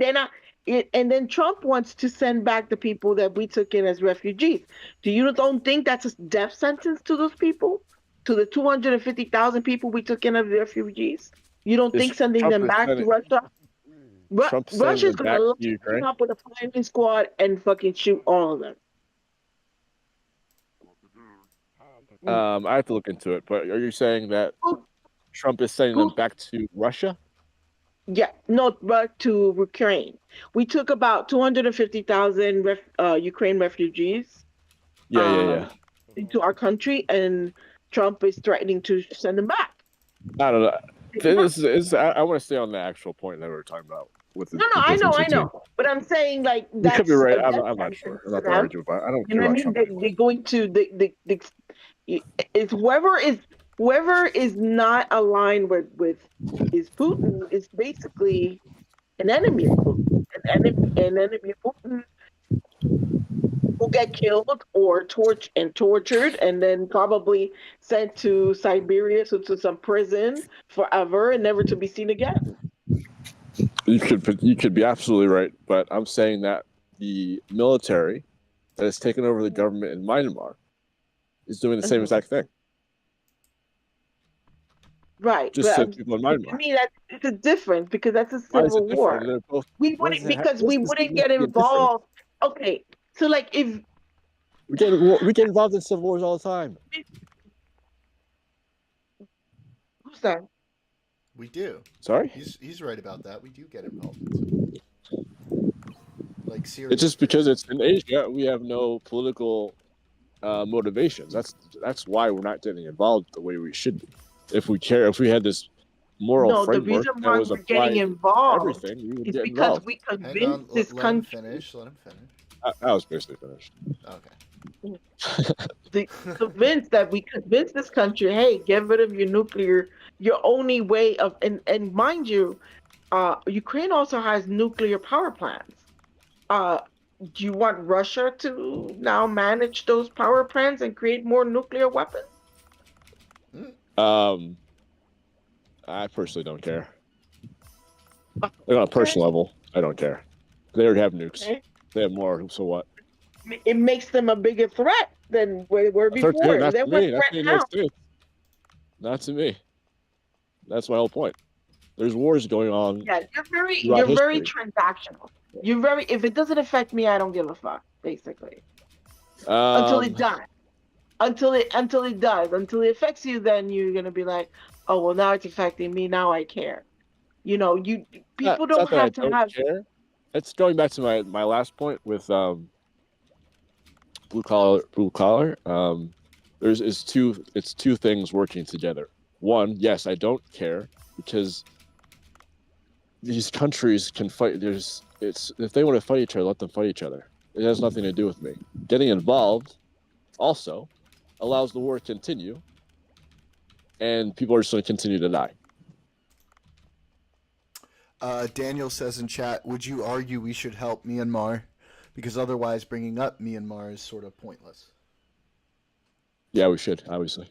they're not? And then Trump wants to send back the people that we took in as refugees. You don't think that's a death sentence to those people? To the 250,000 people we took in as refugees? You don't think sending Trump them is back to sending Russia? Trump sending Russia's them gonna back line to Ukraine. up with a firing squad and fucking shoot all of them. I have to look into it, but are you saying that Who- Trump is sending them who- back to Russia? Yeah, no, but to Ukraine. We took about 250,000 Ukraine refugees Yeah. into our country, and Trump is threatening to send them back. I don't know. Take them back. I want to stay on the actual point that we were talking about with the No, the I difference know. between. But I'm saying like You could be that's right. a death I'm not sentence sure. I'm for not going to them. argue about it. I don't You care know what I about mean? Trump anymore. They're going to it's whoever is not aligned with is Putin is basically an enemy of Putin. An enemy of Putin will get killed or tortured and then probably sent to Siberia, so to some prison forever and never to be seen again. You could be absolutely right, but I'm saying that the military that has taken over the government in Myanmar is doing the same exact thing. Right, Just but send people in to Myanmar. me that it's a difference because that's a Why is civil it different? war. They're both. We What wouldn't is it? because What's we the wouldn't get significant difference? involved. Okay, so like if We get involved in civil wars all the time. who's that? We do. Sorry. He's right about that. We do get involved in civil wars. Like Syria. It's just because it's in Asia, we have no political motivations. That's why we're not getting involved the way we should be. If we had this moral No, the framework reason that why was we're getting applied to involved everything, we would is get because involved. we Hang convinced on. this Let him country. finish. Let him finish. I was basically finished. Okay. We convinced this country, hey, get rid of your nuclear. Your only way of and mind you, Ukraine also has nuclear power plants. Uh, do you want Russia to now manage those power plants and create more nuclear weapons? I personally don't care. Like on a personal level, I don't care. They already have nukes. Okay. They have more. So what? It makes them a bigger threat than where they were before. Not They're to me. a Not threat to the now. United States. Not to me. That's my whole point. There's wars going on. Yeah, throughout you're very history. transactional. You're very if it doesn't affect me, I don't give a fuck, basically. Until it Um, does. Until it does. Until it affects you, then you're gonna be like, oh well now it's affecting me, now I care. People it's don't not that I have to don't have care. It's going back to my last point with blue collar. It's two things working together. One, yes, I don't care because these countries can fight. If they want to fight each other, let them fight each other. It has nothing to do with me. Getting involved also allows the war to continue, and people are just going to continue to die. Daniel says in chat, would you argue we should help Myanmar? Because otherwise bringing up Myanmar is sort of pointless. Yeah, we should, obviously.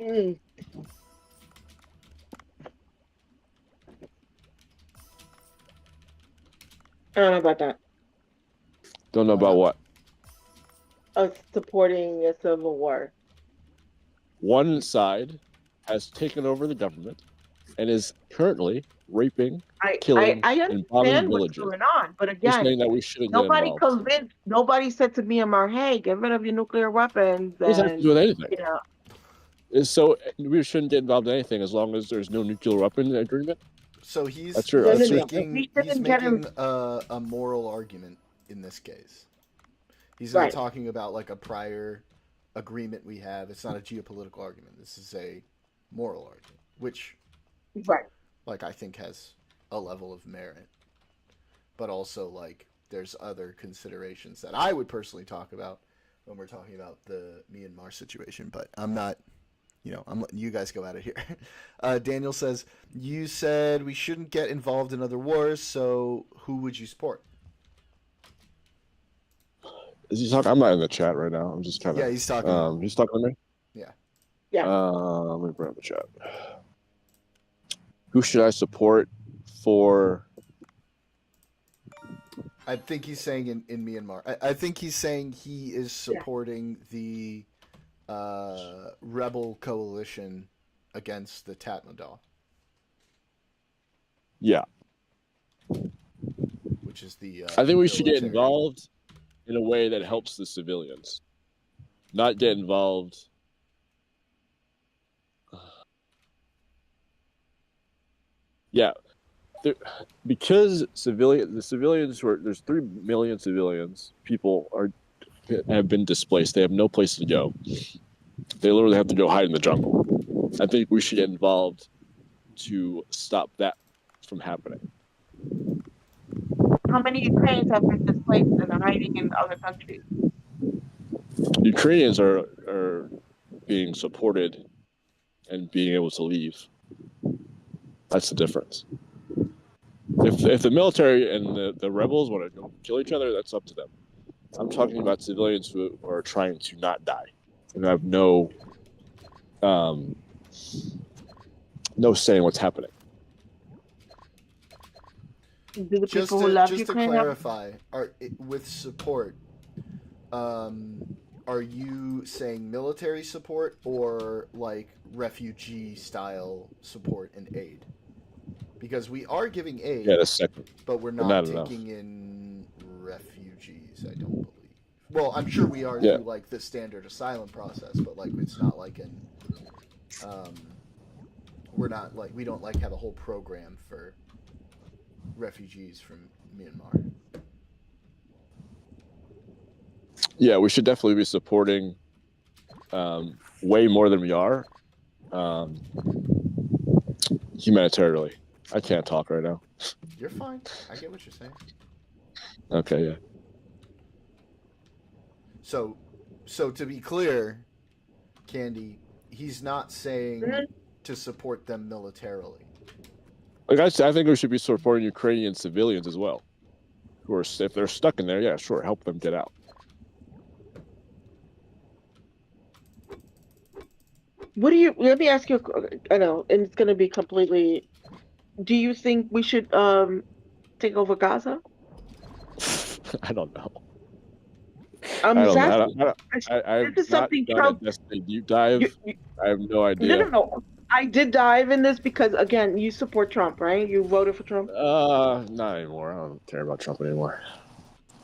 mm. I don't know about that. Don't know Why about not? what. Us supporting a civil war. One side has taken over the government and is currently raping, killing, I and bombing understand what's villages. going on, but You're again, saying that we shouldn't get involved. nobody said to Myanmar, hey, get rid of your nuclear weapons What does that have to do and with anything? you know. So we shouldn't get involved in anything as long as there's no nuclear weapon agreement. So he's That's your- that's your- making We he's shouldn't get making a moral argument in this case. He's not Right. talking about like a prior agreement we have. It's not a geopolitical argument. This is a moral argument, which Right. like I think has a level of merit. But also like there's other considerations that I would personally talk about when we're talking about the Myanmar situation, but I'm not, I'm letting you guys go at it here. Daniel says, you said we shouldn't get involved in other wars, so who would you support? Is he talking? I'm not in the chat right now. I'm just kind of. Yeah, he's talking. He's talking to me. Yeah. Yeah. Let me bring up the chat. Who should I support for I think he's saying in Myanmar. I think he's saying he is supporting the rebel coalition against the Tatmadaw. Yeah. Which is the I think we should get military. involved in a way that helps the civilians, not get involved. Yeah, because the civilians there's 3 million civilians. People have been displaced. They have no place to go. They literally have to go hide in the jungle. I think we should get involved to stop that from happening. How many Ukrainians have been displaced and are hiding in other countries? Ukrainians are being supported and being able to leave. That's the difference. If the military and the rebels want to go kill each other, that's up to them. I'm talking about civilians who are trying to not die and have no say in what's happening. Do the people who love just to Ukraine clarify, with support, are you saying military support or like refugee style support and aid? Because we are giving aid, Yeah, that's second, but we're not taking in refugees, I don't believe. Well, I'm sure we are through like the standard asylum process, but like it's not like we're not like, we don't like have a whole program for refugees from Myanmar. Yeah, we should definitely be supporting way more than we are humanitarianly. I can't talk right now. You're fine. I get what you're saying. Okay, yeah. So to be clear, Candy, he's not saying to support them militarily. Like I think we should be supporting Ukrainian civilians as well. Who are, if they're stuck in there, yeah, sure, help them get out. Let me ask you, I know, and it's going to be completely, do you think we should take over Gaza? I don't know. I'm just asking. This is something Trump. A deep dive. I have no idea. No. I did dive in this because, again, you support Trump, right? You voted for Trump? Not anymore. I don't care about Trump anymore.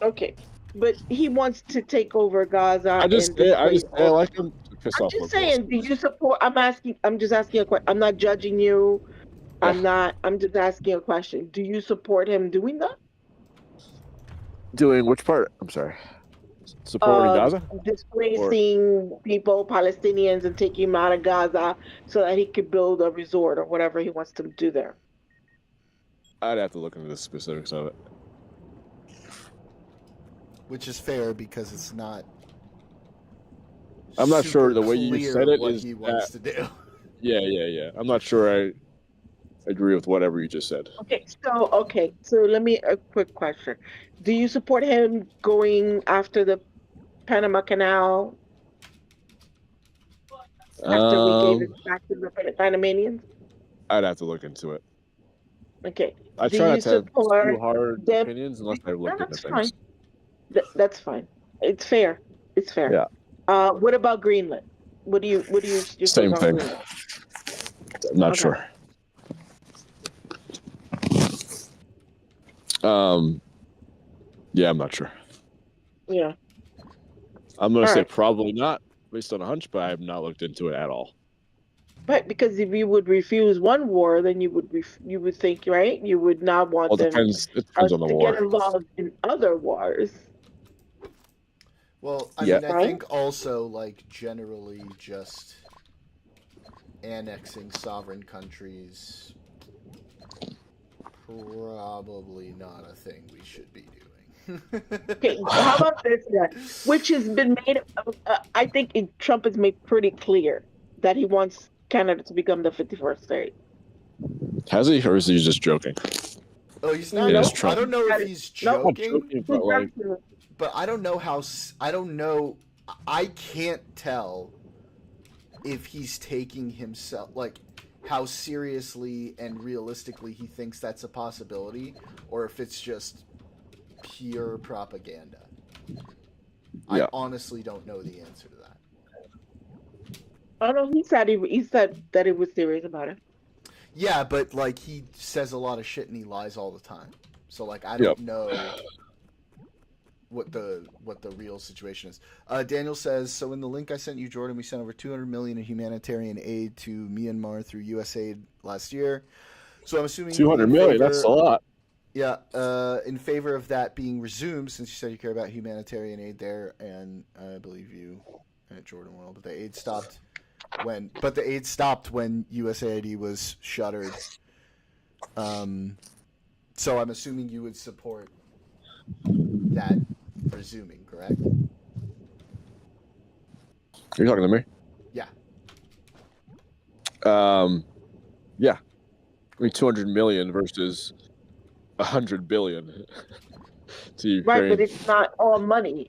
Okay, but he wants to take over Gaza. I like him to piss off. I'm just saying, do you support? I'm just asking a question. I'm not judging you. Yeah. I'm just asking a question. Do you support him doing that? Doing which part? I'm sorry. Supporting Gaza? Displacing people, Palestinians, and taking them out of Gaza so that he could build a resort or whatever he wants to do there. I'd have to look into the specifics of it. Which is fair because it's not. I'm not sure the way you said it is he wants to do. Yeah. I'm not sure I agree with whatever you just said. So let me a quick question. Do you support him going after the Panama Canal after we gave it back to the Panamanians? I'd have to look into it. Okay. I try not to have too hard opinions unless I look into things. That's fine. It's fair. It's fair. Yeah. What about Greenland? What do you Same thing. Greenland? I'm not sure. Yeah, I'm not sure. Yeah. I'm gonna say probably not, based on a hunch, but I have not looked into it at all. Right, because if you would refuse one war, then you would think, right? You would not want them it depends on the war. Get involved in other wars. Well, I mean, I think also, like, generally just annexing sovereign countries, probably not a thing we should be doing. Okay, how about this then? Which has been made, I think Trump has made pretty clear that he wants Canada to become the 51st state. Has he, or is he just joking? Oh, he's not. I don't know if he's joking, but I don't know how. I can't tell if he's taking himself, like, how seriously and realistically he thinks that's a possibility, or if it's just pure propaganda? Yeah. I honestly don't know the answer to that. Oh no, he said that he was serious about it. Yeah, but like he says a lot of shit and he lies all the time. So like I Yep. don't know what the real situation is. Daniel says, so in the link I sent you, Jordan, we sent over 200 million in humanitarian aid to Myanmar through USAID last year. So I'm assuming 200 million. That's a lot. Yeah, in favor of that being resumed, since you said you care about humanitarian aid there, and I believe you, Jordan will. But the aid stopped when USAID was shuttered. So I'm assuming you would support that resuming, correct? You're talking to me? Yeah. Yeah. I mean, 200 million versus 100 billion to Ukraine. Right, but it's not all money.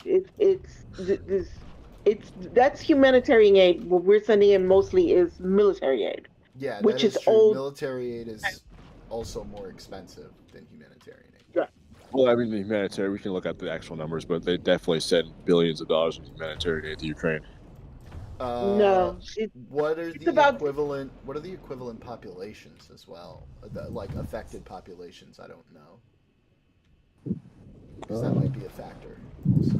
That's humanitarian aid. What we're sending in mostly is military aid. Yeah, Which that is is true. old. Military aid is also more expensive than humanitarian aid. Yeah. Well, I mean, the humanitarian, we can look at the actual numbers, but they definitely send billions of dollars in humanitarian aid to Ukraine. No, what are it's the about equivalent? What are the equivalent populations as well? Like affected populations? I don't know, because that might be a factor. Also.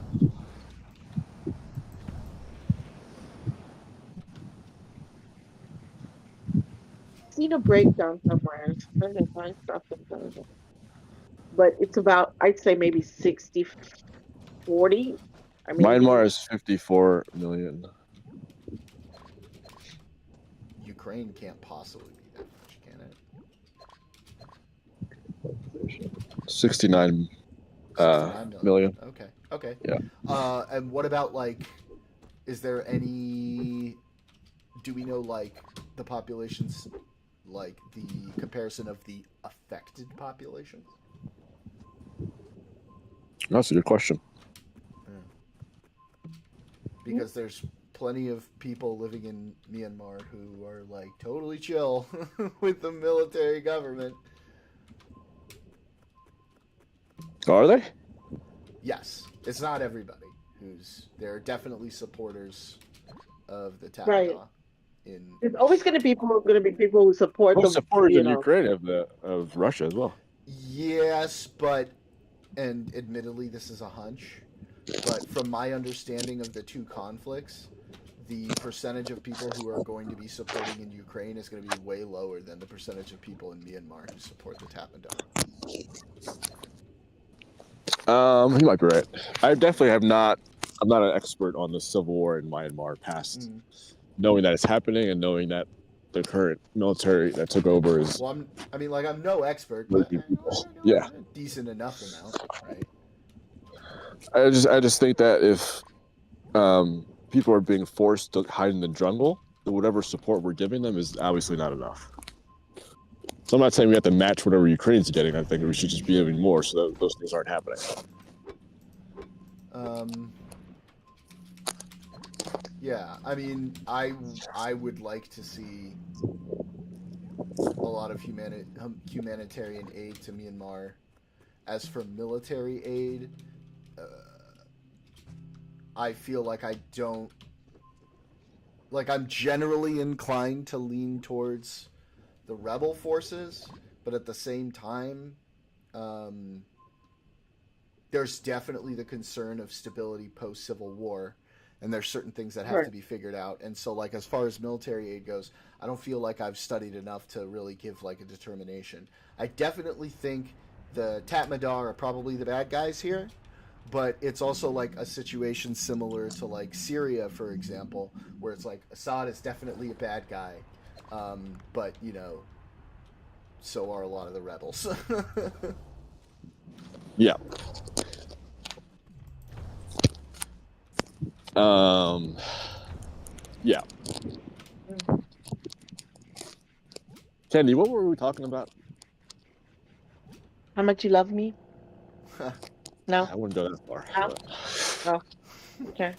seen a breakdown somewhere. I'm trying to find stuff that does it. But it's about, I'd say maybe 60-40. I mean, Myanmar is 54 million. Ukraine can't possibly be that much, can it? 69 69 million. Okay. Okay. Yeah. And what about like? Is there any? Do we know like the populations, like the comparison of the affected populations? That's a good question. Because there's plenty of people living in Myanmar who are like totally chill with the military government. Are they? Yes, it's not everybody. There are definitely supporters of the Tatmadaw. right. There's always going to be people who support Well, the, supporters in Ukraine of Russia as well. Yes, but, and admittedly this is a hunch, but from my understanding of the two conflicts, the percentage of people who are going to be supporting in Ukraine is going to be way lower than the percentage of people in Myanmar who support the Tatmadaw. You might be right. I definitely have not. I'm not an expert on the civil war in Myanmar past knowing that it's happening and knowing that the current military that took over is. Well, I'm no expert, but yeah, a decent enough amount, right? I just think that if people are being forced to hide in the jungle, then whatever support we're giving them is obviously not enough. So I'm not saying we have to match whatever Ukraine's getting. I think we should just be giving more so that those things aren't happening. Yeah, I mean, I would like to see a lot of humanitarian aid to Myanmar. As for military aid, I feel like I don't... Like, I'm generally inclined to lean towards the rebel forces, but at the same time, there's definitely the concern of stability post-Civil War, and there's certain things that have to be figured out. And so, like, as far as military aid goes, I don't feel like I've studied enough to really give, like, a determination. I definitely think the Tatmadaw are probably the bad guys here, but it's also, like, a situation similar to, like, Syria, for example, where it's like, Assad is definitely a bad guy, but, you know, so are a lot of the rebels. Yeah. Yeah. Candy, what were we talking about? How much you love me? No. I wouldn't go that far. No. Oh. Okay.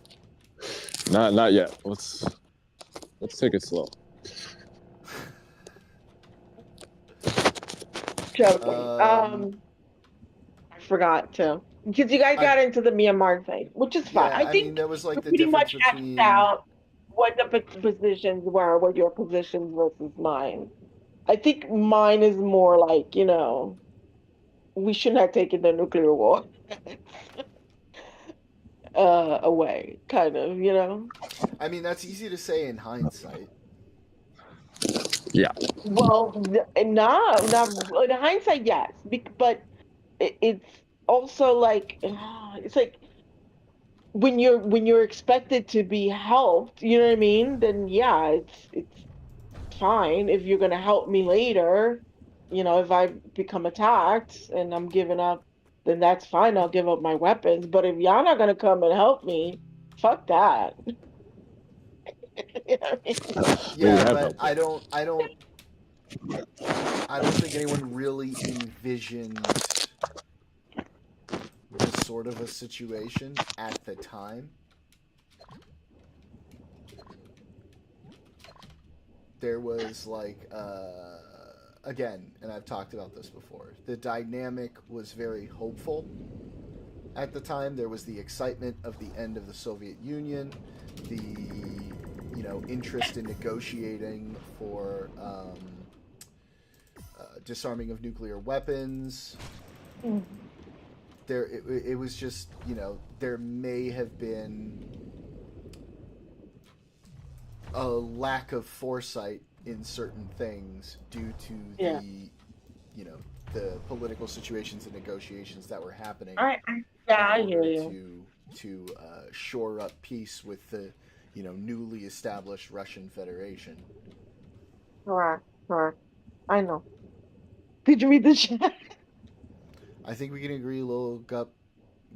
Not yet. Let's take it slow. Joking. I forgot to. because you guys I got into the Myanmar thing, which is fine. yeah, I I mean think that was we like the pretty difference much hashed between out what the positions were, what your positions versus mine. I think mine is more like, we shouldn't have taken the nuclear war away, kind of. I mean that's easy to say in hindsight. Yeah. Well, no, not in hindsight, yes, but it's also like it's like when you're expected to be helped, you know what I mean? Then yeah, it's fine if you're gonna help me later. If I become attacked and I'm giving up, then that's fine. I'll give up my weapons. But if y'all not gonna come and help me, fuck that. You know what I mean? Well, we Yeah, have but helped I don't think anyone really envisioned this sort of a situation at the time. There was like again, and I've talked about this before. The dynamic was very hopeful at the time. There was the excitement of the end of the Soviet Union, the interest in negotiating for disarming of nuclear weapons. It was just there may have been a lack of foresight in certain things due to Yeah. you know the political situations and negotiations that were happening Yeah, I in hear order you. to shore up peace with the newly established Russian Federation. Correct, correct. I know. Did you read the chat? I think we can agree Lil Gup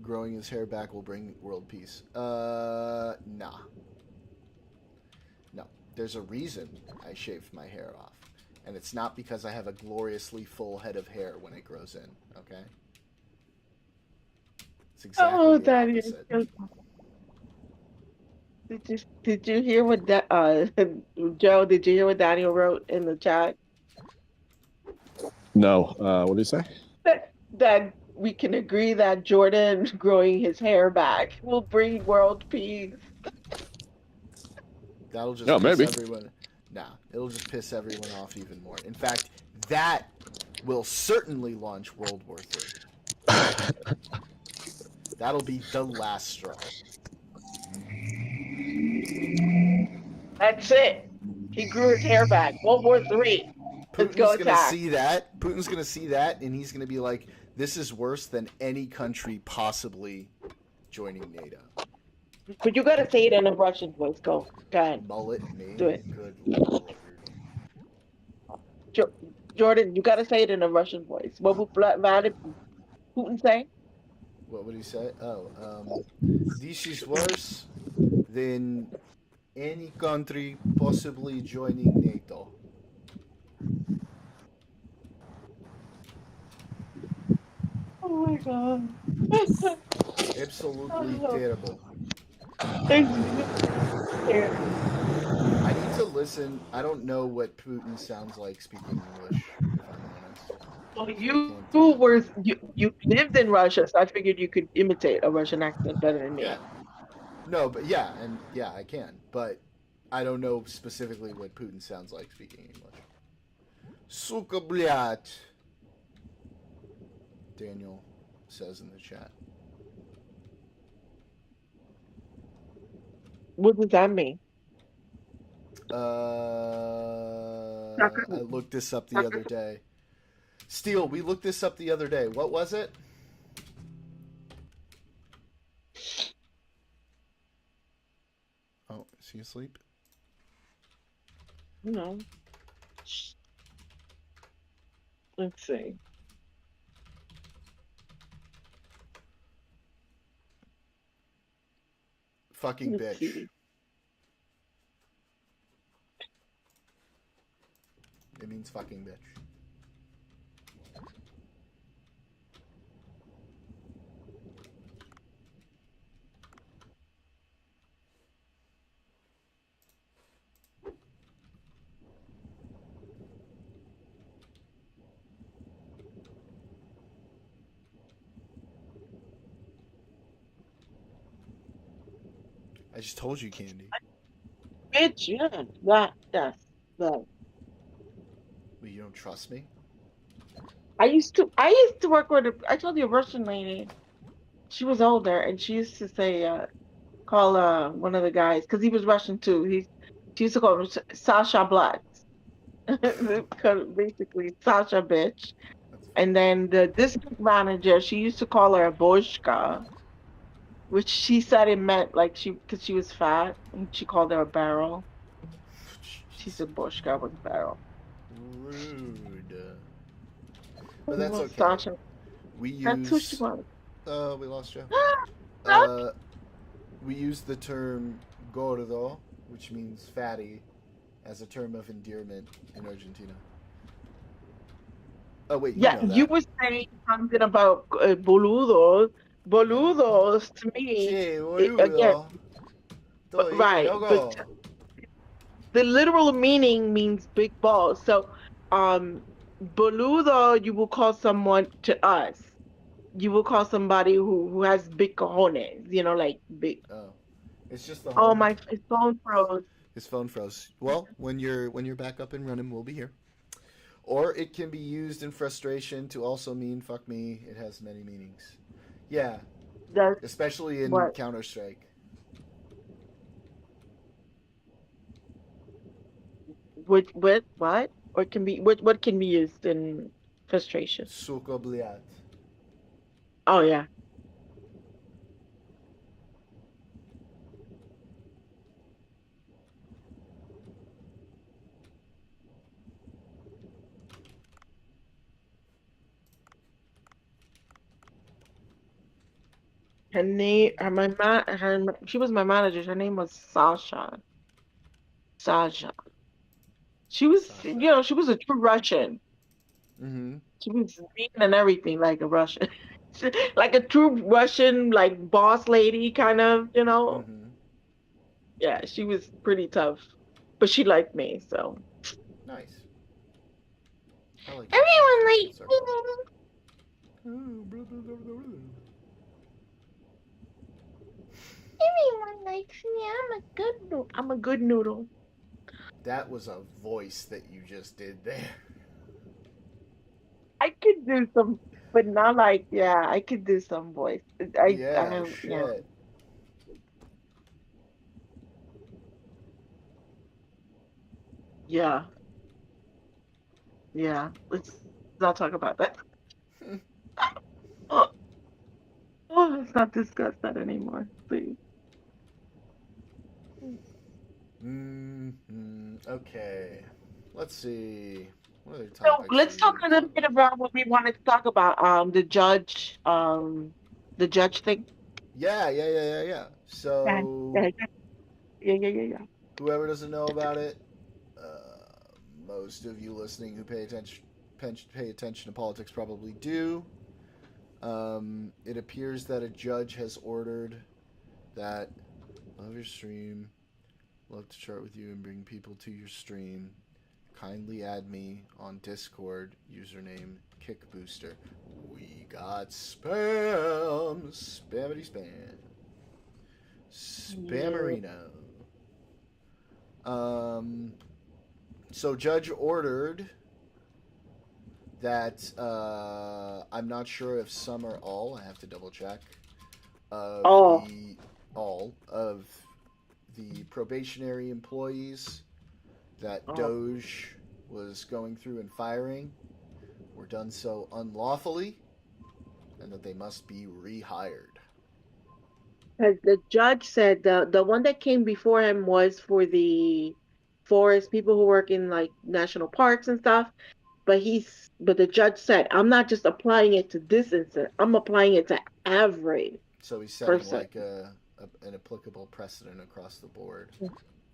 growing his hair back will bring world peace. Nah. No. There's a reason I shaved my hair off. And it's not because I have a gloriously full head of hair when it grows in, okay? It's exactly Oh, the Daddy. opposite. Did you hear what that Joe, did you hear what Daniel wrote in the chat? No. What did you say? That we can agree that Jordan growing his hair back will bring world peace. That'll just No, piss maybe. everyone. Nah, it'll just piss everyone off even more. In fact, that will certainly launch World War III. That'll be the last straw. That's it. He grew his hair back. World War III. Let's go Putin's gonna attack. see that. Putin's gonna see that, and he's gonna be like, "This is worse than any country possibly joining NATO." But you gotta say it in a Russian voice. Go. Go ahead. Mullet me, Do it. good lord. Jo- Jordan, you gotta say it in a Russian voice. What would Vladimir Putin say? What would he say? Oh, this is worse than any country possibly joining NATO. Oh my God. Absolutely Oh, terrible. it's terrible. I need to listen. I don't know what Putin sounds like speaking English, if I'm honest. Well, So I you can't. were you lived in Russia, so I figured you could imitate a Russian accent better than me. No, but yeah, and yeah, I can. But I don't know specifically what Putin sounds like speaking English. Suka блядь. Daniel says in the chat. What does that mean? I looked this up the other day. Steele, we looked this up the other day. What was it? Oh, is he asleep? No. Let's see. Fucking Let's bitch. see. It means fucking bitch. I just told you, Candy. Bitch, yeah. That, yes. That. Well, you don't trust me? I used to work with I told you a Russian lady. She was older and she used to say, call one of the guys, because he was Russian too. She used to call him Sasha Black. Basically Sasha bitch. That's And funny. then the district manager, she used to call her a boshka, which she said it meant like because she was fat, and she called her a barrel. She Jeez. said boshka was a barrel. Rude. But that's Well, okay. Sasha, We that's who she use. was. We lost Joe. Nope. Uh, we use the term gordo, which means fatty, as a term of endearment in Argentina. Oh wait, you Yeah, know you that. were saying something about boludos. Yeah. Boludos to me, Che, again, boludo. Estoy right, but loco. the literal meaning means big balls. So, um, boludo, you will call someone to us. You will call somebody who has big cojones, like big. Oh, it's just the Oh, home. my phone froze. His phone froze. Well, when you're back up and running, we'll be here. Or it can be used in frustration to also mean fuck me. It has many meanings. Yeah, That's especially in what Counter Strike. with what or can be what can be used in frustration. Suko bliat. Oh yeah. Her name, she was my manager. Her name was Sasha. Sasha. She was, Sasha. she was a true Russian. Mm-hmm. She was mean and everything like a Russian. Like a true Russian, like boss lady kind of. Mm-hmm. Yeah, she was pretty tough. But she liked me, so. Nice. I like Russians Everyone too. likes Sorry. me. Everyone likes me. I'm a good noodle. That was a voice that you just did there. I could do some, but not like, yeah, I could do some voice. Yeah, shit. Yeah, yeah. Let's not talk about that. Oh, let's not discuss that anymore, please. Okay. Let's see. What other So topics do let's we talk need a to little talk bit about? about what we wanted to talk about. The judge thing. Yeah. Yeah, So, yeah, yeah. whoever doesn't know about it, most of you listening who pay attention to politics probably do. It appears that a judge has ordered that love your stream, love to chart with you and bring people to your stream. Kindly add me on Discord, username Kickbooster. We got spam, spammity spam, Yeah. spammerino. Um, so judge ordered that I'm not sure if some or all. I have to double check of Oh, the all of the probationary employees that oh. Doge was going through and firing were done so unlawfully, and that they must be rehired. Because the judge said the one that came before him was for the forest people who work in like national parks and stuff. But the judge said, I'm not just applying it to this incident. I'm applying it to every So he's setting person. like an applicable precedent across the board.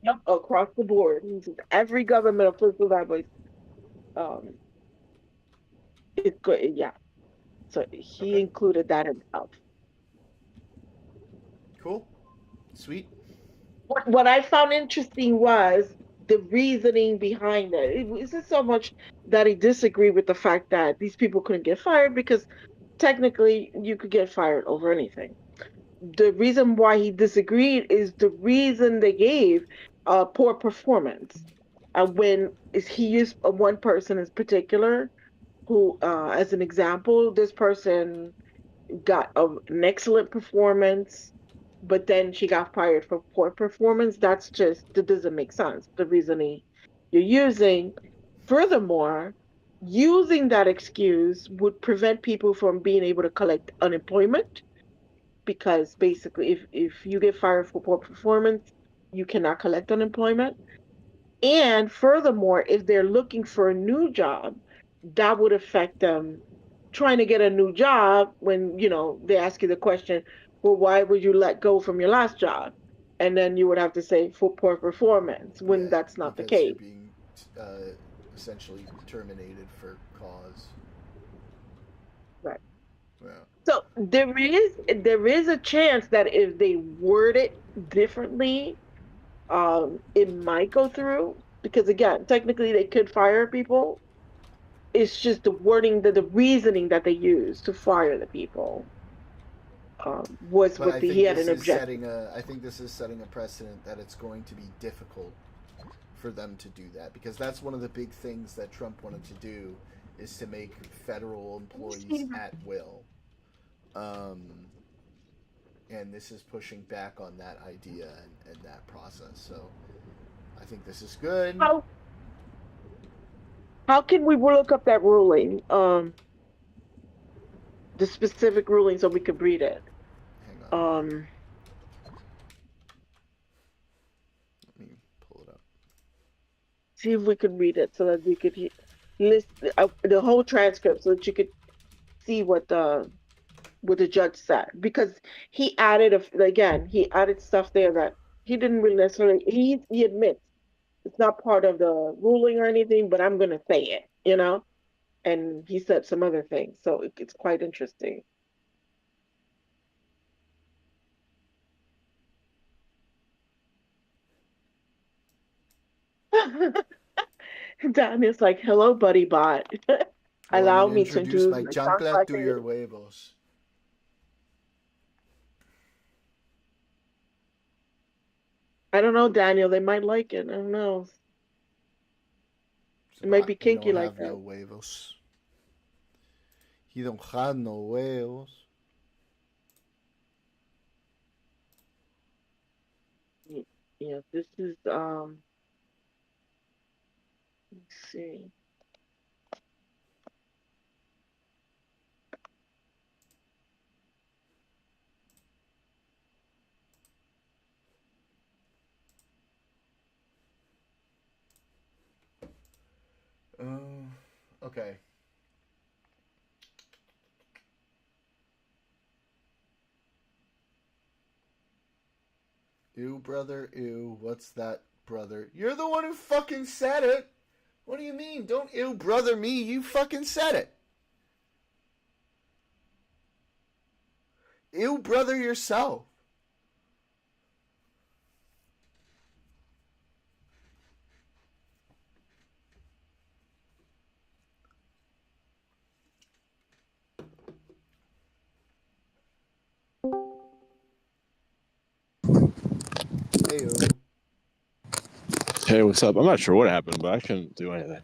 Yep, across the board. He says every government official that was um it's good. Yeah. So he Okay, included that himself. cool, sweet. What I found interesting was the reasoning behind it. It wasn't so much that he disagreed with the fact that these people couldn't get fired because technically you could get fired over anything. the reason why he disagreed is the reason they gave, poor performance. When is he used one person in particular who, as an example, this person got an excellent performance, but then she got fired for poor performance. That doesn't make sense. The reasoning you're using. Furthermore, using that excuse would prevent people from being able to collect unemployment, because basically if you get fired for poor performance, you cannot collect unemployment. And furthermore, if they're looking for a new job, that would affect them trying to get a new job when, they ask you the question, well, why would you let go from your last job? And then you would have to say for poor performance when Yeah, that's not the because you're case. being uh, essentially terminated for cause. Right. Yeah. So there is a chance that if they word it differently, it might go through, because again, technically they could fire people. It's just the wording, the reasoning that they use to fire the people, was But what I he think had this an is objection. setting a. I think this is setting a precedent that it's going to be difficult for them to do that, because that's one of the big things that Trump wanted to do, is to make federal employees at will. Um, and this is pushing back on that idea and that process. So I think this is good. How can we look up that ruling, the specific ruling, so we could read it? Hang on. Um, Let me pull it up. See if we could read it so that we could list the whole transcript, so that you could see what the judge said, because he added stuff there that he didn't really necessarily. He admits it's not part of the ruling or anything, but I'm gonna say it. And he said some other things, so it's quite interesting. Daniel's like, "Hello, buddy bot. Well, I'm Allow going to me to introduce introduce my my chancla to your huevos. I don't know, Daniel. They might like it. I don't know. It might be He kinky don't like have no that. huevos. He don't have no huevos. Yeah, this is let's see. Okay. Ew, brother, ew. What's that, brother? You're the one who fucking said it. What do you mean? Don't ew, brother me. You fucking said it. Ew, brother yourself. Ew. Hey, what's up? I'm not sure what happened, but I couldn't do anything.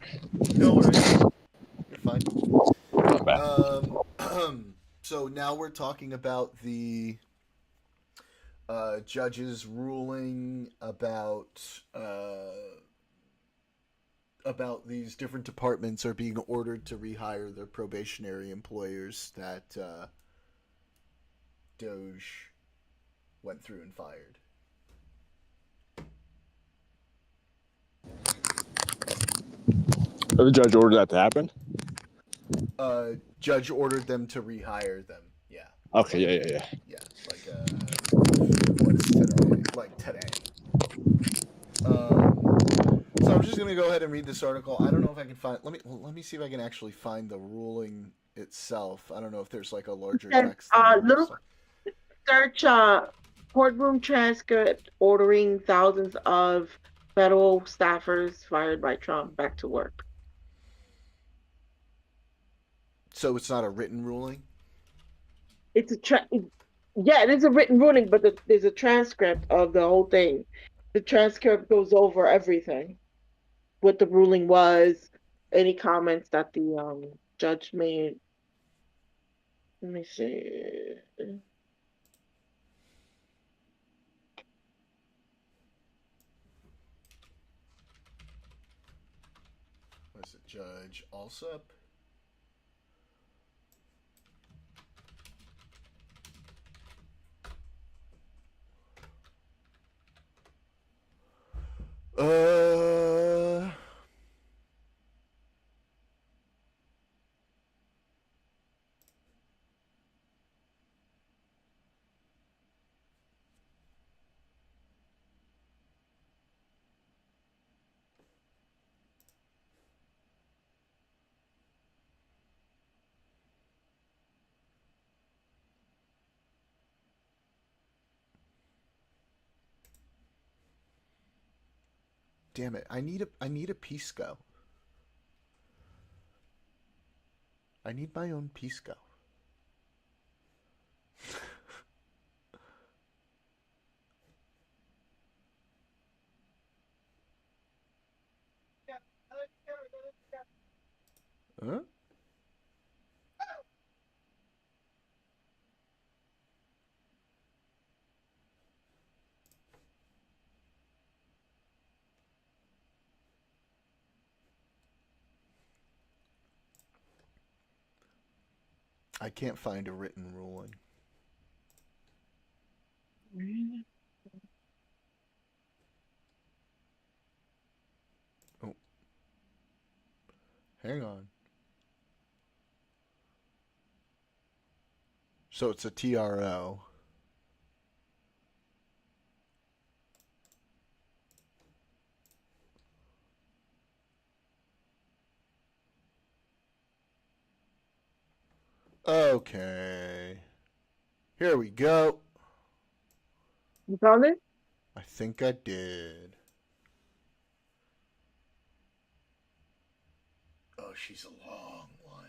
No worries. You're fine. Not bad. So now we're talking about the judge's ruling about these different departments are being ordered to rehire their probationary employers that Doge went through and fired. The judge ordered that to happen. Judge ordered them to rehire them. Yeah. Okay, yeah. Yeah, like what is today? Like today. So I'm just gonna go ahead and read this article. I don't know if I can find. Let me see if I can actually find the ruling itself. I don't know if there's like a larger And text than this. look, search courtroom transcript ordering thousands of federal staffers fired by Trump back to work. So it's not a written ruling. It's Yeah, it is a written ruling, but there's a transcript of the whole thing. The transcript goes over everything, what the ruling was, any comments that the judge made. Let me see. Was it Judge Alsup? Uh, damn it! I need a Pisco. I need my own Pisco. Huh? I can't find a written ruling. Oh, hang on. So it's a TRO. Okay. Here we go. You found it? I think I did. Oh, she's a long one.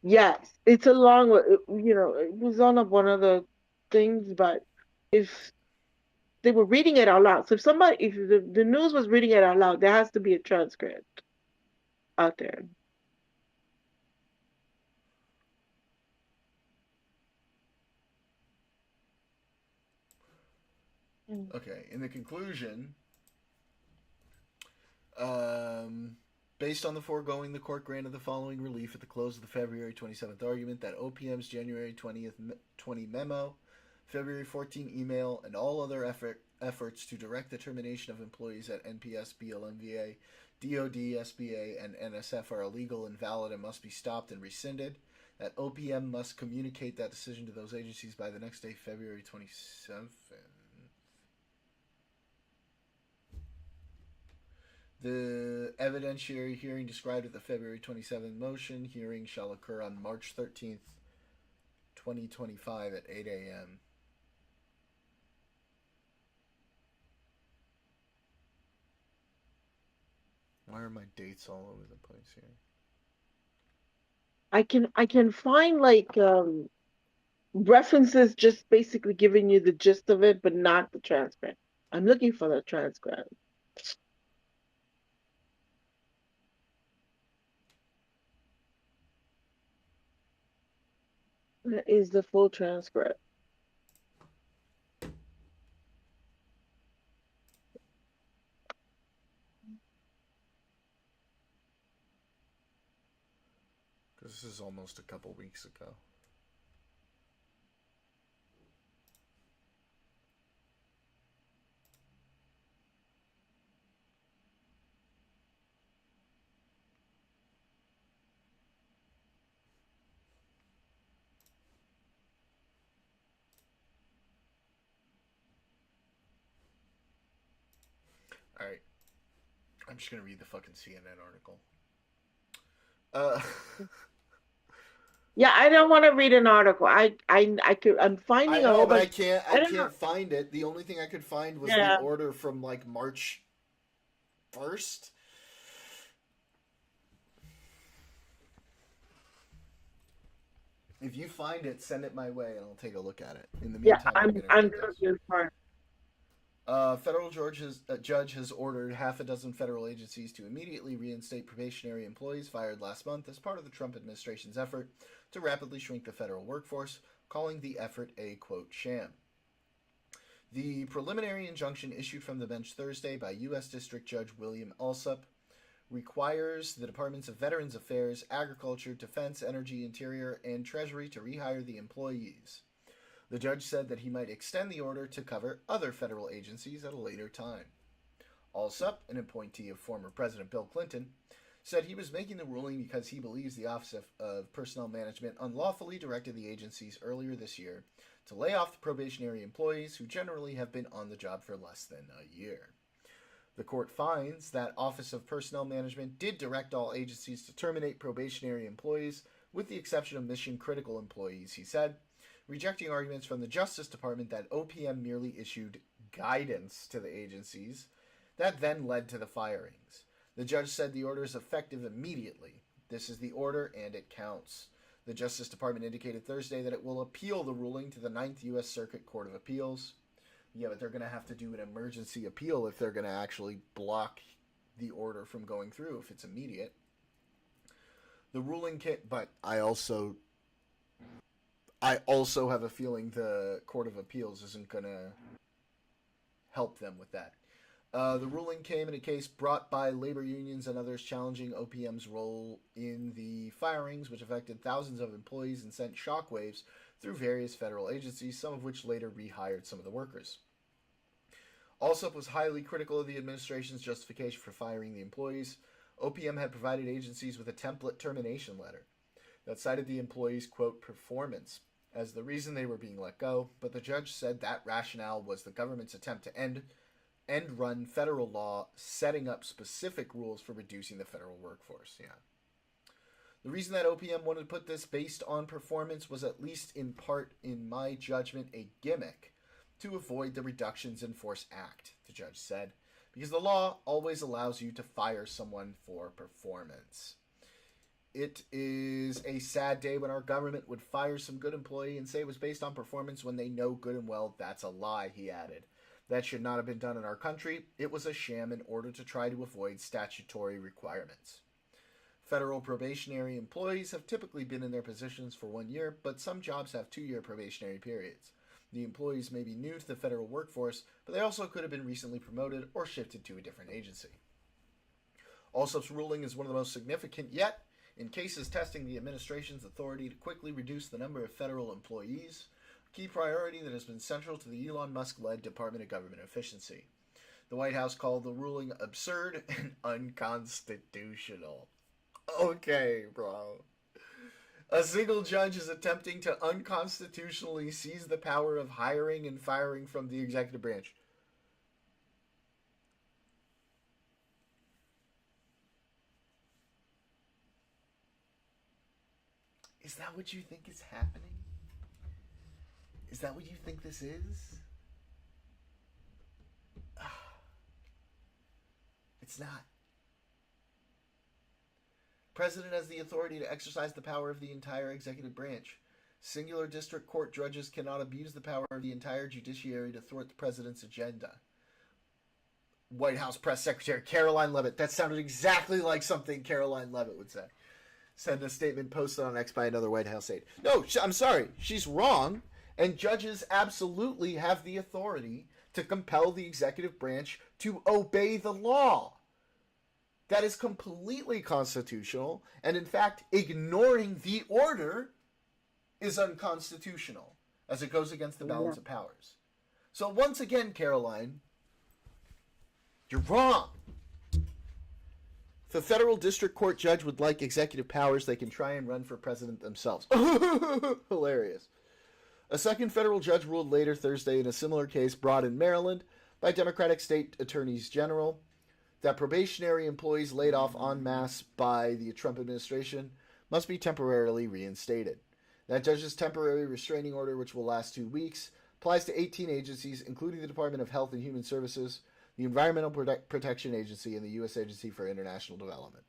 Yes, it's a long one. It was on one of the things, but if they were reading it out loud, so if the news was reading it out loud, there has to be a transcript out there. Okay, in the conclusion, um, based on the foregoing, the court granted the following relief at the close of the February 27th argument that OPM's January 20 memo, February 14 email, and all other efforts to direct the termination of employees at NPS, BLMVA, DOD, SBA, and NSF are illegal, invalid, and must be stopped and rescinded. That OPM must communicate that decision to those agencies by the next day, February 27th. The evidentiary hearing described at the February 27th motion hearing shall occur on March 13th, 2025 at 8 a.m. Why are my dates all over the place here? I can find like references just basically giving you the gist of it, but not the transcript. I'm looking for the transcript. That is the full transcript. This is almost a couple weeks ago. All right. I'm just going to read the fucking CNN article. Yeah, I don't want to read an article. I'm I finding a know, whole but bunch. I don't know. can't find it. The only thing I could find was the Yeah. order from like March 1st. If you find it, send it my way, and I'll take a look at it. In the Yeah, meantime, I'm gonna I'm read this. confused part. Federal judge has ordered half a dozen federal agencies to immediately reinstate probationary employees fired last month as part of the Trump administration's effort to rapidly shrink the federal workforce, calling the effort a, quote, sham. The preliminary injunction issued from the bench Thursday by U.S. District Judge William Alsup requires the Departments of Veterans Affairs, Agriculture, Defense, Energy, Interior, and Treasury to rehire the employees. The judge said that he might extend the order to cover other federal agencies at a later time. Alsup, an appointee of former President Bill Clinton, said he was making the ruling because he believes the Office of Personnel Management unlawfully directed the agencies earlier this year to lay off the probationary employees who generally have been on the job for less than a year. The court finds that Office of Personnel Management did direct all agencies to terminate probationary employees, with the exception of mission-critical employees, he said, rejecting arguments from the Justice Department that OPM merely issued guidance to the agencies that then led to the firings. The judge said the order is effective immediately. This is the order, and it counts. The Justice Department indicated Thursday that it will appeal the ruling to the 9th U.S. Circuit Court of Appeals. Yeah, but they're going to have to do an emergency appeal if they're going to actually block the order from going through if it's immediate. The ruling but I also have a feeling the Court of Appeals isn't going to help them with that. The ruling came in a case brought by labor unions and others challenging OPM's role in the firings, which affected thousands of employees and sent shockwaves through various federal agencies, some of which later rehired some of the workers. Alsup was highly critical of the administration's justification for firing the employees. OPM had provided agencies with a template termination letter that cited the employees' quote performance as the reason they were being let go, but the judge said that rationale was the government's attempt to end run federal law setting up specific rules for reducing the federal workforce. Yeah. The reason that OPM wanted to put this based on performance was, at least in part, in my judgment, a gimmick to avoid the Reductions in Force Act, the judge said, because the law always allows you to fire someone for performance. It is a sad day when our government would fire some good employee and say it was based on performance when they know good and well that's a lie, he added. That should not have been done in our country. It was a sham in order to try to avoid statutory requirements. Federal probationary employees have typically been in their positions for 1 year, but some jobs have 2-year probationary periods. The employees may be new to the federal workforce, but they also could have been recently promoted or shifted to a different agency. Alsup's ruling is one of the most significant yet in cases testing the administration's authority to quickly reduce the number of federal employees, a key priority that has been central to the Elon Musk-led Department of Government Efficiency. The White House called the ruling absurd and unconstitutional. Okay, bro. A single judge is attempting to unconstitutionally seize the power of hiring and firing from the executive branch. Is that what you think is happening? Is that what you think this is? It's not. President has the authority to exercise the power of the entire executive branch. Singular district court judges cannot abuse the power of the entire judiciary to thwart the president's agenda. White House Press Secretary Caroline Leavitt. That sounded exactly like something Caroline Leavitt would say. Send a statement posted on X by another White House aide. No, I'm sorry. She's wrong. And judges absolutely have the authority to compel the executive branch to obey the law. That is completely constitutional. And in fact, ignoring the order is unconstitutional, as it goes against the balance of powers. So once again, Caroline, you're wrong. If a federal district court judge would like executive powers, they can try and run for president themselves. Hilarious. A second federal judge ruled later Thursday in a similar case brought in Maryland by Democratic state attorneys general that probationary employees laid off en masse by the Trump administration must be temporarily reinstated. That judge's temporary restraining order, which will last 2 weeks, applies to 18 agencies, including the Department of Health and Human Services, the Environmental Protection Agency, and the U.S. Agency for International Development.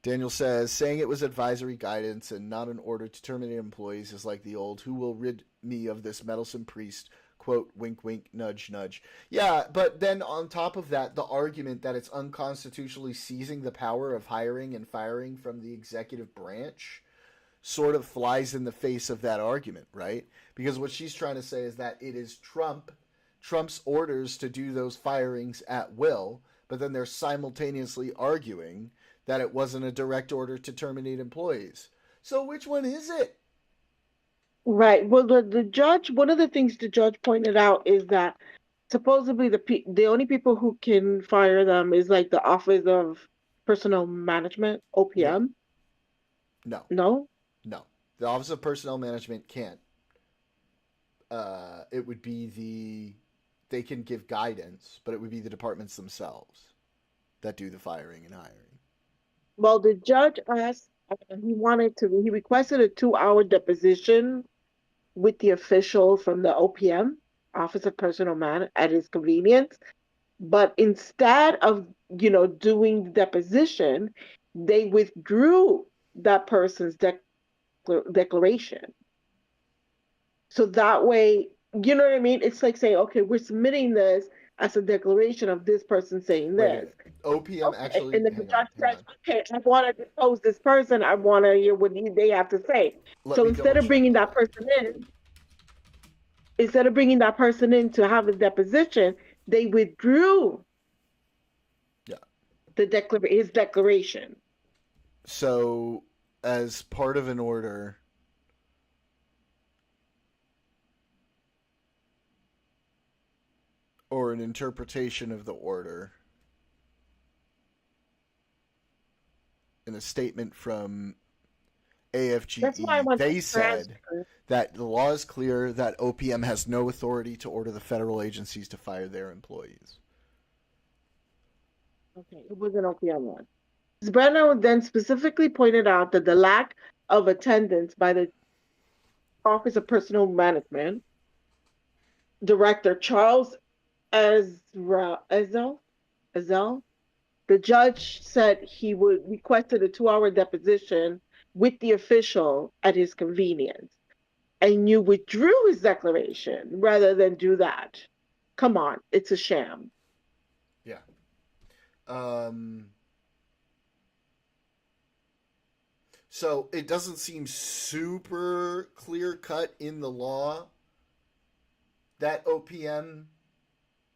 Daniel says, saying it was advisory guidance and not an order to terminate employees is like the old, who will rid me of this meddlesome priest, quote, wink, wink, nudge, nudge. Yeah, but then on top of that, the argument that it's unconstitutionally seizing the power of hiring and firing from the executive branch sort of flies in the face of that argument, right? Because what she's trying to say is that it is Trump's orders to do those firings at will, but then they're simultaneously arguing that it wasn't a direct order to terminate employees. So which one is it? Right. Well, the judge, one of the things the judge pointed out is that supposedly the only people who can fire them is like the Office of Personnel Management, Yeah. OPM. No. No? No. The Office of Personnel Management can't. It would be they can give guidance, but it would be the departments themselves that do the firing and hiring. Well, the judge asked, he requested a 2-hour deposition with the official from the OPM, Office of Personnel Man, at his convenience. But instead of, doing the deposition, they withdrew that person's declaration. So that way, you know what I mean? It's like saying, okay, we're submitting this as a declaration of this person saying Wait a this. minute. OPM Okay. actually, And then the hang judge on. says, okay, I want to depose this person. I want to hear what they have to say. Let So me instead double of check bringing on that person in to have a deposition, they withdrew Yeah. his declaration. So, as part of an order, or an interpretation of the order, in a statement from That's why I AFGE, want they the said transcript. that the law is clear that OPM has no authority to order the federal agencies to fire their employees. Okay, it was an OPM one. Ms. Brenner then specifically pointed out that the lack of attendance by the Office of Personnel Management Director Charles Ezel, the judge said he would requested a 2-hour deposition with the official at his convenience, and you withdrew his declaration rather than do that. Come on, it's a sham. Yeah. So it doesn't seem super clear cut in the law that OPM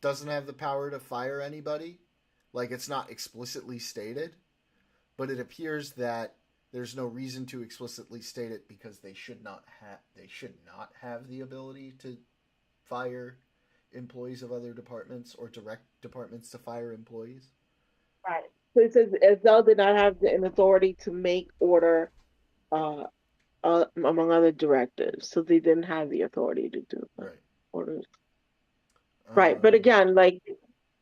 doesn't have the power to fire anybody. Like, it's not explicitly stated, but it appears that there's no reason to explicitly state it because they should not have the ability to fire employees of other departments or direct departments to fire employees. Right. So it says Ezel did not have an authority to make order among other directives, so they didn't have the authority to do orders. Right, but again, like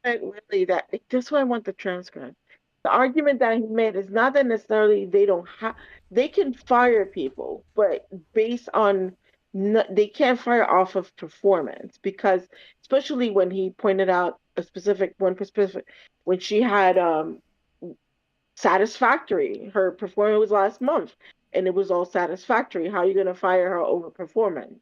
really, that's why I want the transcript. The argument that he made is not that necessarily they can fire people, but based on they can't fire off of performance, because especially when he pointed out when she had satisfactory, her performance was last month and it was all satisfactory. How are you going to fire her over performance?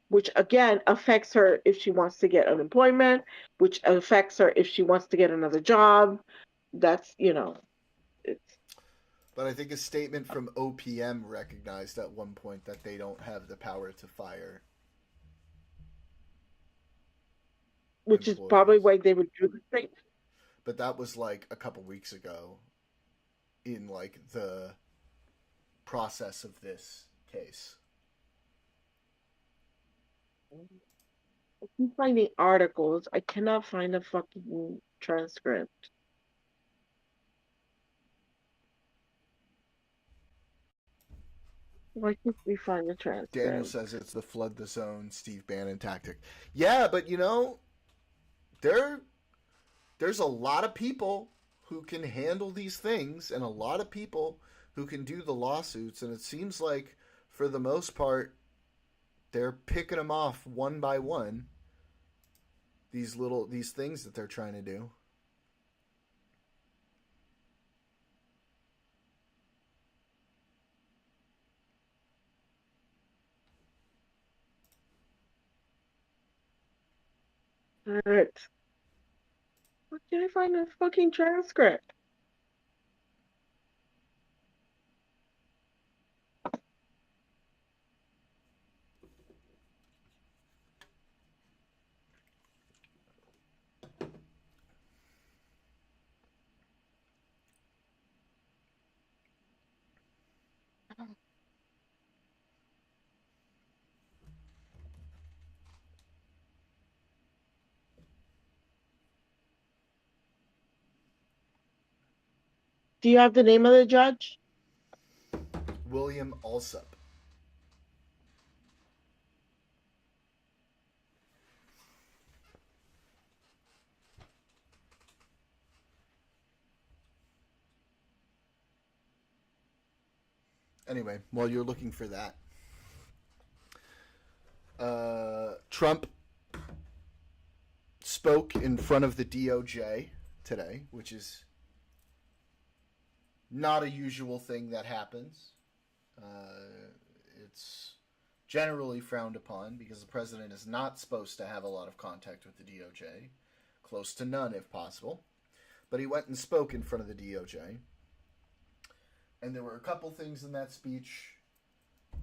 Which again affects her if she wants to get unemployment, which affects her if she wants to get another job. That's, it's. But I think a statement from OPM recognized at one point that they don't have the power to fire. Which employees. Is probably why they would do the thing. But that was like a couple weeks ago in like the process of this case. I keep finding articles. I cannot find a fucking transcript. Why can't we find the transcript? Daniel says it's the flood the zone Steve Bannon tactic. Yeah, but there's a lot of people who can handle these things and a lot of people who can do the lawsuits, and it seems like for the most part they're picking them off one by one. These things that they're trying to do. What? Where can I find a fucking transcript? Do you have the name of the judge? William Alsup. Anyway, while you're looking for that, Trump spoke in front of the DOJ today, which is not a usual thing that happens. It's generally frowned upon because the president is not supposed to have a lot of contact with the DOJ, close to none if possible. But he went and spoke in front of the DOJ. And there were a couple things in that speech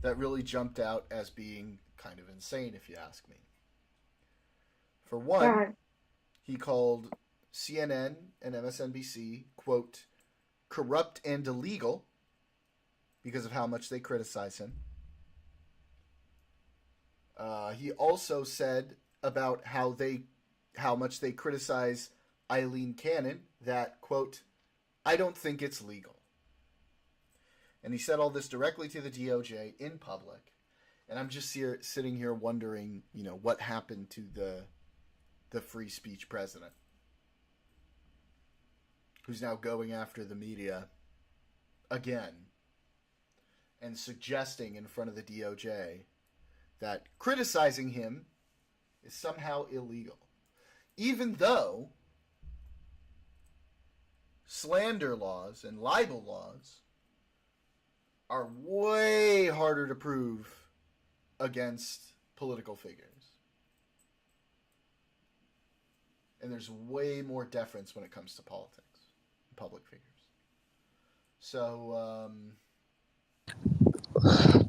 that really jumped out as being kind of insane, if you ask me. For one, he called CNN and MSNBC, quote, corrupt and illegal because of how much they criticize him. He also said about how much they criticize Eileen Cannon that, quote, I don't think it's legal. And he said all this directly to the DOJ in public. And I'm just sitting here wondering, what happened to the free speech president, who's now going after the media again and suggesting in front of the DOJ that criticizing him is somehow illegal, even though slander laws and libel laws are way harder to prove against political figures. And there's way more deference when it comes to politics, public figures. So,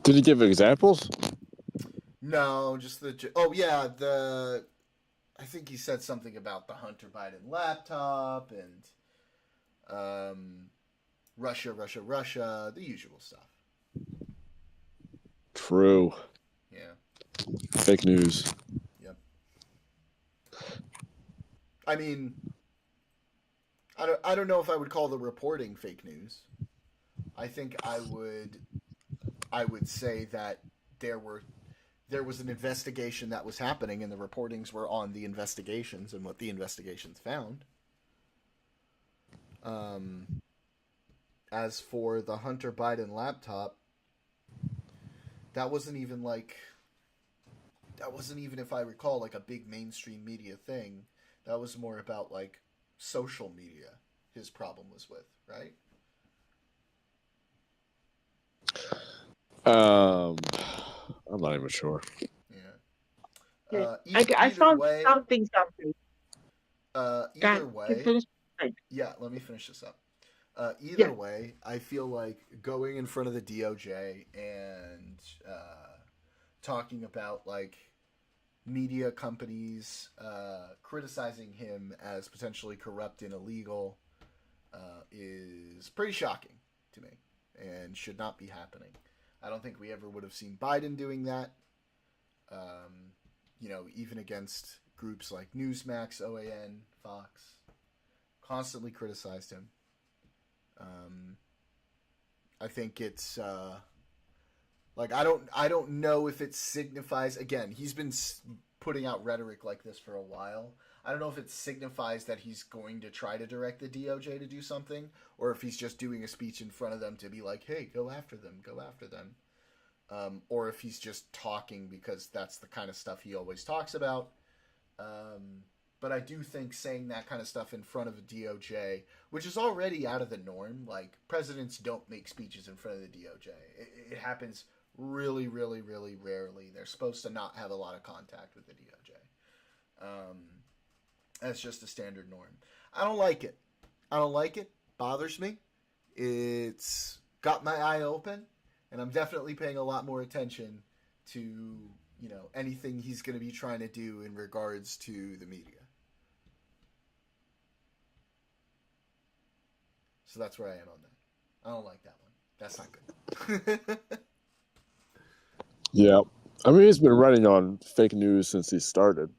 Did he give examples? no, just I think he said something about the Hunter Biden laptop and Russia, the usual stuff. True. Yeah. Fake news. Yep. I mean, I don't know if I would call the reporting fake news. I think I would say that there was an investigation that was happening, and the reportings were on the investigations and what the investigations found. As for the Hunter Biden laptop, that wasn't even, if I recall, like a big mainstream media thing. That was more about like social media his problem was with, right? I'm not even sure. Yeah. I found way, something. either way, finish. yeah, let me finish this up. Either way, I feel like going in front of the DOJ and talking about like media companies criticizing him as potentially corrupt and illegal is pretty shocking to me and should not be happening. I don't think we ever would have seen Biden doing that. Even against groups like Newsmax, OAN, Fox, constantly criticized him. I think it's I don't know if it signifies. Again, he's been putting out rhetoric like this for a while. I don't know if it signifies that he's going to try to direct the DOJ to do something, or if he's just doing a speech in front of them to be like, "Hey, go after them," or if he's just talking because that's the kind of stuff he always talks about. But I do think saying that kind of stuff in front of a DOJ, which is already out of the norm, like presidents don't make speeches in front of the DOJ. It happens really, really, really rarely. They're supposed to not have a lot of contact with the DOJ. That's just a standard norm. I don't like it. I don't like it. Bothers me. It's got my eye open, and I'm definitely paying a lot more attention to anything he's going to be trying to do in regards to the media. So that's where I am on that. I don't like that one. That's not good. Yeah. I mean, he's been running on fake news since he started.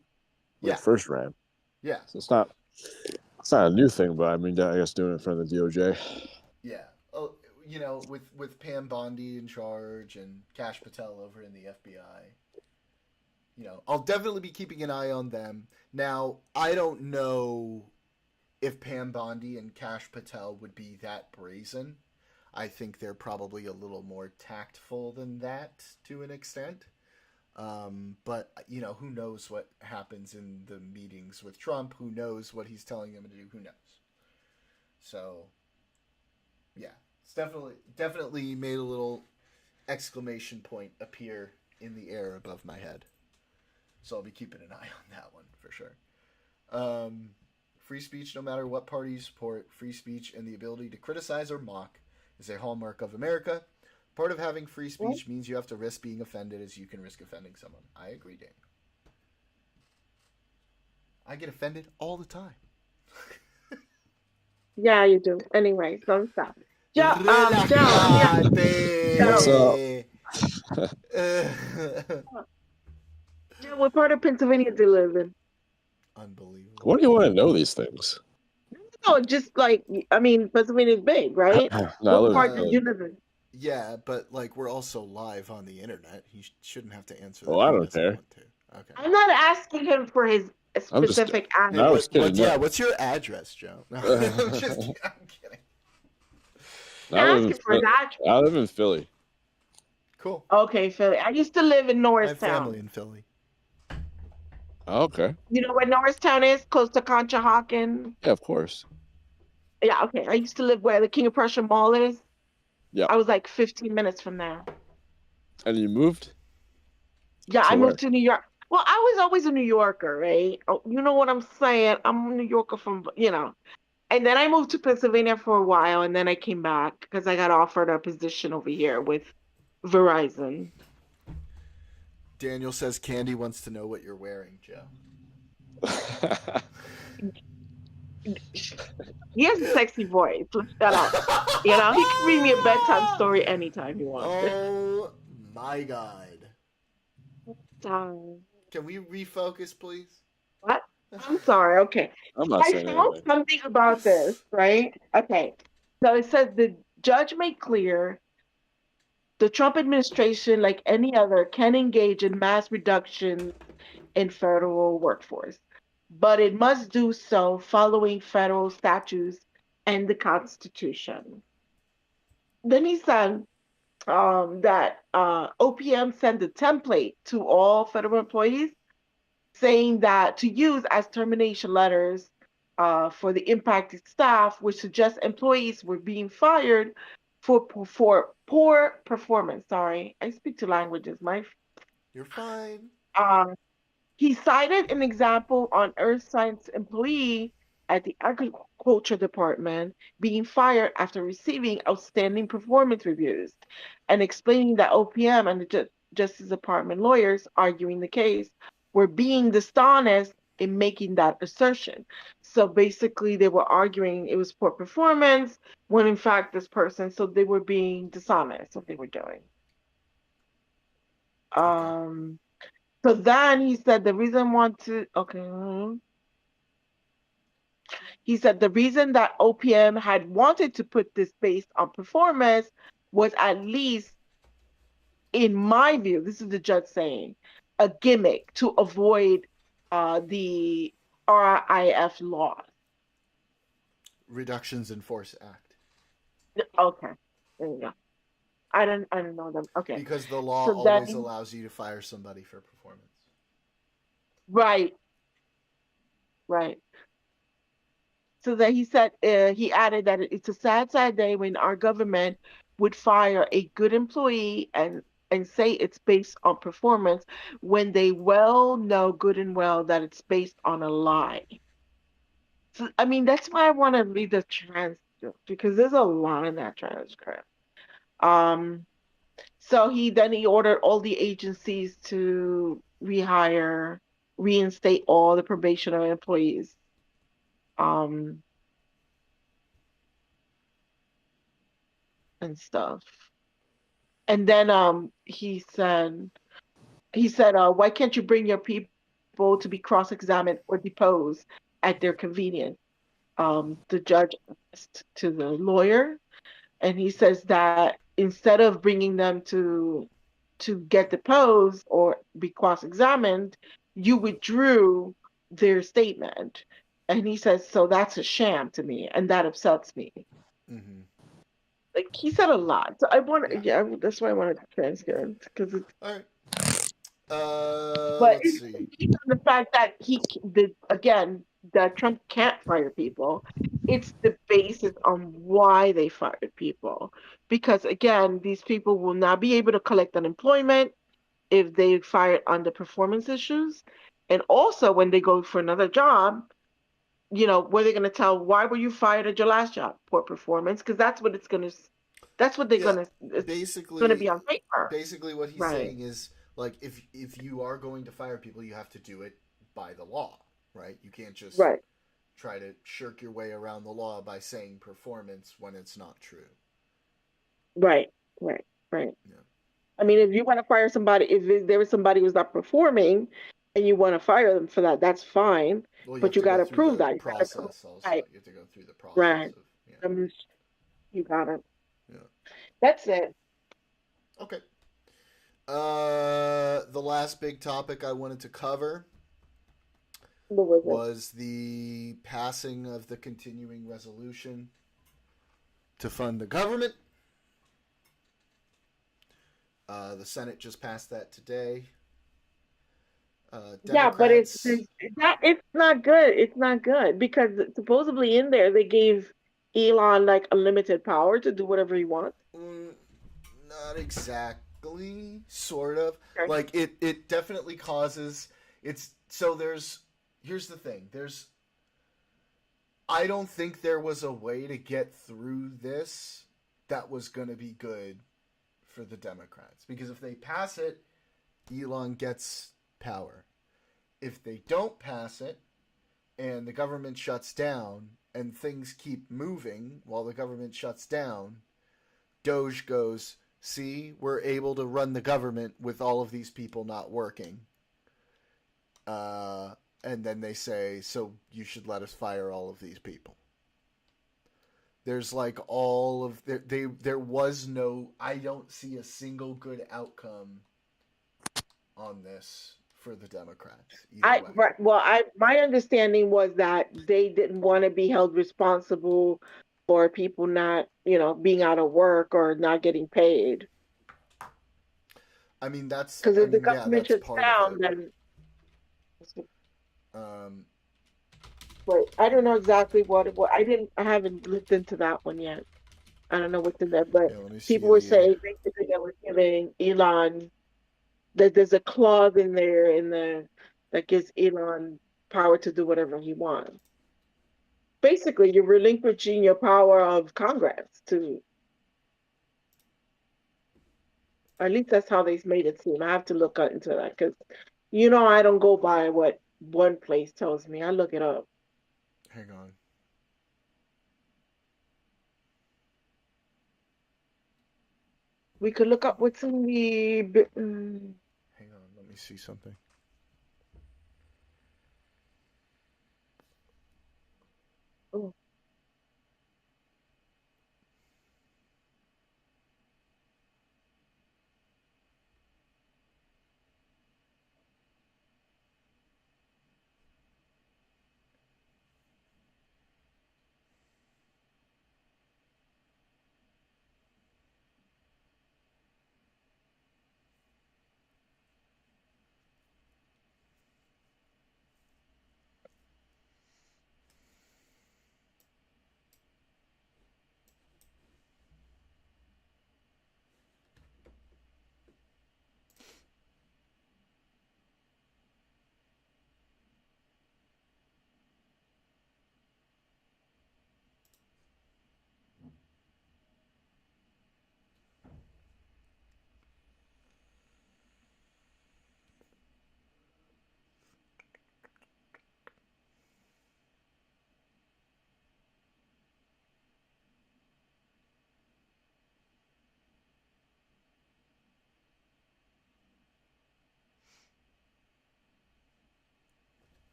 When Yeah. he first ran. Yeah. So it's not a new thing, but I mean, I guess doing it in front of the DOJ. Yeah. Oh, with Pam Bondi in charge and Kash Patel over in the FBI. I'll definitely be keeping an eye on them. Now, I don't know if Pam Bondi and Kash Patel would be that brazen. I think they're probably a little more tactful than that to an extent. But who knows what happens in the meetings with Trump? Who knows what he's telling them to do? Who knows? So, yeah, it's definitely made a little exclamation point appear in the air above my head. So I'll be keeping an eye on that one for sure. Free speech, no matter what party you support, free speech and the ability to criticize or mock is a hallmark of America. Part of having free speech means you have to risk being offended as you can risk offending someone. I agree, Daniel. I get offended all the time. Yeah, you do. Anyway, so stop. Joe, What's up? Joe, what part of Pennsylvania do you live in? Unbelievable. Why do you want to know these things? No, just like, I mean, Pennsylvania's big, right? No, what part did you live in? Yeah, but we're also live on the internet. He shouldn't have to answer that. Well, I don't care. Okay. I'm not asking him for his specific address. What's your address, Joe? No, I'm kidding. I live in Philly. Cool. Okay, Philly. I used to live in Norristown. I have family in Philly. Oh, okay. You know where Norristown is? Close to Conshohocken? Yeah, of course. Yeah, okay. I used to live where the King of Prussia Mall is. Yeah. I was like 15 minutes from there. And you moved? Yeah, I moved to New York. Well, I was always a New Yorker, right? Oh, you know what I'm saying? I'm a New Yorker from. And then I moved to Pennsylvania for a while, and then I came back because I got offered a position over here with Verizon. Daniel says Candy wants to know what you're wearing, Joe. He has a sexy voice. Let's shut up. He can read me a bedtime story anytime he wants. Oh my God. Can we refocus, please? What? I'm sorry. Okay. I'm not saying I found something about this, right? Okay. So it says the judge made clear the Trump administration, like any other, can engage in mass reductions in federal workforce, but it must do so following federal statutes and the Constitution. Then he said that OPM sent a template to all federal employees saying that to use as termination letters for the impacted staff, which suggests employees were being fired for poor performance. Sorry, I speak two languages. You're fine. He cited an example on earth science employee at the agriculture department being fired after receiving outstanding performance reviews and explaining that OPM and the Justice Department lawyers arguing the case were being dishonest in making that assertion. So basically they were arguing it was poor performance when in fact so they were being dishonest what they were doing. Okay. So then he said he said the reason that OPM had wanted to put this based on performance was, at least in my view, this is the judge saying, a gimmick to avoid the RIF laws. Reductions in Force Act. Okay, there you go. I don't know them. Okay. Because the law always allows you to fire somebody for performance. Right. So then he said, he added that it's a sad day when our government would fire a good employee and say it's based on performance when they well know good and well that it's based on a lie. So, I mean, that's why I want to read the transcript because there's a lot in that transcript. Um, so he ordered all the agencies to reinstate all the probationary employees. Um, and stuff. And then he said, why can't you bring your people to be cross-examined or deposed at their convenience? The judge asked to the lawyer, and he says that instead of bringing them to get deposed or be cross-examined, you withdrew their statement. And he says, so that's a sham to me, and that upsets me. Mm-hmm. Like he said a lot. So I want, Yeah. yeah, that's why I wanted to transcript because it's. All right. But Let's it's see. based on the fact that again, that Trump can't fire people. It's the basis on why they fired people. Because again, these people will not be able to collect unemployment if they fired under performance issues. And also when they go for another job, where they're going to tell, why were you fired at your last job? Poor performance. Because that's what Yeah. it's going to Basically, be on paper. basically, what he's Right. saying is like if you are going to fire people, you have to do it by the law, right? You can't just Right. try to shirk your way around the law by saying performance when it's not true. Right. Right. Right. Yeah. I mean, if you want to fire somebody, there is somebody who's not performing and you want to fire them for that, that's fine. Well, you But have you to got go to through prove the that. You got to prove, process also. right. You have to go through the process Right. of yeah. You got to. Yeah. That's it. Okay. The last big topic I wanted to cover What was it? was the passing of the continuing resolution to fund the government. The Senate just passed that today. Yeah, but Democrats. it's not good. It's not good because supposedly in there they gave Elon like unlimited power to do whatever he wants. Mm, not exactly. Sort of. Okay. Like it definitely causes. It's so there's. Here's the thing. I don't think there was a way to get through this that was going to be good for the Democrats because if they pass it, Elon gets power. If they don't pass it and the government shuts down and things keep moving while the government shuts down, Doge goes, see, we're able to run the government with all of these people not working. And then they say, so you should let us fire all of these people. There's like all of there was no, I don't see a single good outcome on this for the Democrats either way. My understanding was that they didn't want to be held responsible for people not, being out of work or not getting paid. I mean Because if the yeah, government that's shuts part of down, it. then. Um, But I don't know exactly I haven't looked into that one yet. I don't know what's in there, but yeah, let me see people were the. saying basically they were giving Elon that there's a clause in there that gives Elon power to do whatever he wants. Basically, you're relinquishing your power of Congress to. At least that's how they made it seem. I have to look into that because, I don't go by what one place tells me. I look it up. Hang on. We could look up what's in the. Hang on. Let me see something. Oh,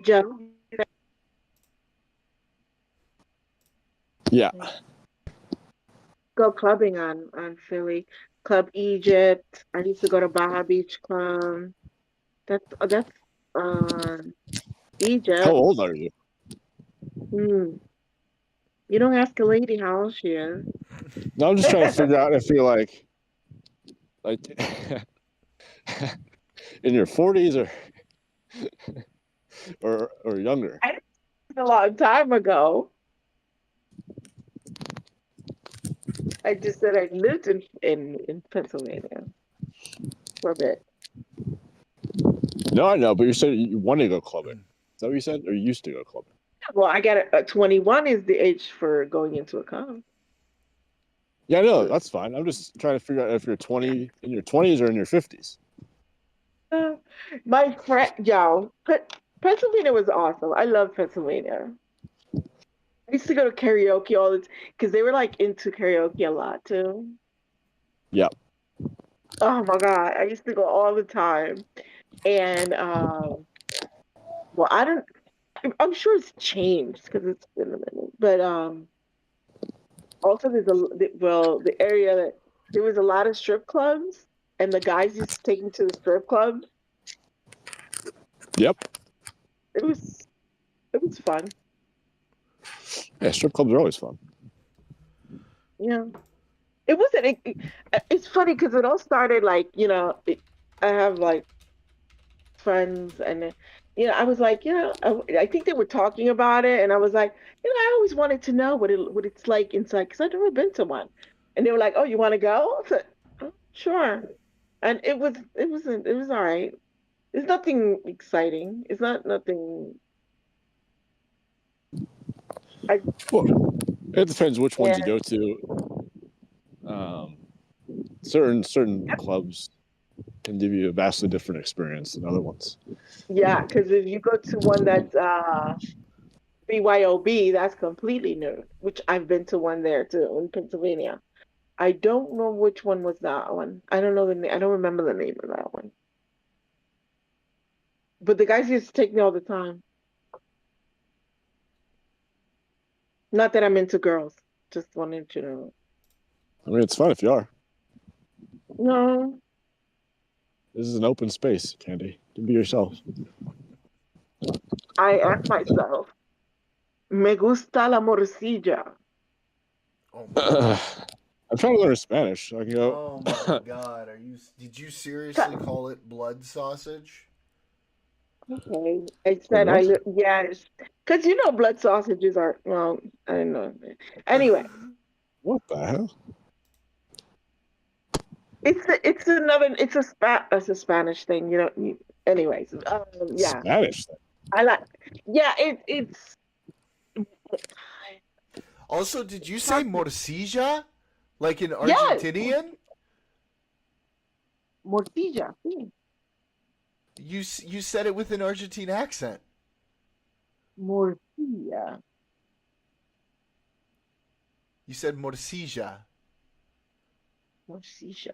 Joe, Yeah. go clubbing on Philly. Club Egypt. I used to go to Baja Beach Club. That's uh How Egypt. old are you? Hmm. You don't ask a lady how old she is. No, I'm just trying to figure out if you're like in your 40s or younger. I a long time ago. I just said I lived in Pennsylvania for a bit. No, I know, but you said you want to go clubbing. Is that what you said? Or you used to go clubbing? Well, I got 21 is the age for going into a con. Yeah, no, that's fine. I'm just trying to figure out if you're 20 in your 20s or in your 50s. Uh, My friend, yo, Pennsylvania was awesome. I love Pennsylvania. I used to go to karaoke all the time because they were like into karaoke a lot too. Yeah. Oh my God, I used to go all the time. And well, I don't. I'm sure it's changed because it's been a minute. But also well, the area that there was a lot of strip clubs, and the guys used to take me to the strip club. Yep. It was it was fun. Yeah, strip clubs are always fun. Yeah, it wasn't. It's funny because it all started like I have like friends and I was like I think they were talking about it and I was like I always wanted to know what it's like inside because I've never been to one and they were like, oh, you want to go? I said, "Oh, sure." And it was all right. It's nothing exciting. It's not nothing. I Well, it depends which ones you and go to. Um, certain clubs can give you a vastly different experience than other ones. Yeah, because if you go to one that's BYOB, that's completely new, which I've been to one there too in Pennsylvania. I don't know which one was that one. I don't know the name. I don't remember the name of that one. But the guys used to take me all the time. Not that I'm into girls. Just wanted to know. I mean, it's fun if you are. No, This is an open space, Candy. You can be yourself. I am myself. Me gusta la morcilla. Oh my I'm god. trying to learn Spanish. I can go. Oh my god. Are you? Did you seriously call it blood sausage? Okay. I Wait, said what? yes. Because blood sausages are, well, I don't know. Anyway, What the hell? it's a Spanish thing, anyways, yeah. Spanish thing. I like, yeah, it's Also, did you say hard to, morcilla? Like in yes, Argentinian? morcilla, sí, You said it with an Argentine accent. morcilla, You said morcilla. morcilla.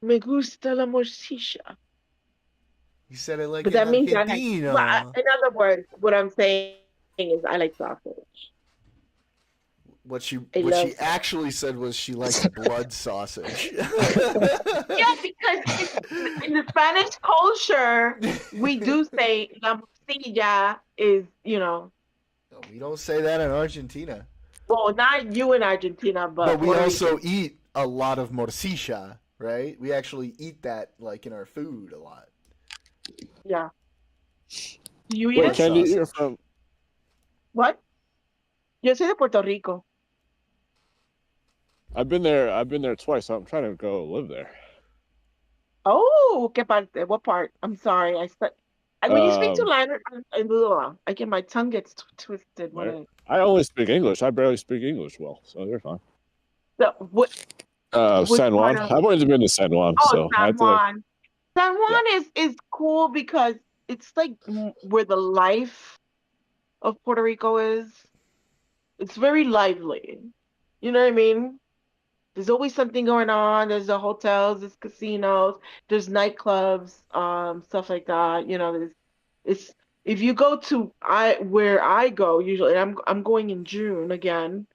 Me gusta la morcilla. You said it like But an that means well, argentino. in other words, what I'm saying is I like sausage. What she I what love she sausage. actually said was she likes blood sausage. Yeah, because in the Spanish culture, we do say la morcilla is, We don't say that in Argentina. well, not you in Argentina, But but we Puerto also Rican. eat a lot of morcilla, right? We actually eat that like in our food a lot. Yeah. Do you eat Wait, Blood it? Candy, you're sausage. from. What? Yo soy de Puerto Rico. I've been there. I've been there twice. So I'm trying to go live there. Oh, ¿qué parte? What part? I'm sorry. When you speak too Um, loud, I get my tongue gets twisted when I only speak English. I barely speak English well, so you're fine. so which San part Juan. of I've only been to San Juan, Oh, so I San have to. Juan. San Yeah. Juan is cool because it's like where the life of Puerto Rico is. It's very lively. You know what I mean? There's always something going on. There's the hotels, there's casinos, there's nightclubs, stuff like that. It's If you go to where I go usually, I'm going in June again.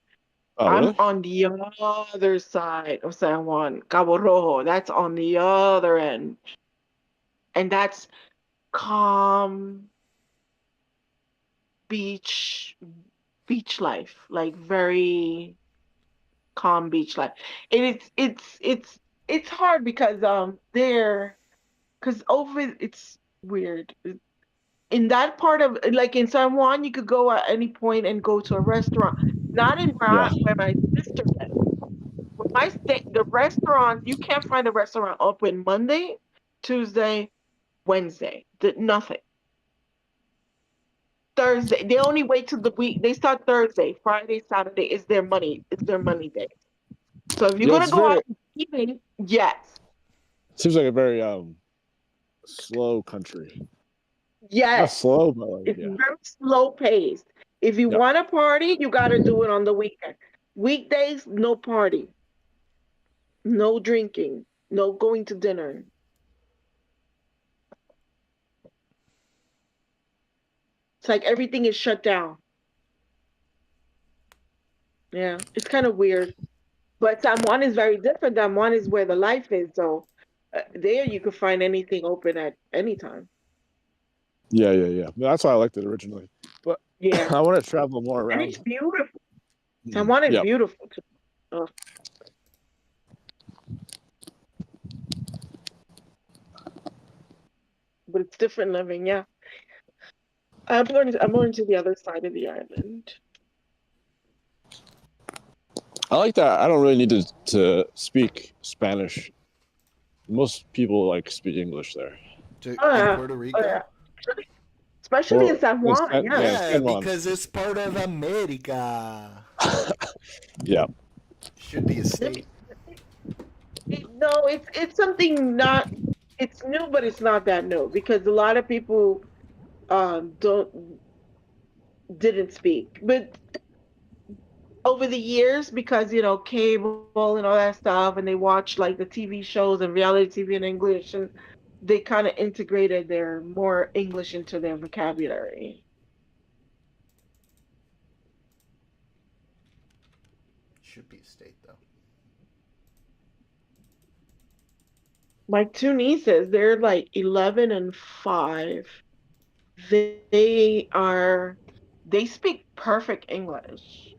Oh, I'm really? on the other side of San Juan, Cabo Rojo. That's on the other end, and that's calm beach beach life, like very calm beach life. And it's hard because there because over it's weird. In that part of like in San Juan, you could go at any point and go to a restaurant. Not in Yeah. where my sister lives. Where my state, the restaurant you can't find a restaurant open Monday, Tuesday, Wednesday. Nothing. Thursday. They only wait till the week. They start Thursday, Friday, Saturday is their money. It's their money day. So if you're Yeah, gonna it's go out very. evening, yes, Seems like a very slow country. Not yes, slow, but like it's yeah. very slow paced. If you Yep. want to party, you got to do it on the weekend. Weekdays, no party, no drinking, no going to dinner. It's like everything is shut down. Yeah, it's kind of weird. But San Juan is very different. San Juan is where the life is. So there you could find anything open at any time. Yeah. That's why I liked it originally. But Yeah, I want to travel more and around. it's beautiful. San Juan is Yep. beautiful too. Oh, but it's different living. Yeah, I'm going to the other side of the island. I like that. I don't really need to speak Spanish. Most people like speak English there. Oh In yeah, Puerto oh Rico? yeah. Especially in Well, San Juan. Yeah, yeah, Yeah, San Juan. because it's part of America. Yeah. Should be a state. no, it's something not. It's new, but it's not that new because a lot of people don't didn't speak. But over the years, because cable and all that stuff, and they watch like the TV shows and reality TV in English, and they kind of integrated their more English into their vocabulary. Should be a state though. My two nieces, they're like 11 and 5. They are they speak perfect English,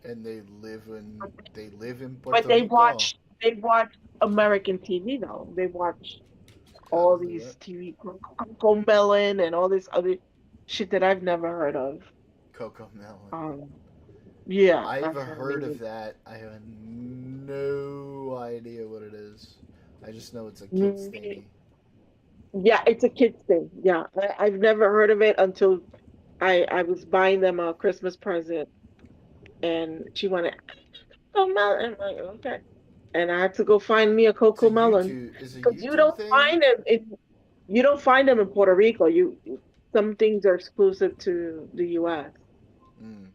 And they live in but Puerto Rico. they watch American TV though. They watch Gotta all do it. these TV, Coco Melon and all this other shit that I've never heard of. Coco Melon. Um, yeah, I've I've never heard of even. that. I have no idea what it is. I just know it's a kids Mm, thingy. yeah, it's a kids thing. Yeah, I've never heard of it until I was buying them a Christmas present, and she wanted Coco Melon. I'm like, okay. And I had to go find me a It's a Coco Melon YouTube. Is a because you YouTube don't thing? find them in Puerto Rico. Some things are exclusive to the U.S. Mm.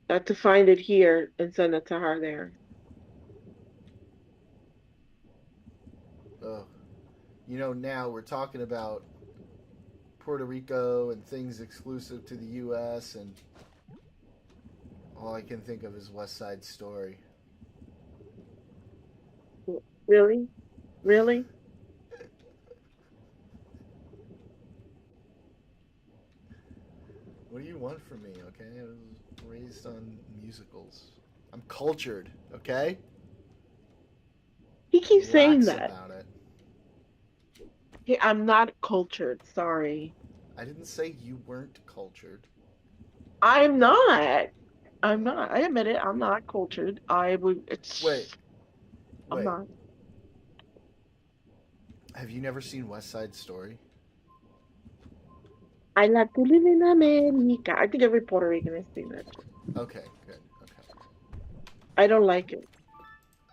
I had to find it here and send it to her there. Ugh. Now we're talking about Puerto Rico and things exclusive to the U.S. and all I can think of is West Side Story. Really, really. What do you want from me? Okay, I was raised on musicals. I'm cultured. Okay, He keeps saying lax that. about it. Hey, I'm not cultured. Sorry, I didn't say you weren't cultured. I'm not. I'm Uh, not. I admit it. I'm not cultured. I would. wait, I'm wait. not. Have you never seen West Side Story? I like to live in America. I think every Puerto Rican has seen that. Okay, good. Okay. I don't like it.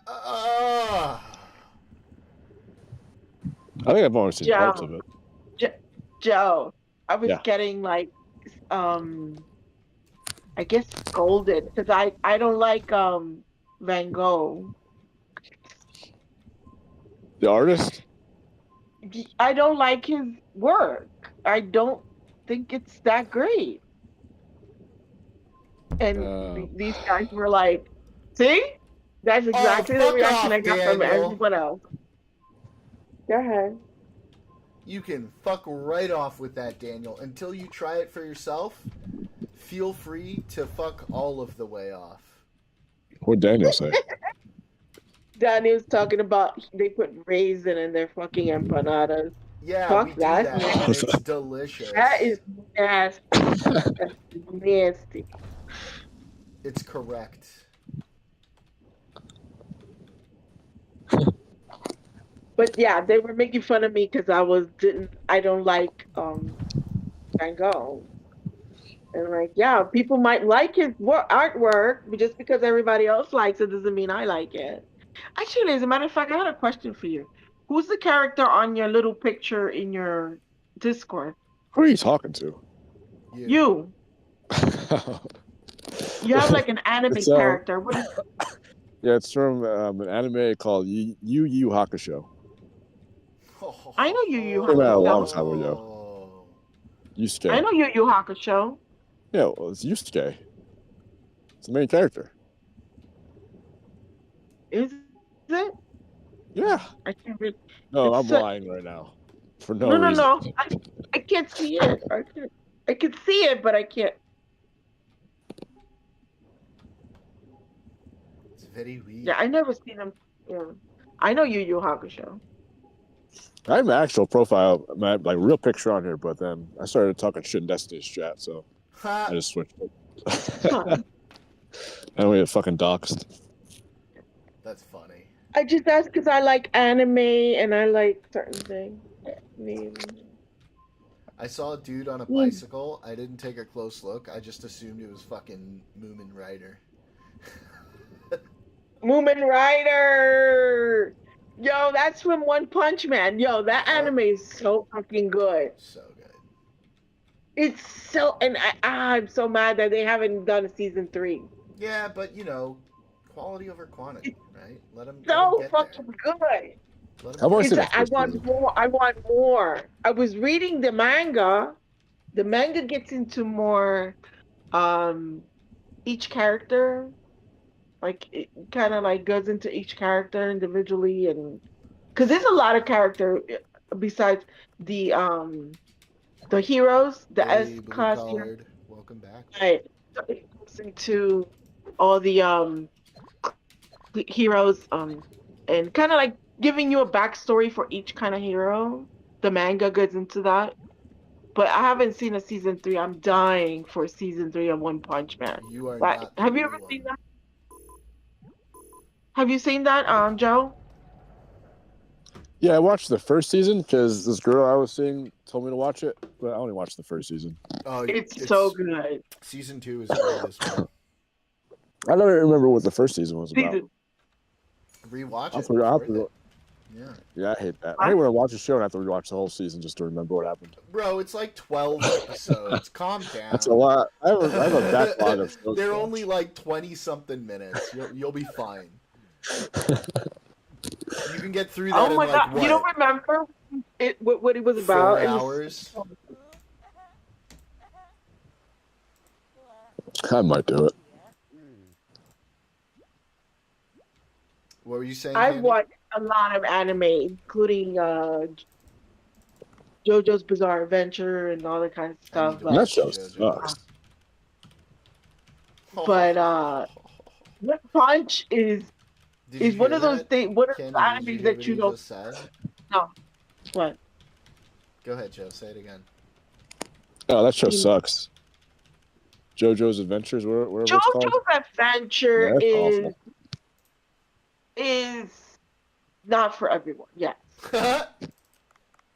Ah, I think I've only seen parts Joe, of it. Jo- Joe, I was Yeah. getting like, um, I guess scolded because I don't like Van Gogh. The artist? I don't like his work. I don't think it's that great. And Uh, these guys were like, "See, that's Oh, exactly the fuck reaction I off, got from Daniel. everyone else." Go ahead. You can fuck right off with that, Daniel. Until you try it for yourself, feel free to fuck all of the way off. what'd Daniel say? Daniel's talking about they put raisin in their fucking empanadas. Yeah, we Fuck do that. that, and it's delicious. That is nasty. That's nasty. It's correct. But yeah, they were making fun of me because I don't like Van Gogh. And like, yeah, people might like his artwork, but just because everybody else likes it doesn't mean I like it. Actually, as a matter of fact, I had a question for you. Who's the character on your little picture in your Discord? Who are you talking to? You. You have like an anime It's, character. What is yeah, it's from an anime called Yu Yu Hakusho. I know Yu Yu Came out a long Hakusho. time ago. Yusuke. I know Yu Yu Hakusho. Yeah, well, it's Yusuke. It's the main character. Is it? Yeah. I can't read. No, It's I'm lying right now. For no no, reason. no. I can't see it. I can see it, but I can't. It's very weird. Yeah, I never seen him. Yeah. I know Yu Yu Hakusho. I have my actual profile, my like real picture on here, but then I started talking shit in Destiny's chat, so I just switched it. Huh. And we get fucking doxxed. That's funny. I just asked because I like anime and I like certain things. I saw a dude on a bicycle. I didn't take a close look. I just assumed it was fucking Moomin Rider. Moomin Rider! Yo, that's from One Punch Man. Yo, that anime is so fucking good. So good. It's so, and I'm so mad that they haven't done a season 3. Yeah, but you know, quality over quantity, right? Let them So get fucking there. good. Let 'em I've only get seen there. the I first want season. more. I want more. I was reading the manga. The manga gets into more each character. Like it kind of like goes into each character individually, and because there's a lot of character besides the heroes, the S Hey, blue class heroes. collared. Welcome back. Right. So it goes into all the heroes and kind of like giving you a backstory for each kind of hero. The manga goes into that. But I haven't seen a season 3. I'm dying for season 3 of One Punch Man. You are But not the have you only ever seen one. that? Have you seen that, Joe? Yeah, I watched the first season because this girl I was seeing told me to watch it, but I only watched the first season. Oh, It's so good. Season 2 is great as well. I don't remember what the first season was about. Rewatch I it. forgot. It's worth it. Yeah. Yeah, I hate that. I hate when I watch a show and I have to rewatch the whole season just to remember what happened. Bro, it's like 12 episodes. Calm down. That's a lot. I have a backlog of shows. They're to only watch. like 20-something minutes. You'll be fine. You can get through that Oh in my like god, what? you don't remember what it was 4 about? hours? I might do it. What were you saying, I Candy? watched a lot of anime, including JoJo's Bizarre Adventure and all that kind of I stuff. need to That watch show JoJo. sucks. But One Punch Did is you one hear of those that? things. One of Candy, the did you animes hear that what you he don't. just said? No, what? Go ahead, Joe. Say it again. Oh, that show sucks. JoJo's Adventures, whatever it's called. JoJo's Adventure Yeah, it's is not for everyone. Yes. awful.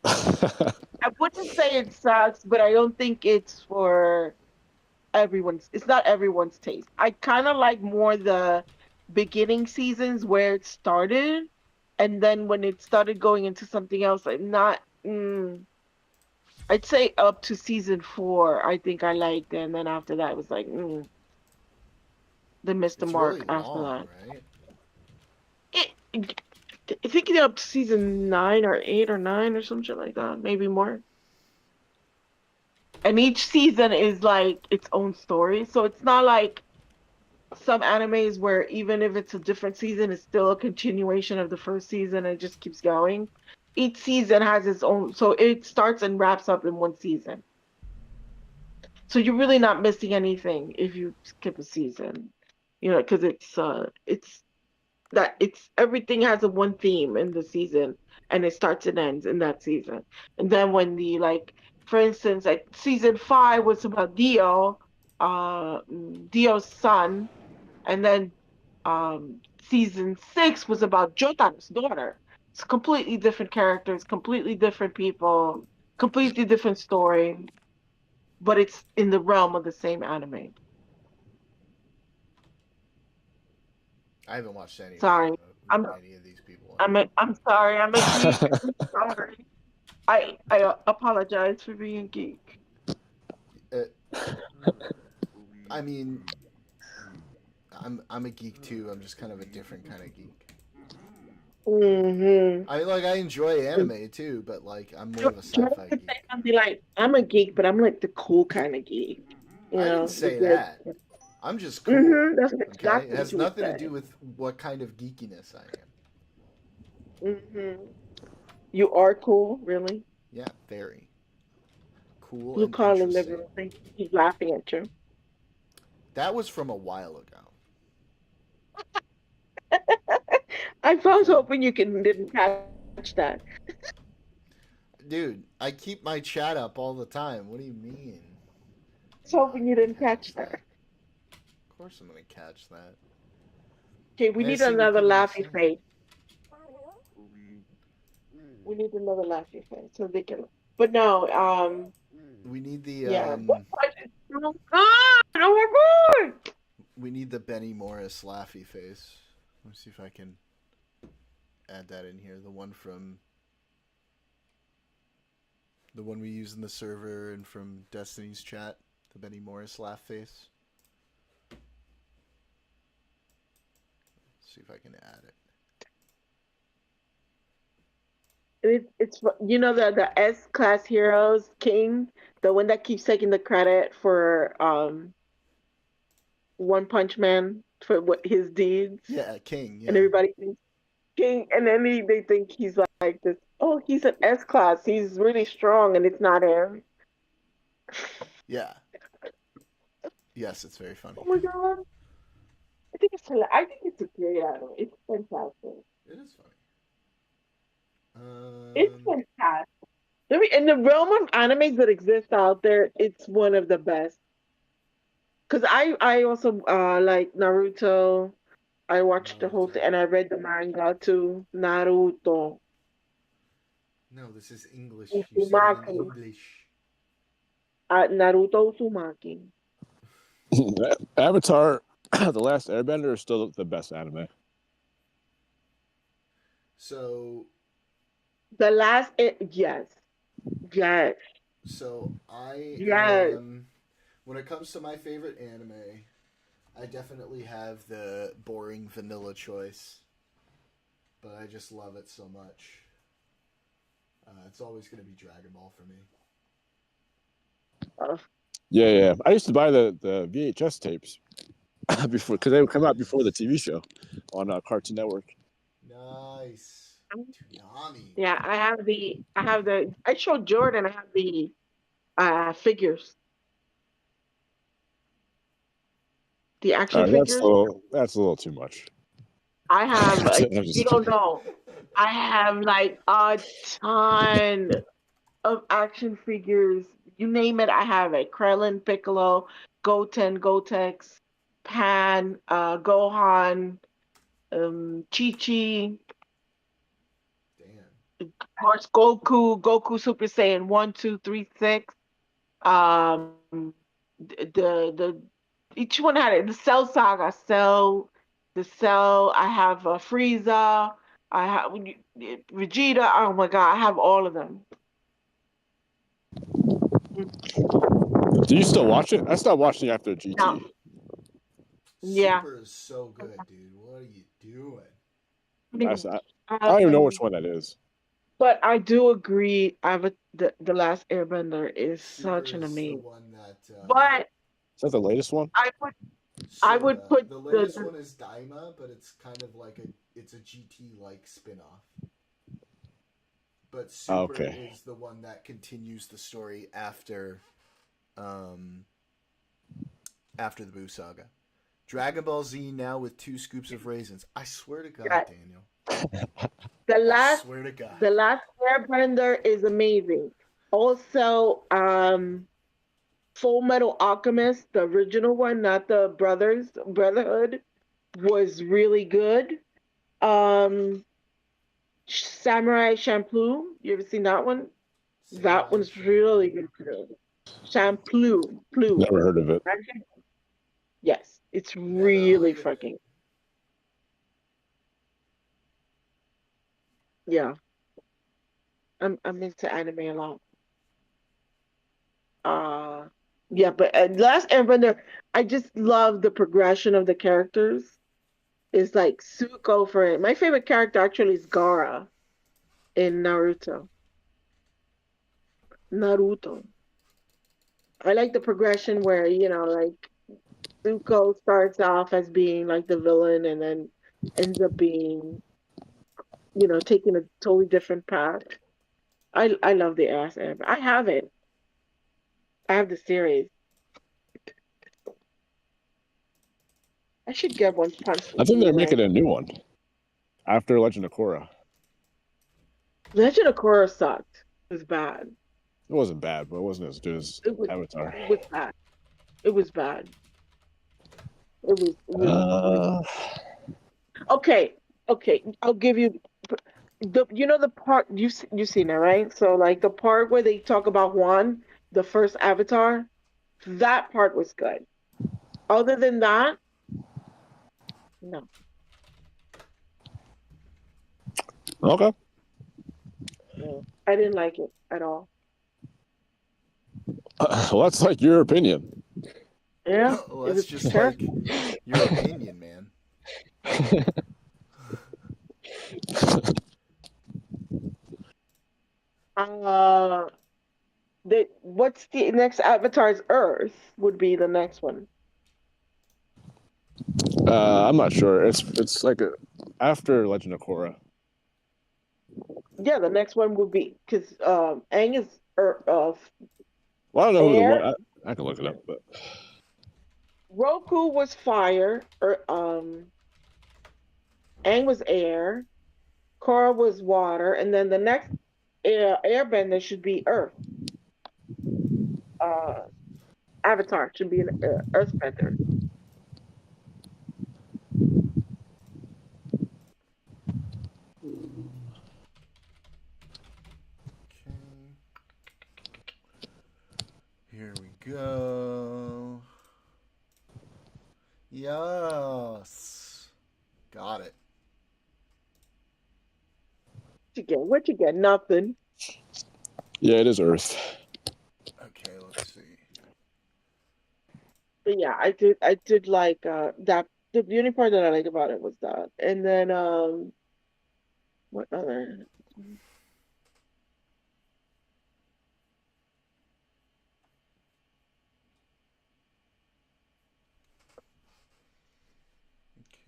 I wouldn't say it sucks, but I don't think it's for everyone's. It's not everyone's taste. I kind of like more the beginning seasons where it started, and then when it started going into something else, I'm not. I'd say up to season 4, I think I liked it, and then after that, it was like, they missed the It's mark really after long, that. right? I think they're up to season 9 or 8 or 9 or some shit like that, maybe more. And each season is like its own story, so it's not like some animes where even if it's a different season, it's still a continuation of the first season and it just keeps going. Each season has its own, so it starts and wraps up in one season. So you're really not missing anything if you skip a season, because it's everything has a one theme in the season and it starts and ends in that season. And then when for instance, like season 5 was about Dio's son, and then season 6 was about Jotaro's daughter. It's completely different characters, completely different people, completely different story, but it's in the realm of the same anime. I haven't watched any of Sorry, I'm any of these people. I'm sorry, I'm a geek. I'm sorry. I apologize for being a geek. I mean, I'm a geek too. I'm just kind of a different kind of geek. Mm-hmm. I enjoy anime too, but like I'm more of a sci-fi geek. I'll be like, I'm a geek, but I'm like the cool kind of geek. I didn't The say good. that. I'm just cool. Mm-hmm. That's Okay, exactly it has what you would nothing to say. do with what kind of geekiness I am. Mm-hmm. You are cool, really. Yeah, very cool Blue and collar interesting. liberal. Think he's laughing at you. That was from a while ago. I was Okay, hoping you didn't catch that. dude, I keep my chat up all the time. What do you mean? I was hoping you didn't catch Catch that. that? Of course, I'm gonna catch that. Okay, we I gotta need see what another people are laughy saying. face. We need another laughy face so they can. But no, We need the yeah. What project? Oh my god! Oh my god! we need the Benny Morris laughy face. Let me see if I can add that in here. The one we use in the server and from Destiny's chat, the Benny Morris laugh face. Let's see if I can add it. It's the S class heroes king, the one that keeps taking the credit for One Punch Man for what his deeds, Yeah, King. and Yeah, everybody thinks king, and then they think he's like this. Oh, he's an S class. He's really strong, and it's not him. yeah. Yes, it's very funny. Oh my god! I think it's a great anime. It's fantastic. It is funny. It's fantastic. In the realm of animes that exist out there, it's one of the best. Because I also like Naruto. I watched the whole Naruto. thing and I read the manga too. Naruto. No, this is English. You said it in Uzumaki. English. Naruto Uzumaki. Avatar, The Last Airbender is still the best anime. So, Yes. Yes. so I Yes. am. When it comes to my favorite anime, I definitely have the boring vanilla choice, but I just love it so much. It's always going to be Dragon Ball for me. Yeah. I used to buy the VHS tapes before, because they would come out before the TV show on Cartoon Network. Nice. Toonami. Yeah, I showed Jordan, I have the figures. The action That's figures. that's a little too much. I have, I'm just you don't kidding. know. I have like a ton of action figures. You name it, I have it. Krillin, Piccolo, Goten, Gotex, Pan, Gohan, Chi-Chi, Damn. of course, Goku Super Saiyan 1, 2, 3, 6. The each one had it. The Cell Saga, the Cell. I have Frieza. I have Vegeta. Oh my god, I have all of them. Do you still watch it? I stopped watching after GT. Now, yeah. Super is so good, dude. What are you doing? I mean, I don't even know Um, which one that is. but I do agree. The Last Airbender is Super such an is the amazing. one that But Is that the latest one? I would sorta. put The latest one is Daima, but it's kind of like it's a GT like spin-off. But Super Okay. is the one that continues the story um, after the Boo Saga. Dragon Ball Z now with 2 scoops of raisins. I swear to God, yeah, Daniel. the I last swear to God. the Last Airbender is amazing. Also, Full Metal Alchemist, the original one, not the Brotherhood, was really good. Um, Samurai Champloo, you ever seen that one? That Samurai one's really Champloo. good. Champloo, Ploo. Never heard of it. Yes, it's Never really heard of it. fucking yeah. I'm into anime a lot. Uh yeah, but Last Airbender, I just love the progression of the characters. It's like Zuko for it. My favorite character actually is Gaara in Naruto. Naruto. I like the progression where, like Zuko starts off as being like the villain and then ends up being, taking a totally different path. I love the ass Airbender. I have it. I have the series. I should get one Punch I think they're Blu-ray. making a new one after Legend of Korra. Legend of Korra sucked. It was bad. It wasn't bad, but it wasn't as good as It was Avatar. it was bad. It was bad. It was Uh, okay. Okay, I'll give you the part you seen it, right? So like the part where they talk about Juan, the first Avatar, that part was good. Other than that, no. okay. No. I didn't like it at all. Well, that's like your opinion. Yeah, Well, it that's was just like terrible. your opinion, man. Uh, what's the next Avatar's Earth would be the next one. I'm not sure. It's like after Legend of Korra. Yeah, the next one would be because Aang is Well, I don't know who the air. one. I can look it up, but Roku was fire, or Aang was air. Korra was water, and then the next airbender should be Earth. Uh, Avatar should be an Earthbender. Okay. Here we go. Yes. Got it. What you get? Nothing. yeah, it is Earth. Okay, let's see. But yeah, I did like that. The only part that I like about it was that, and then what other?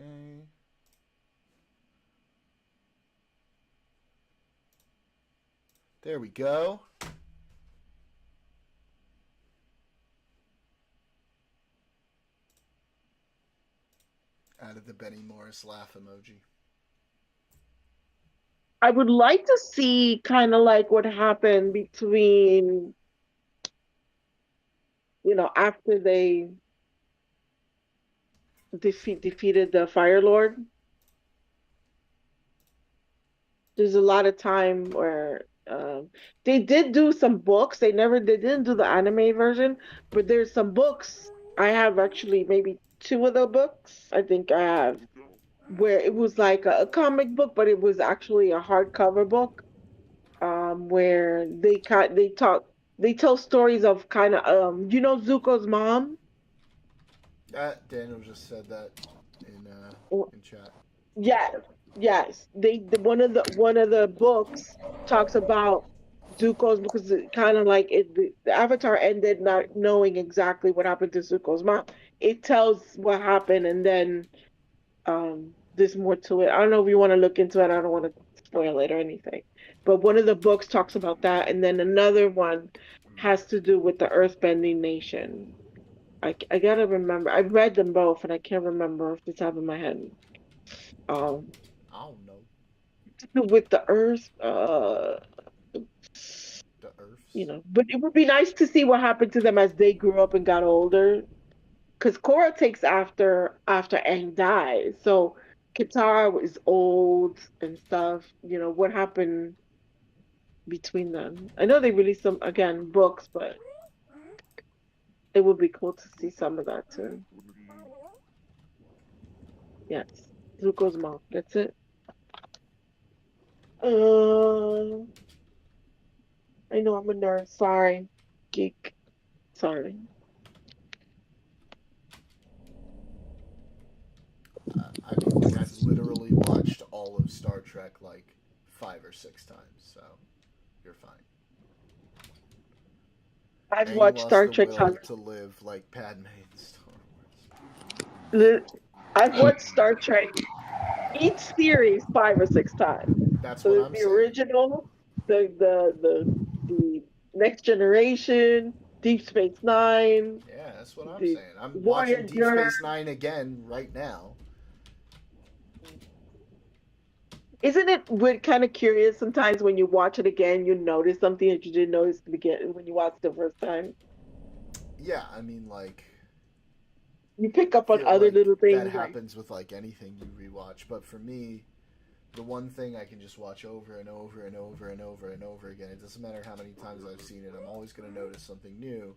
Okay. There we go. Added the Benny Morris laugh emoji. I would like to see kind of like what happened between, after they defeated the Fire Lord. There's a lot of time where they did do some books. They didn't do the anime version, but there's some books. I have actually maybe two of the books. I think I have where it was like a comic book, but it was actually a hardcover book. Where they tell stories of kind of Zuko's mom. Daniel just said that in Oh, in chat. yeah, Yes, one of the books talks about Zuko's because it kind of like the Avatar ended not knowing exactly what happened to Zuko's mom. It tells what happened, and then there's more to it. I don't know if you want to look into it. I don't want to spoil it or anything. But one of the books talks about that, and then another one has to do with the Earthbending Nation. I gotta remember. I've read them both, and I can't remember off the top of my head. Um, I don't know. with the Earth, The Earths. but it would be nice to see what happened to them as they grew up and got older. Because Korra takes after Aang dies, so Katara is old and stuff. What happened between them? I know they released some again books, but it would be cool to see some of that too. Yes, Zuko's mom. That's it. Uh, I know I'm a nerd. Sorry, geek. Sorry. I mean, like I've literally watched all of Star Trek like 5 or 6 times, so you're fine. I've Aang watched lost Star the Trek. will to live like Padme in Star Li- I've watched Star Trek each series 5 or 6 times. Wars. That's So what there's I'm the saying. original, the Next Generation, Deep Space Nine, Yeah, that's what I'm the saying. I'm watching Deep Voyager. Space Nine again right now. Isn't it weird, kind of curious sometimes when you watch it again, you notice something that you didn't notice to begin when you watched it the first time? Yeah, I mean, like, You pick I up on feel other like little that things like, happens with like anything you rewatch. But for me, the one thing I can just watch over and over and over and over and over again. It doesn't matter how many times I've seen it. I'm always going to notice something new.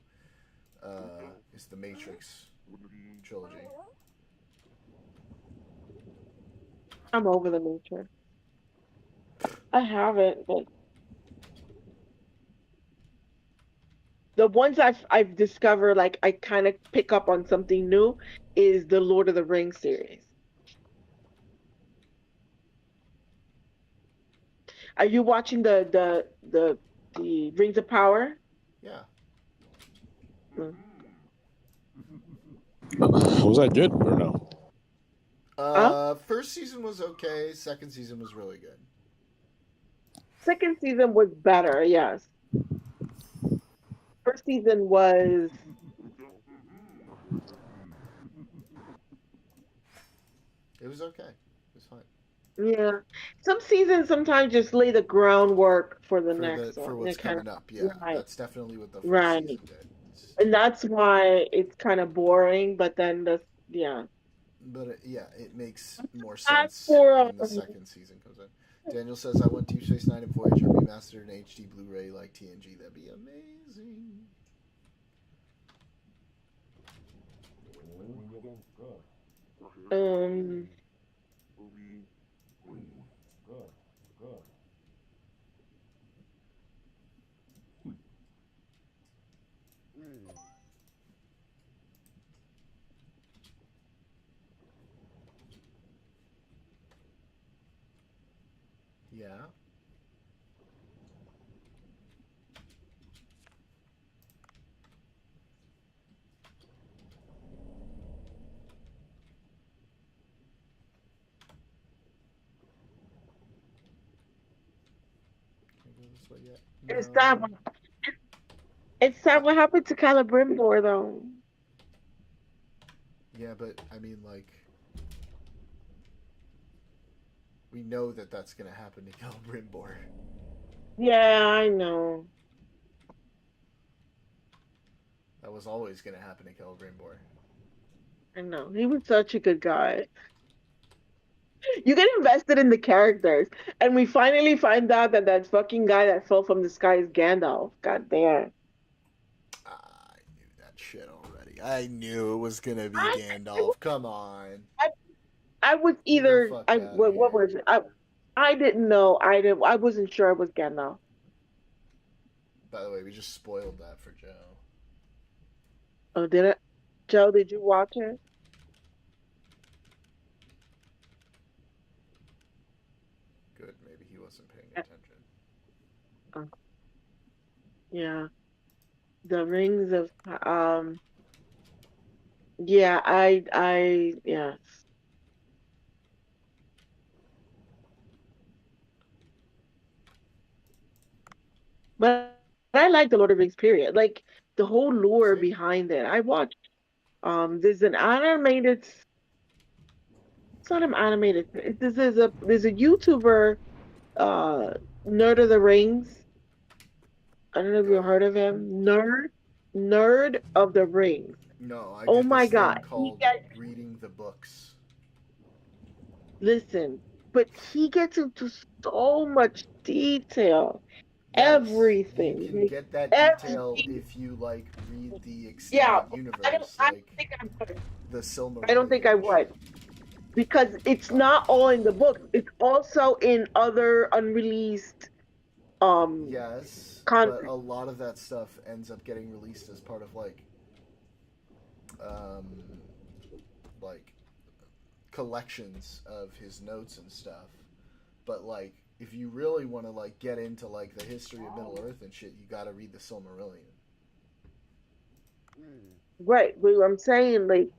Is the Matrix trilogy. I'm over the nature. I haven't, but the ones I've discovered, like I kind of pick up on something new, is the Lord of the Rings series. Are you watching the Rings of Power? Yeah. Mm. Was that good or no? Huh? First season was okay. Second season was really good. Second season was better, yes. First season was, It was okay. It was fine yeah. Some seasons sometimes just lay the groundwork for the next for one. They're what's kind of coming up. Yeah, right, that's definitely what the first right, season did. It's, and that's why it's kind of boring. But then yeah. but yeah, it makes more As sense for when the second season comes in. Daniel says, "I want Deep Space Nine and Voyager remastered in HD Blu-ray like TNG. That'd be amazing." um, Yeah. Can I go this way yet? it's No. sad. It's sad what happened to Celebrimbor though. Yeah, but I mean, like, we know that that's gonna happen to Celebrimbor. Yeah, I know. That was always gonna happen to Celebrimbor. I know. He was such a good guy. You get invested in the characters, and we finally find out that that fucking guy that fell from the sky is Gandalf. God damn. I knew that shit already. I knew it was gonna be I, Gandalf. Come on, I, I was get the either fuck out of what here. was it? I didn't know. I wasn't sure it was Gandalf. By the way, we just spoiled that for Joe. Oh, did it? Joe, did you watch it? Uh, yeah, the Rings of yeah, yes. But I like the Lord of the Rings period. Like the whole lore See? behind it. I watched there's an animated it's not an animated this is a there's a YouTuber uh Nerd of the Rings. I don't know if you Uh, heard of him. Nerd of the Rings. no, I Oh did my this God. thing called reading the books. Listen, but he gets into so much detail. Yes, you Everything. can Like, get that detail everything. if you like read the Yeah, extended I don't universe, I don't like think I would. the I don't think Silmarillion I and would. shit. Because it's not all in the book. It's also in other unreleased Yes, but content. a lot of that stuff ends up getting released as part of um, like collections of his notes and stuff. But like, if you really want to like get into like the history of Middle Earth and shit, you got to read the Silmarillion. Right. But I'm saying like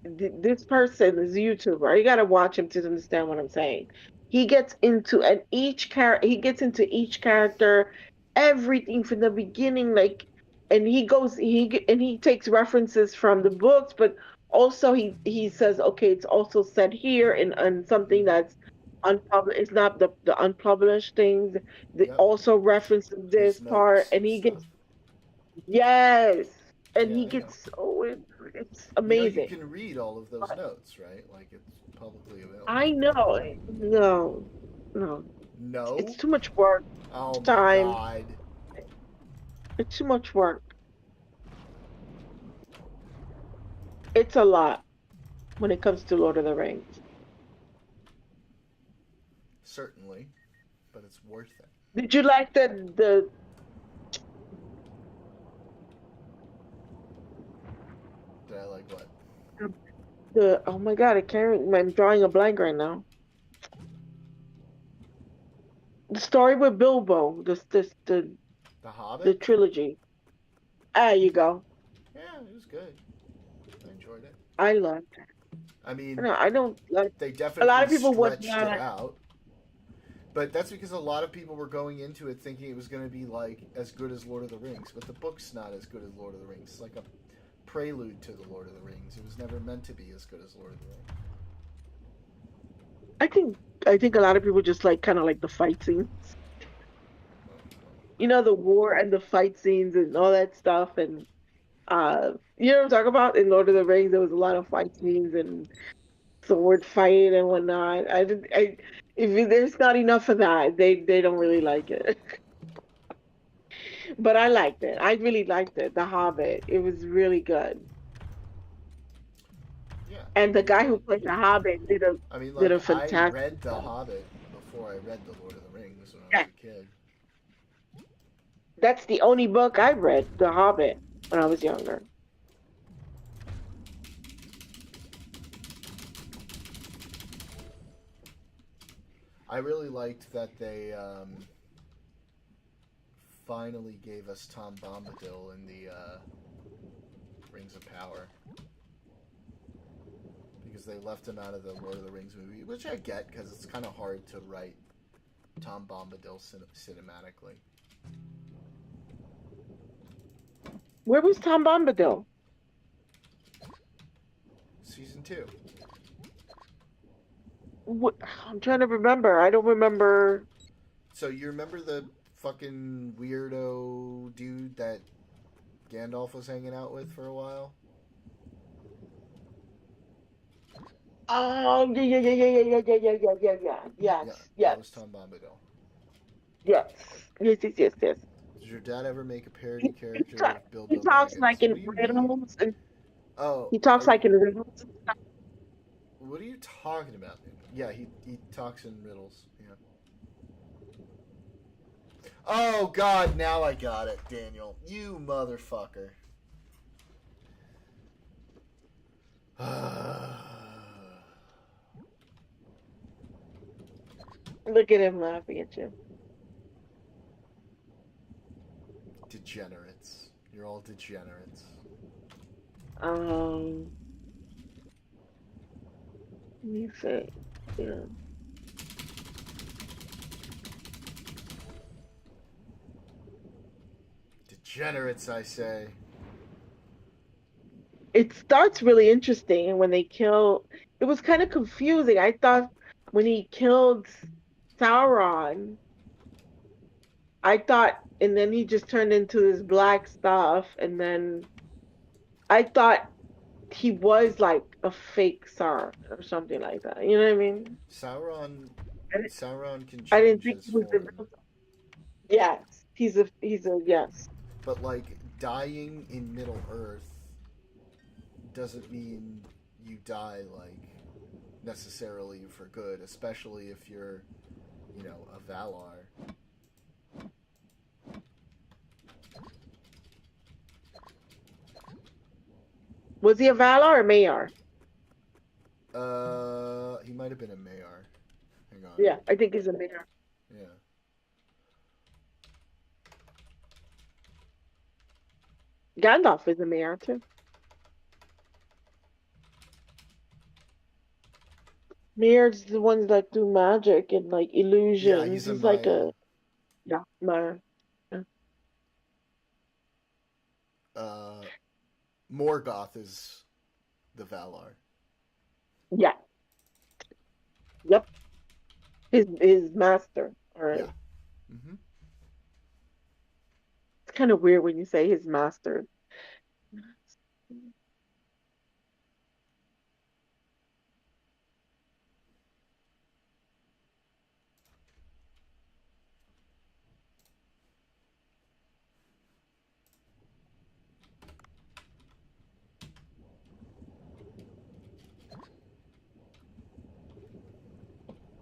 this person is a YouTuber. You got to watch him to understand what I'm saying. He gets into each character, everything from the beginning, like, and he takes references from the books, but also he says, okay, it's also said here in something Mm-hmm. that's unpublished. It's not the unpublished things. They Yep, also references his this part, notes and and he stuff. gets yes, and Yeah, he I know. gets so it's You know, you amazing. can read all of those notes, right? Like it's publicly available. I know. No, no. It's No. too much work. Oh my Time. god. It's too much work. It's a lot when it comes to Lord of the Rings. Certainly, but it's worth it. Did you like Did I like what? the oh my God, I can't I'm drawing a blank right now. The story with Bilbo, The the Hobbit? trilogy. There you go. Yeah, it was good. I enjoyed it. I love that. I mean, No, I don't like they a lot definitely of people would stretched not it like out, but that's because a lot of people were going into it thinking it was going to be like as good as Lord of the Rings, but the book's not as good as Lord of the Rings. It's like a prelude to the Lord of the Rings. It was never meant to be as good as Lord of the Rings. I think I think a lot of people just like kind of like the fight scenes. You know, the war and the fight scenes and all that stuff and you know what I'm talking about? In Lord of the Rings, there was a lot of fight scenes and sword fight and whatnot. If there's not enough of that, they don't really like it. But I liked it. I really liked it. The Hobbit. It was really good. Yeah, And I the mean, guy who played the Hobbit did a I fantastic read The job. Hobbit before I read The Lord of the Rings when I was Yeah, a kid. that's the only book I read, The Hobbit, when I was younger. I really liked that they finally gave us Tom Bombadil in the Rings of Power because they left him out of the Lord of the Rings movie, which I get because it's kind of hard to write Tom Bombadil cinematically. Where was Tom Bombadil? Season 2. What, I'm trying to remember. I don't remember. So you remember the fucking weirdo dude that Gandalf was hanging out with for a while? Oh, yeah. Yeah, Yes, that yes, was Tom Bombadil. yes, yes. Did your dad ever make a He, parody he, character ta- of he Bilbo talks like Baggins? What in do you mean? riddles, and Oh, he talks are you? like in riddles. What are you talking about? Yeah, he talks in riddles. Yeah. Oh God! Now I got it, Daniel. You motherfucker. Look at him laughing at you. degenerates. You're all degenerates. Let me say, yeah. Degenerates, I say. It starts really interesting, and when they kill, it was kind of confusing. I thought when he killed Sauron, I thought, and then he just turned into this black stuff, and then I thought he was like a fake Sauron or something like that. You know what I mean? Sauron. I didn't, Sauron can I didn't change think his he was the form, real. Yes, he's a yes. but like dying in Middle Earth doesn't mean you die like necessarily for good, especially if you're, a Valar. Was he a Valar or Mayar? He might have been a Mayor. Hang on. Yeah, I think he's a Mayar. Yeah. Gandalf is a Mayar too. Mayar's the ones that do magic and like Yeah, illusions. he's a He's like Maya. a yeah, Mayar. Uh, Morgoth is the Valar. Yeah, yep. His master. All Yeah. right. Mm-hmm. It's kind of weird when you say his master.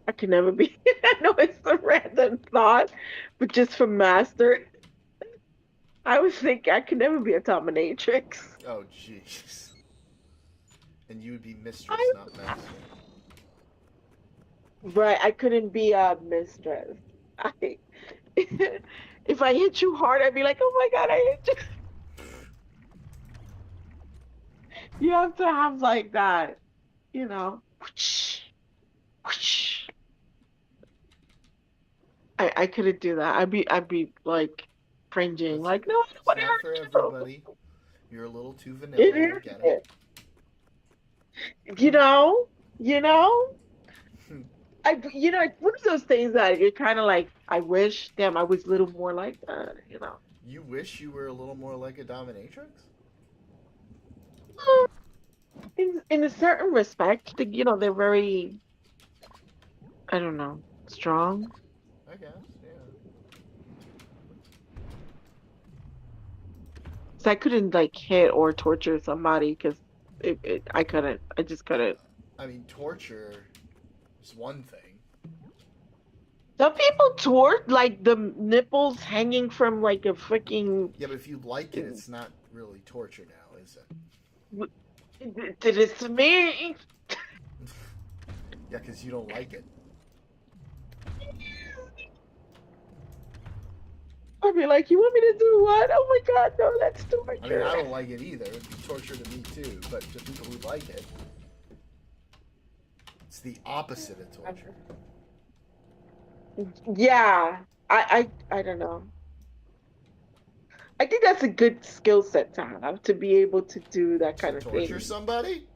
I could never be. I know it's a random thought, but just for master, I would think I could never be a dominatrix. Oh, jeez. And you would be mistress, I not master. right. I couldn't be a mistress. I if I hit you hard, I'd be like, oh my God, I hit you. You have to have like that, you know. Whoosh, whoosh. I couldn't do that. I'd be like cringing, That's like, okay. no, I don't It's want to not for hurt everybody. You're a little too you. vanilla. I get It is. You know, it. it's one of those things that you're kind of like, I wish, damn, I was a little more like that. You wish you were a little more like a dominatrix? In a certain respect, they're very, I don't know, strong. I guess, yeah. So I couldn't like hit or torture somebody because I couldn't. I just couldn't. I mean, torture is one thing. Some people tort like the nipples hanging from like a freaking. Yeah, but if you like it, it's not really torture now, is Did it to me? it? Yeah, because you don't like it. I'd be like, you want me to do what? Oh my God, no, that's I mean, torture. I don't like it either. It'd be torture to me too. But to people who like it, it's the opposite of torture. Yeah, I don't know. I think that's a good skill set to have to be able to do that To kind of torture thing. somebody?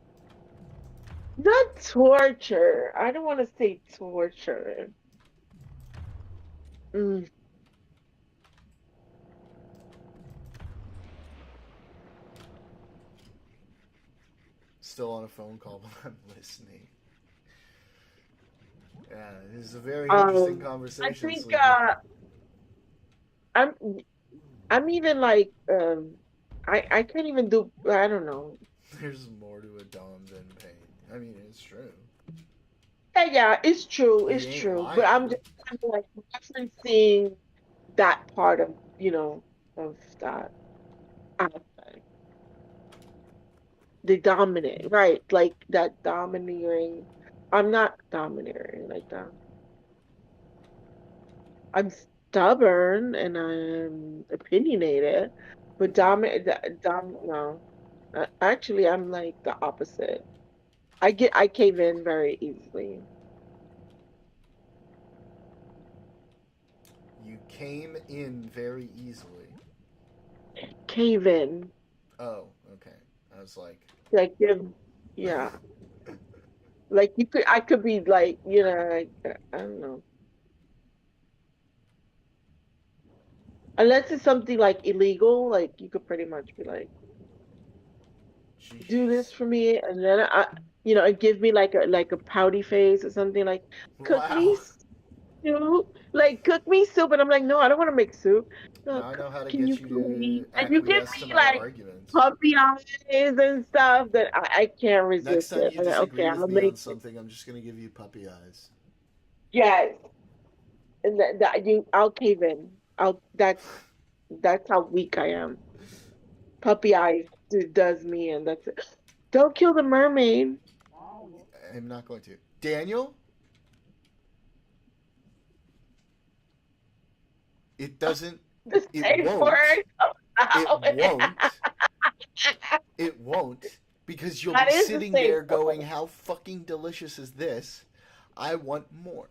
Not torture. I don't want to say torture. Mm. Still on a phone call, but I'm listening. Yeah, this is a very interesting I conversation, think Sleepy. I'm I'm even like I can't even do I don't know. There's more to a dom than pain. I mean, it's true. Yeah, it's true, He it's ain't true. But I'm lying. just kind of like referencing that part of that aspect. The dominant, right? Like that domineering. I'm not domineering like that. I'm stubborn and I'm opinionated, but no. Actually, I'm like the opposite. I cave in very easily. You came in very easily. Cave in. Oh, okay. I was like, Like, yeah. Like I could be like, like, I don't know. Unless it's something like illegal, like you could pretty much be like, do this jeez. for me, and then and give me like a pouty face or something like, cook me Wow. soup, like cook me soup, and I'm like, no, I don't want to make soup. Now No, I know how to can you get you please? to And you give acquiesce to me my like arguments. puppy eyes and stuff that I can't Next resist time it. you I'm like, okay, disagree with I'll me on make it. something, I'm just going to give you puppy eyes. Yes, and I'll cave in. That's how weak I am. Puppy eyes does me, and that's it. Don't kill the mermaid. I'm not going to. Daniel, it doesn't, The it safe won't, word comes it out. won't, it won't, because you'll That be is the sitting safe there going, word. how fucking delicious is this? I want more.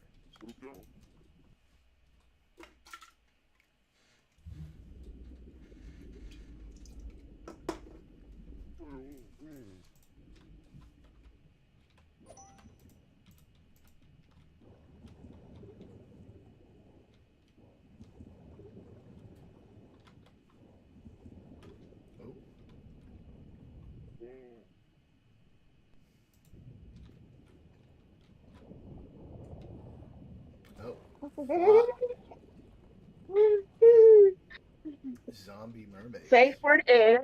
Oh, oh, fuck. Zombie mermaids. Safe word is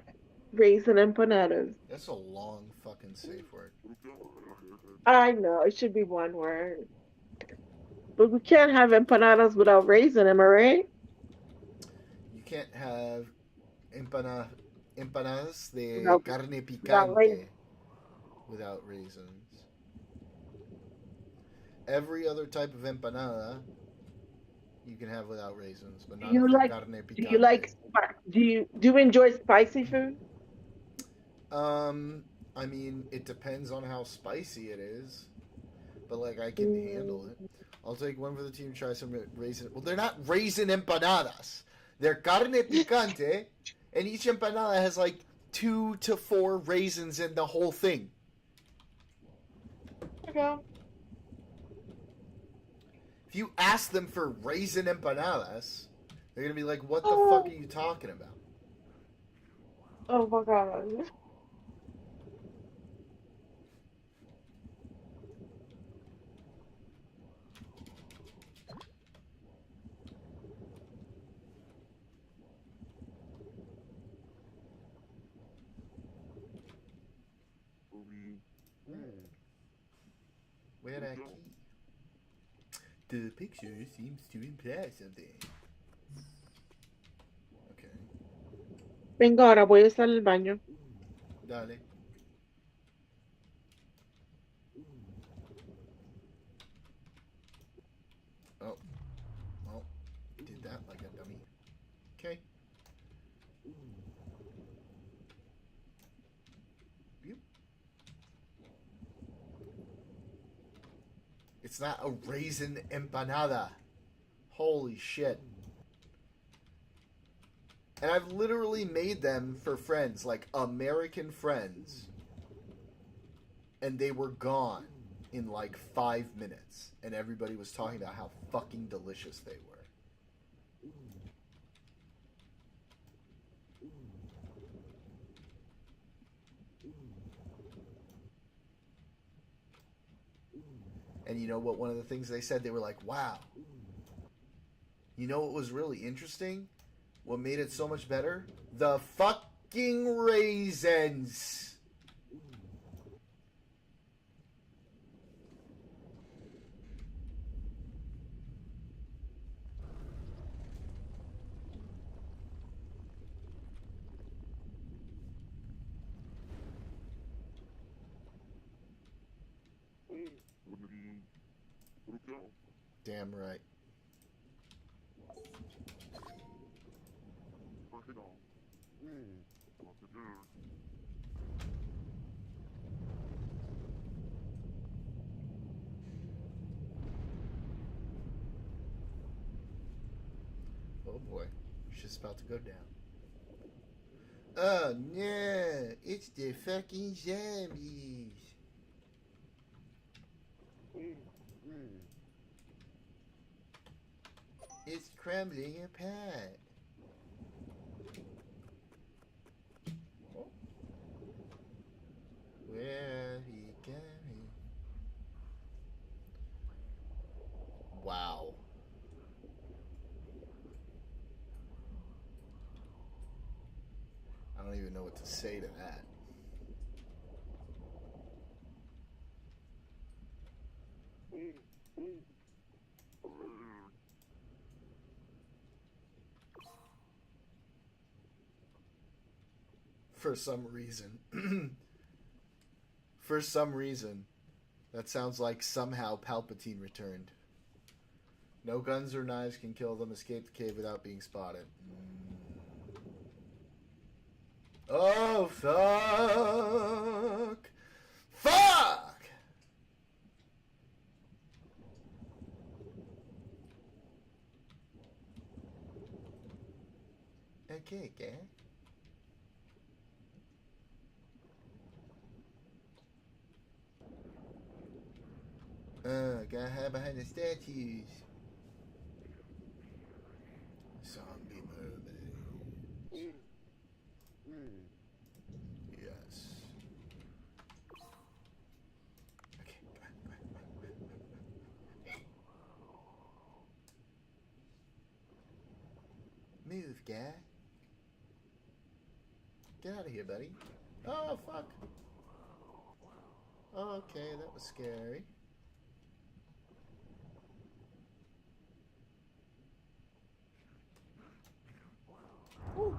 raisin empanadas. That's a long fucking safe word. I know it should be one word, but we can't have empanadas without raisin. Am I right? You can't have empana, empanadas de Without carne without picante raisin. without raisins. Every other type of empanada you can have without raisins, but Do not you if they're like? carne Do you picante. like? Do you enjoy spicy food? Um, I mean, it depends on how spicy it is, but like I can handle it. Mm, I'll take one for the team. Try some raisin. Well, they're not raisin empanadas. They're carne picante, and each empanada has like 2 to 4 raisins in the whole thing. okay. If you ask them for raisin empanadas, they're gonna be like, "What the fuck are Oh, you talking about?" oh my God. Where that key? The picture seems to imply something. Okay, Venga, ahora voy a estar en el baño. dale. Oh, well, did that like a dummy. Okay. Beep. It's not a raisin empanada. Holy shit. And I've literally made them for friends, like American friends, and they were gone in like 5 minutes, and everybody was talking about how fucking delicious they were. And you know what? One of the things they said, they were like, wow. You know what was really interesting? What made it so much better? The fucking raisins. Damn right. Oh boy, shit's about to go down. Oh no, it's the fucking zombies. It's crumbling apart. Oh. Where are we going? Wow. I don't even know what to say to that. For some reason, that sounds like somehow Palpatine returned. No guns or knives can kill them. Escape the cave without being spotted. Oh, fuck! Fuck! Okay, gang. Gotta hide behind the statues. Zombie movie. Yes. Okay, come on. Move, guy. Get out of here, buddy. Oh, fuck. Okay, that was scary. Woo.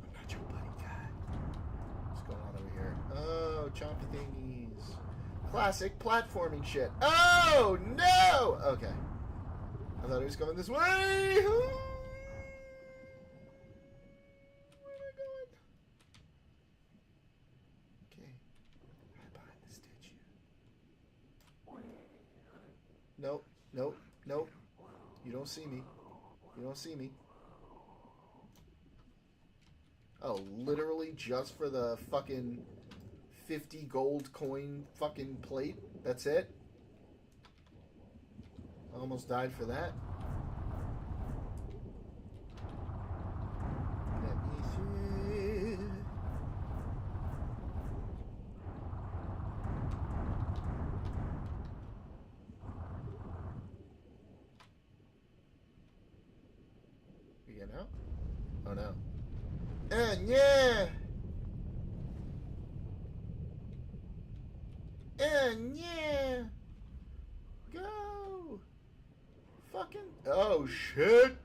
I'm not your buddy, guy. What's going on over here? Oh, chompy thingies. Classic platforming shit. Oh, no! Okay. I thought he was coming this way. Where am I going? Okay. Hide behind the statue. Nope. Nope. Nope. You don't see me. You don't see me. Oh, literally just for the fucking 50 gold coin fucking plate? That's it? I almost died for that. Let me see. We get out? Oh no. And yeah! And yeah! Go! Fucking. Oh shit!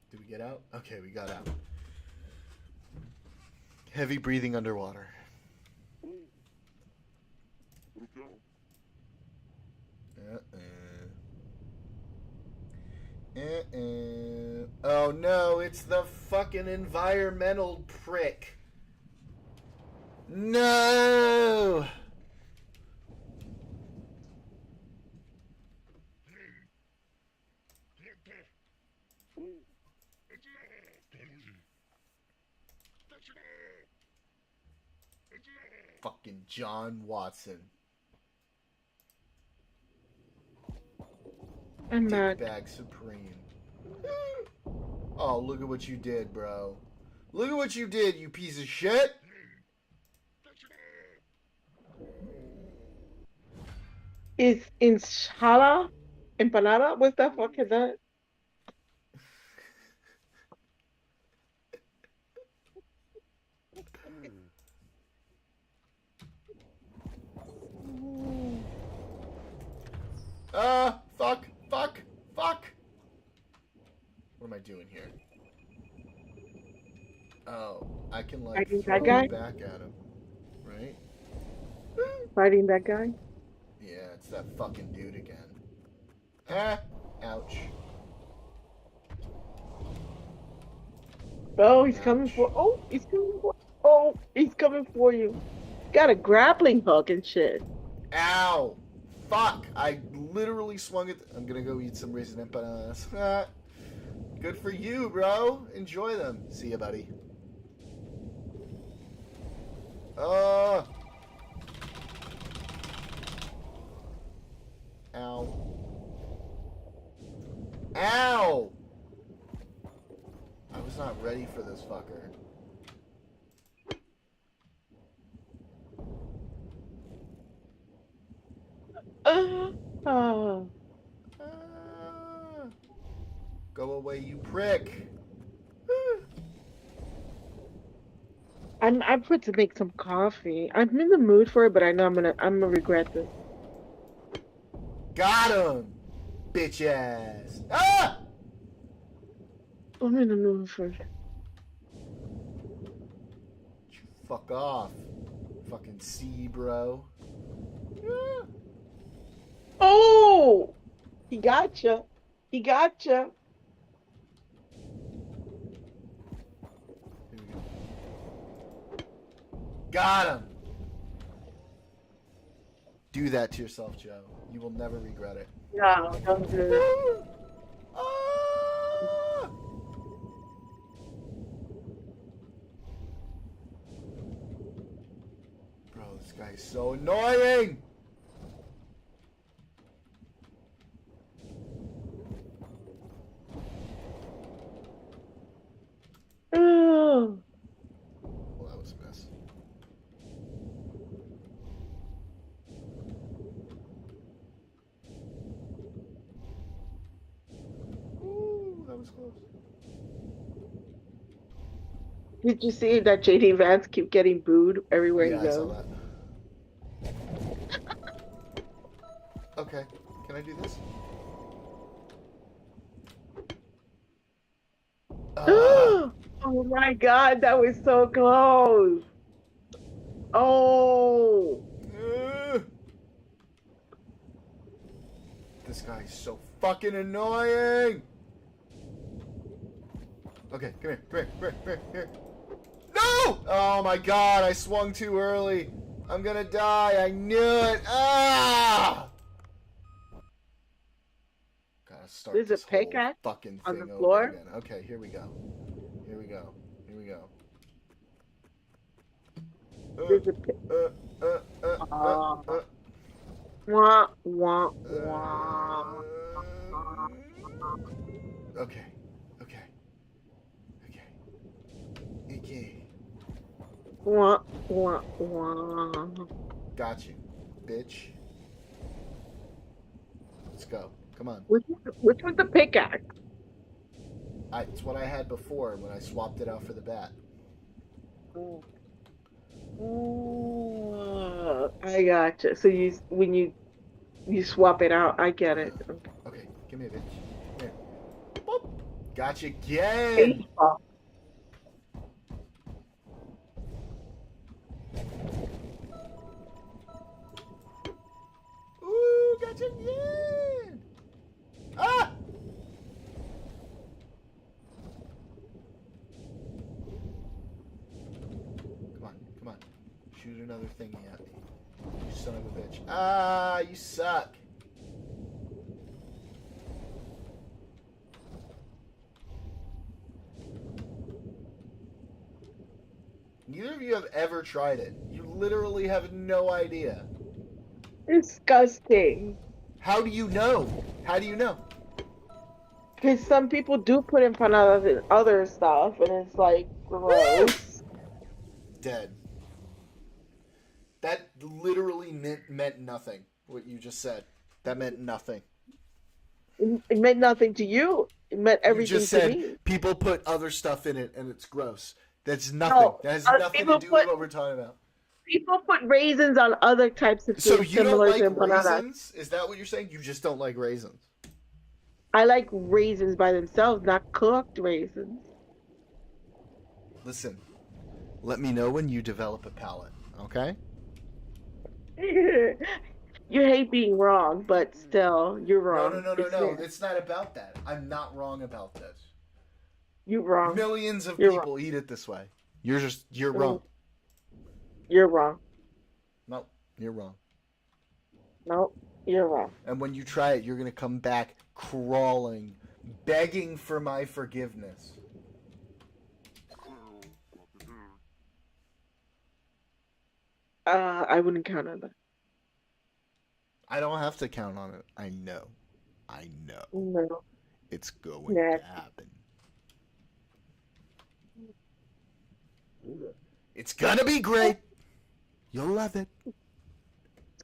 Did we get out? Okay, we got out. Heavy breathing underwater. Oh no, it's the fucking environmental prick. No! Fucking John Watson. I'm back. Dickbag Supreme. Oh, look at what you did, bro. Look at what you did, you piece of shit. Is inshallah empanada? What the fuck is that? Fuck. What am I doing here? Oh, I can Are like you throw that guy? it back at him. Fighting that guy? Yeah, it's that fucking dude again. Ah! Ouch. Oh, he's coming Ouch. for. Oh, he's coming for. Oh, he's coming for you. Got a grappling hook and shit. Ow! Fuck! I literally swung it. I'm gonna go eat some raisin empanadas. Ah. Good for you, bro. Enjoy them. See ya, buddy. Oh! Ow. Ow! I was not ready for this fucker. Oh. Ah. Go away, you prick. I'm put to make some coffee. I'm in the mood for it, but I know I'm gonna regret this. Got him! Bitch ass. Ah! I'm in the mood for it. Fuck off. Fucking C, bro. Ah. Oh, he gotcha. He gotcha. Here we go. Got him! Do that to yourself, Joe. You will never regret it. No, don't do it. Ah! Bro, this guy is so annoying! Oh. Well, that was a mess. Ooh, that was close. Did you see that JD Vance keep getting booed everywhere he Yeah, I saw goes? that. Okay, can I do this? Oh my God, that was so close. Oh, This guy is so fucking annoying. Okay, come here, come here, come here, come here, come here. No! Oh my god, I swung too early. I'm gonna die. I knew it. Ah! Gotta start there's a this whole pickaxe fucking on the thing over floor. again. Okay, here we go. Here we go. Here we go. There's a pick. Uh. Wah, wah, wah. Okay. Okay. Okay. Okay. Wah, wah, wah. Got you, bitch. Let's go. Come on. Which was the pickaxe? It's what I had before when I swapped it out for the bat. Oh. I gotcha. So when you swap it out, I get it. Okay. Okay, give me a bitch. Here. Boop. Got you again. Baseball. Ooh, got you again. Ah! Come on, come on. Shoot another thingy at me. You son of a bitch. Ah, you suck. Neither of you have ever tried it. You literally have no idea. Disgusting. How do you know? How do you know? Because some people do put in front of other stuff, and it's like gross. Dead. That literally meant nothing. What you just said. That meant nothing. It meant nothing to you. It meant You everything just to said me. people put other stuff in it and it's gross. That's nothing. No, that has other nothing to people do put- with what we're talking about. People put raisins on other types of So foods you don't similar like to empanadas. raisins? Is that what you're saying? You just don't like raisins? I like raisins by themselves, not cooked raisins. Listen, let me know when you develop a palate, okay? You hate being wrong, but still, you're No, no, wrong. no, no, It's no. there. It's not about that. I'm not wrong about this. You're wrong. Millions of You're wrong. people eat it this way. You're Mm, wrong. You're wrong. No, you're wrong. No, you're wrong. And when you try it, you're gonna come back crawling, begging for my forgiveness. I wouldn't count on that. I don't have to count on it. I know. I know. No. It's going Nah. to happen. It's gonna be great. You'll love it.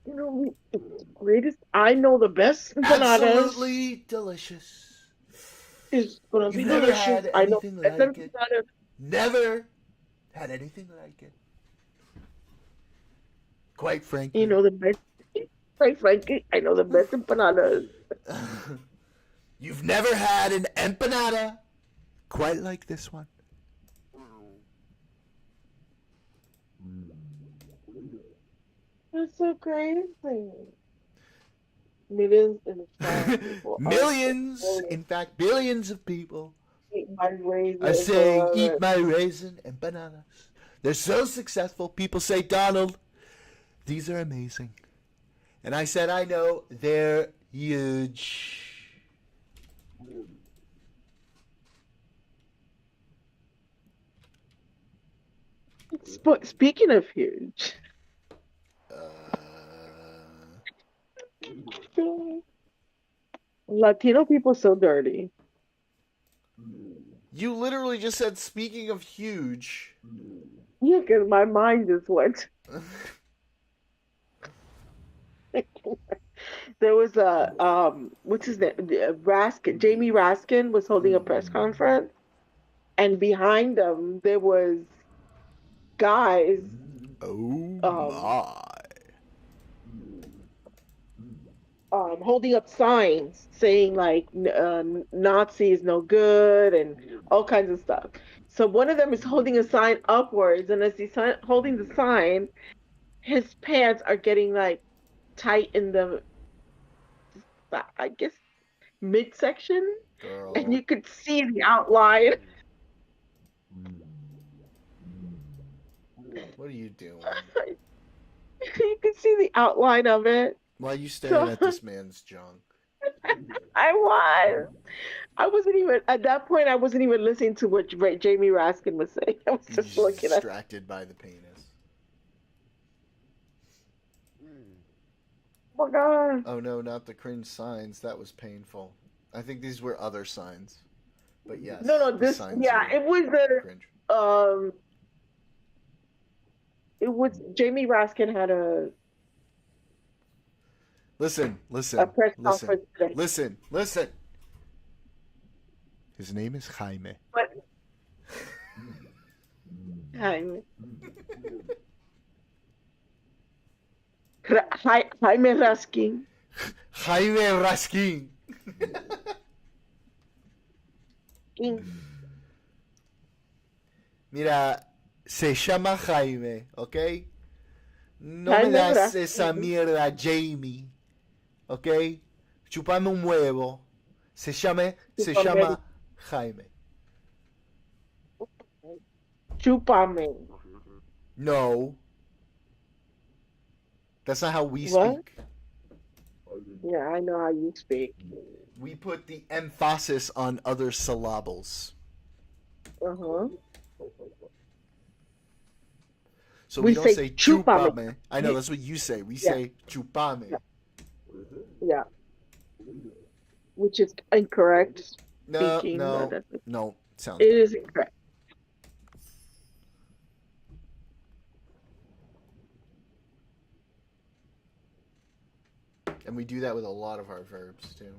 You know, the greatest. I know the best empanadas Absolutely delicious. is gonna be You've never delicious. had I know anything the best like it. empanadas. Never had anything like it. Quite frankly. You know the best. Quite frankly, I know the best empanadas. You've never had an empanada quite like this one. That's so crazy. Millions in fact people Millions, in fact, billions of people eat my raisin are saying, empanadas. eat my raisin empanadas. They're so successful. People say, Donald, these are amazing. And I said, I know, they're huge. Speaking of huge, Latino people so dirty. You literally just said, speaking of huge. Yeah, because my mind just went. There was a what's his name? Raskin. Jamie Raskin was holding a press conference, and behind them there was guys Oh um my. holding up signs saying like Nazi is no good and all kinds of stuff. So one of them is holding a sign upwards, and as he's holding the sign, his pants are getting like tight in the, I guess, midsection, and Girl. you could see the outline. What are you doing? You could see the outline of it. Why are you staring So at this man's junk? I was. I wasn't even at that point. I wasn't even listening to what Jamie Raskin was saying. I was You're just just looking at. distracted by the penis. Oh my God. Oh no, not the cringe signs. That was painful. I think these were other signs. But yes. No, the this. signs Yeah, were it was the. cringe. It was Jamie Raskin had Listen, a listen, press listen, conference today. listen, listen. His name is Jaime. But Jaime, Jaime Raskin. Jaime Raskin. Mira, se llama Jaime, ¿ok? No me Jaime das esa Raskin. mierda, Jamie, ¿ok? Chupame un huevo. Se llama Jaime. Chupame. No, that's not how we What? speak. Yeah, I know how you speak. We put the emphasis on other syllables. Uh-huh. So We we don't say say chupame. chupame. I know, that's what you say. We Yeah. say chupame. Yeah. Which is incorrect No, speaking. no, That's, no. Sounds it is incorrect. And we do that with a lot of our verbs too.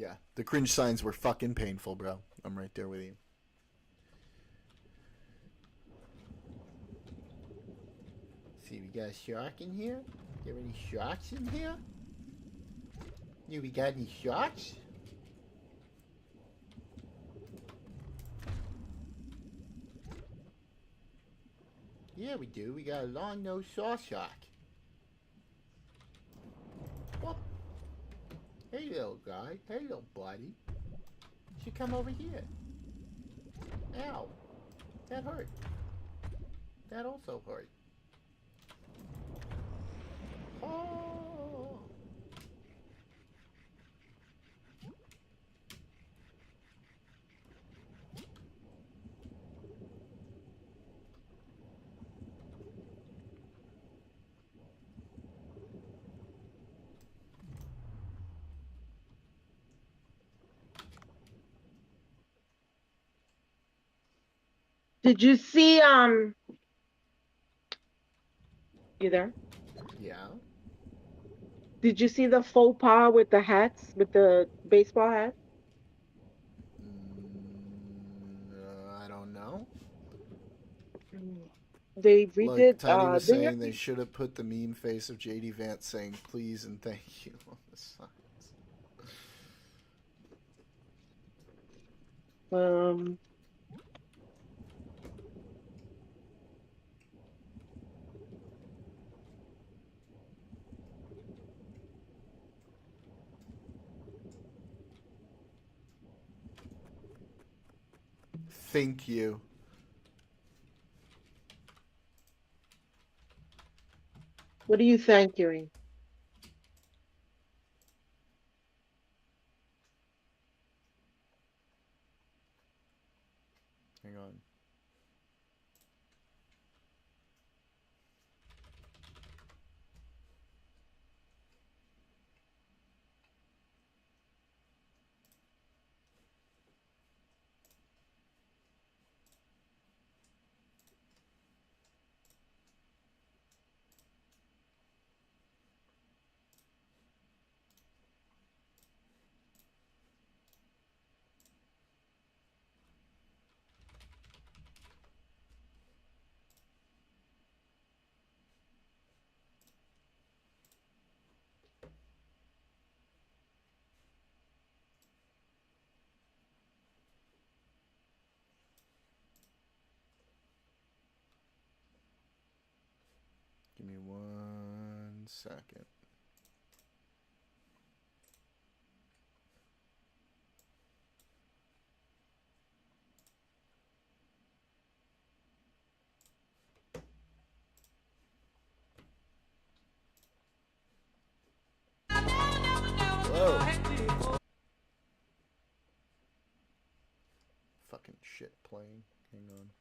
Yeah, the cringe signs were fucking painful, bro. I'm right there with you. See, we got a shark in here? There any sharks in here? Yeah, we got any sharks? Yeah, we do. We got a long-nosed saw shark. What? Hey, little guy. Hey, little buddy. You should come over here. Ow. That hurt. That also hurt. Oh. Did you see you there? Yeah. Did you see the faux pas with the hats, with the baseball hats? I don't know. They Look, redid Tiny was they saying they should have put the meme face of JD Vance saying please and thank you on the signs. um Thank you. what are you thanking? Hang on. Give me 1 second. Whoa. Fucking shit playing. Hang on.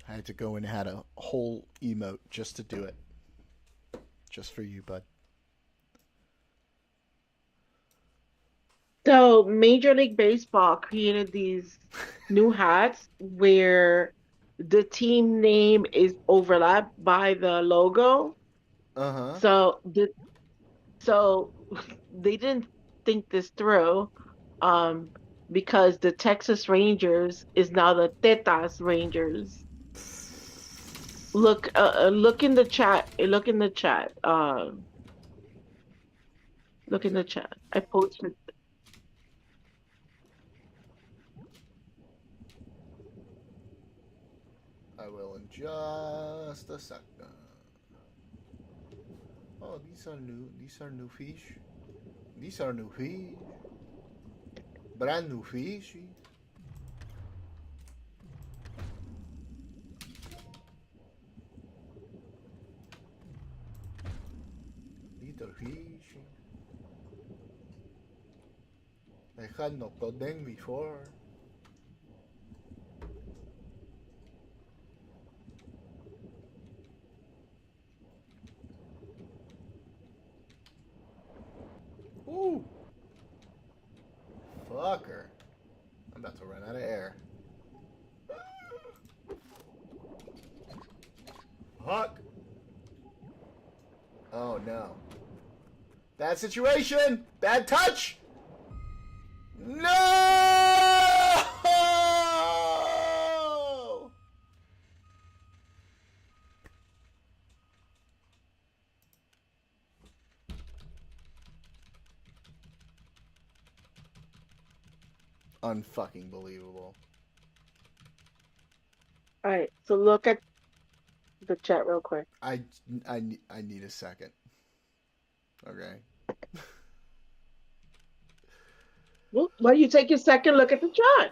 I had to go and had a whole emote just to do it. Just for you, bud. So Major League Baseball created these new hats where the team name is overlapped by the logo. Uh-huh. So they didn't think this through, um, because the Texas Rangers is now the Tetas Rangers. Look in the chat. Look in the chat. Look in the chat. I posted. I will in just a second. Oh, these are new. These are new fish. These are new fish. Brand new fish. Little fish. I had no coding before. Ooh. Fucker. I'm about to run out of air. Fuck. Oh no. Bad situation. Bad touch. No! Unfucking believable. All right, so look at the chat real quick. I need a second. Okay. Well, why you take your second look at the chart?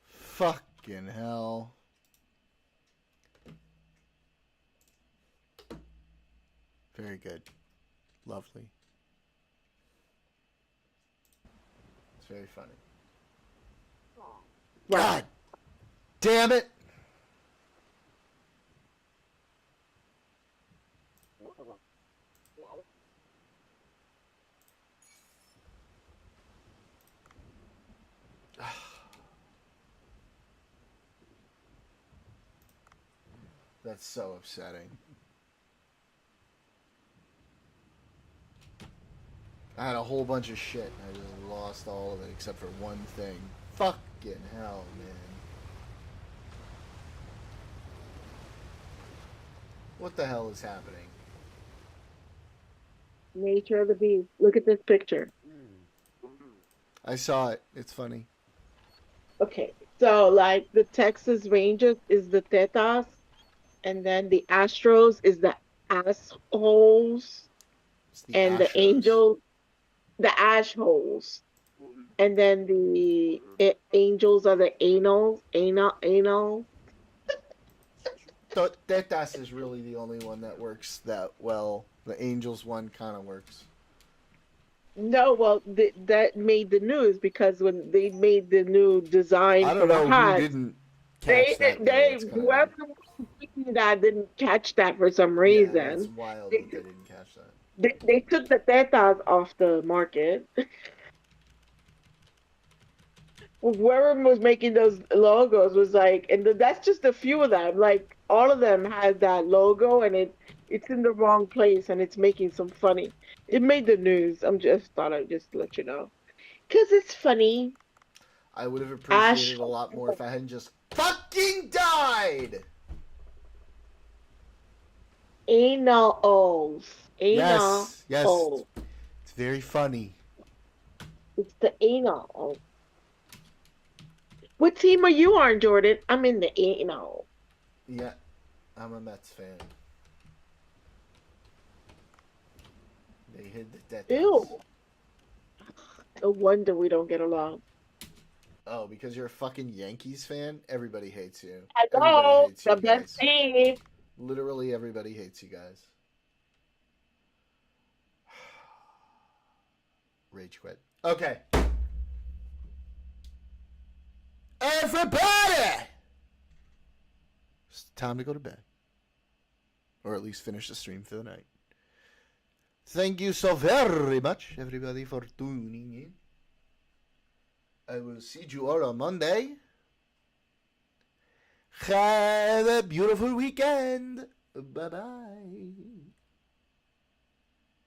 Fucking hell. Very good. Lovely. It's very funny. Right. God damn it. That's so upsetting. I had a whole bunch of shit. I just lost all of it except for one thing. Fucking hell, man. What the hell is happening? Nature of the beast. Look at this picture. I saw it. It's funny. Okay, so like the Texas Rangers is the Tetas, and then the Astros is the assholes, It's the and the Astros. Angels, the ashholes, and then the Angels are the anal. Tetas is really the only one that works that well. The Angels one kind of works. No, well, that made the news because when they made the new design I for don't the know who hat, didn't catch that. whoever was tweeting that didn't catch that for some Yeah, that's reason. wild They, that they didn't catch that. they took the tetas off the market. Whoever was making those logos was like, and that's just a few of them. Like all of them had that logo, and it's in the wrong place, and it's making some funny. It made the news. I'm just thought I'd just let you know because it's funny. I would have Ash, appreciated a lot more if I hadn't just fucking died. anal Yes, yes. anal. It's very funny. It's the anal. What team are you on, Jordan? I'm in the anal. Yeah, I'm a Mets fan. They hid the Tetas. Ew. No wonder we don't get along. Oh, because you're a fucking Yankees fan? Everybody hates you. Hello, Everybody hates the you best guys. team. Literally everybody hates you guys. Rage quit. Okay. Everybody! It's time to go to bed. Or at least finish the stream for the night. Thank you so very much, everybody, for tuning in. I will see you all on Monday. Have a beautiful weekend. Bye-bye.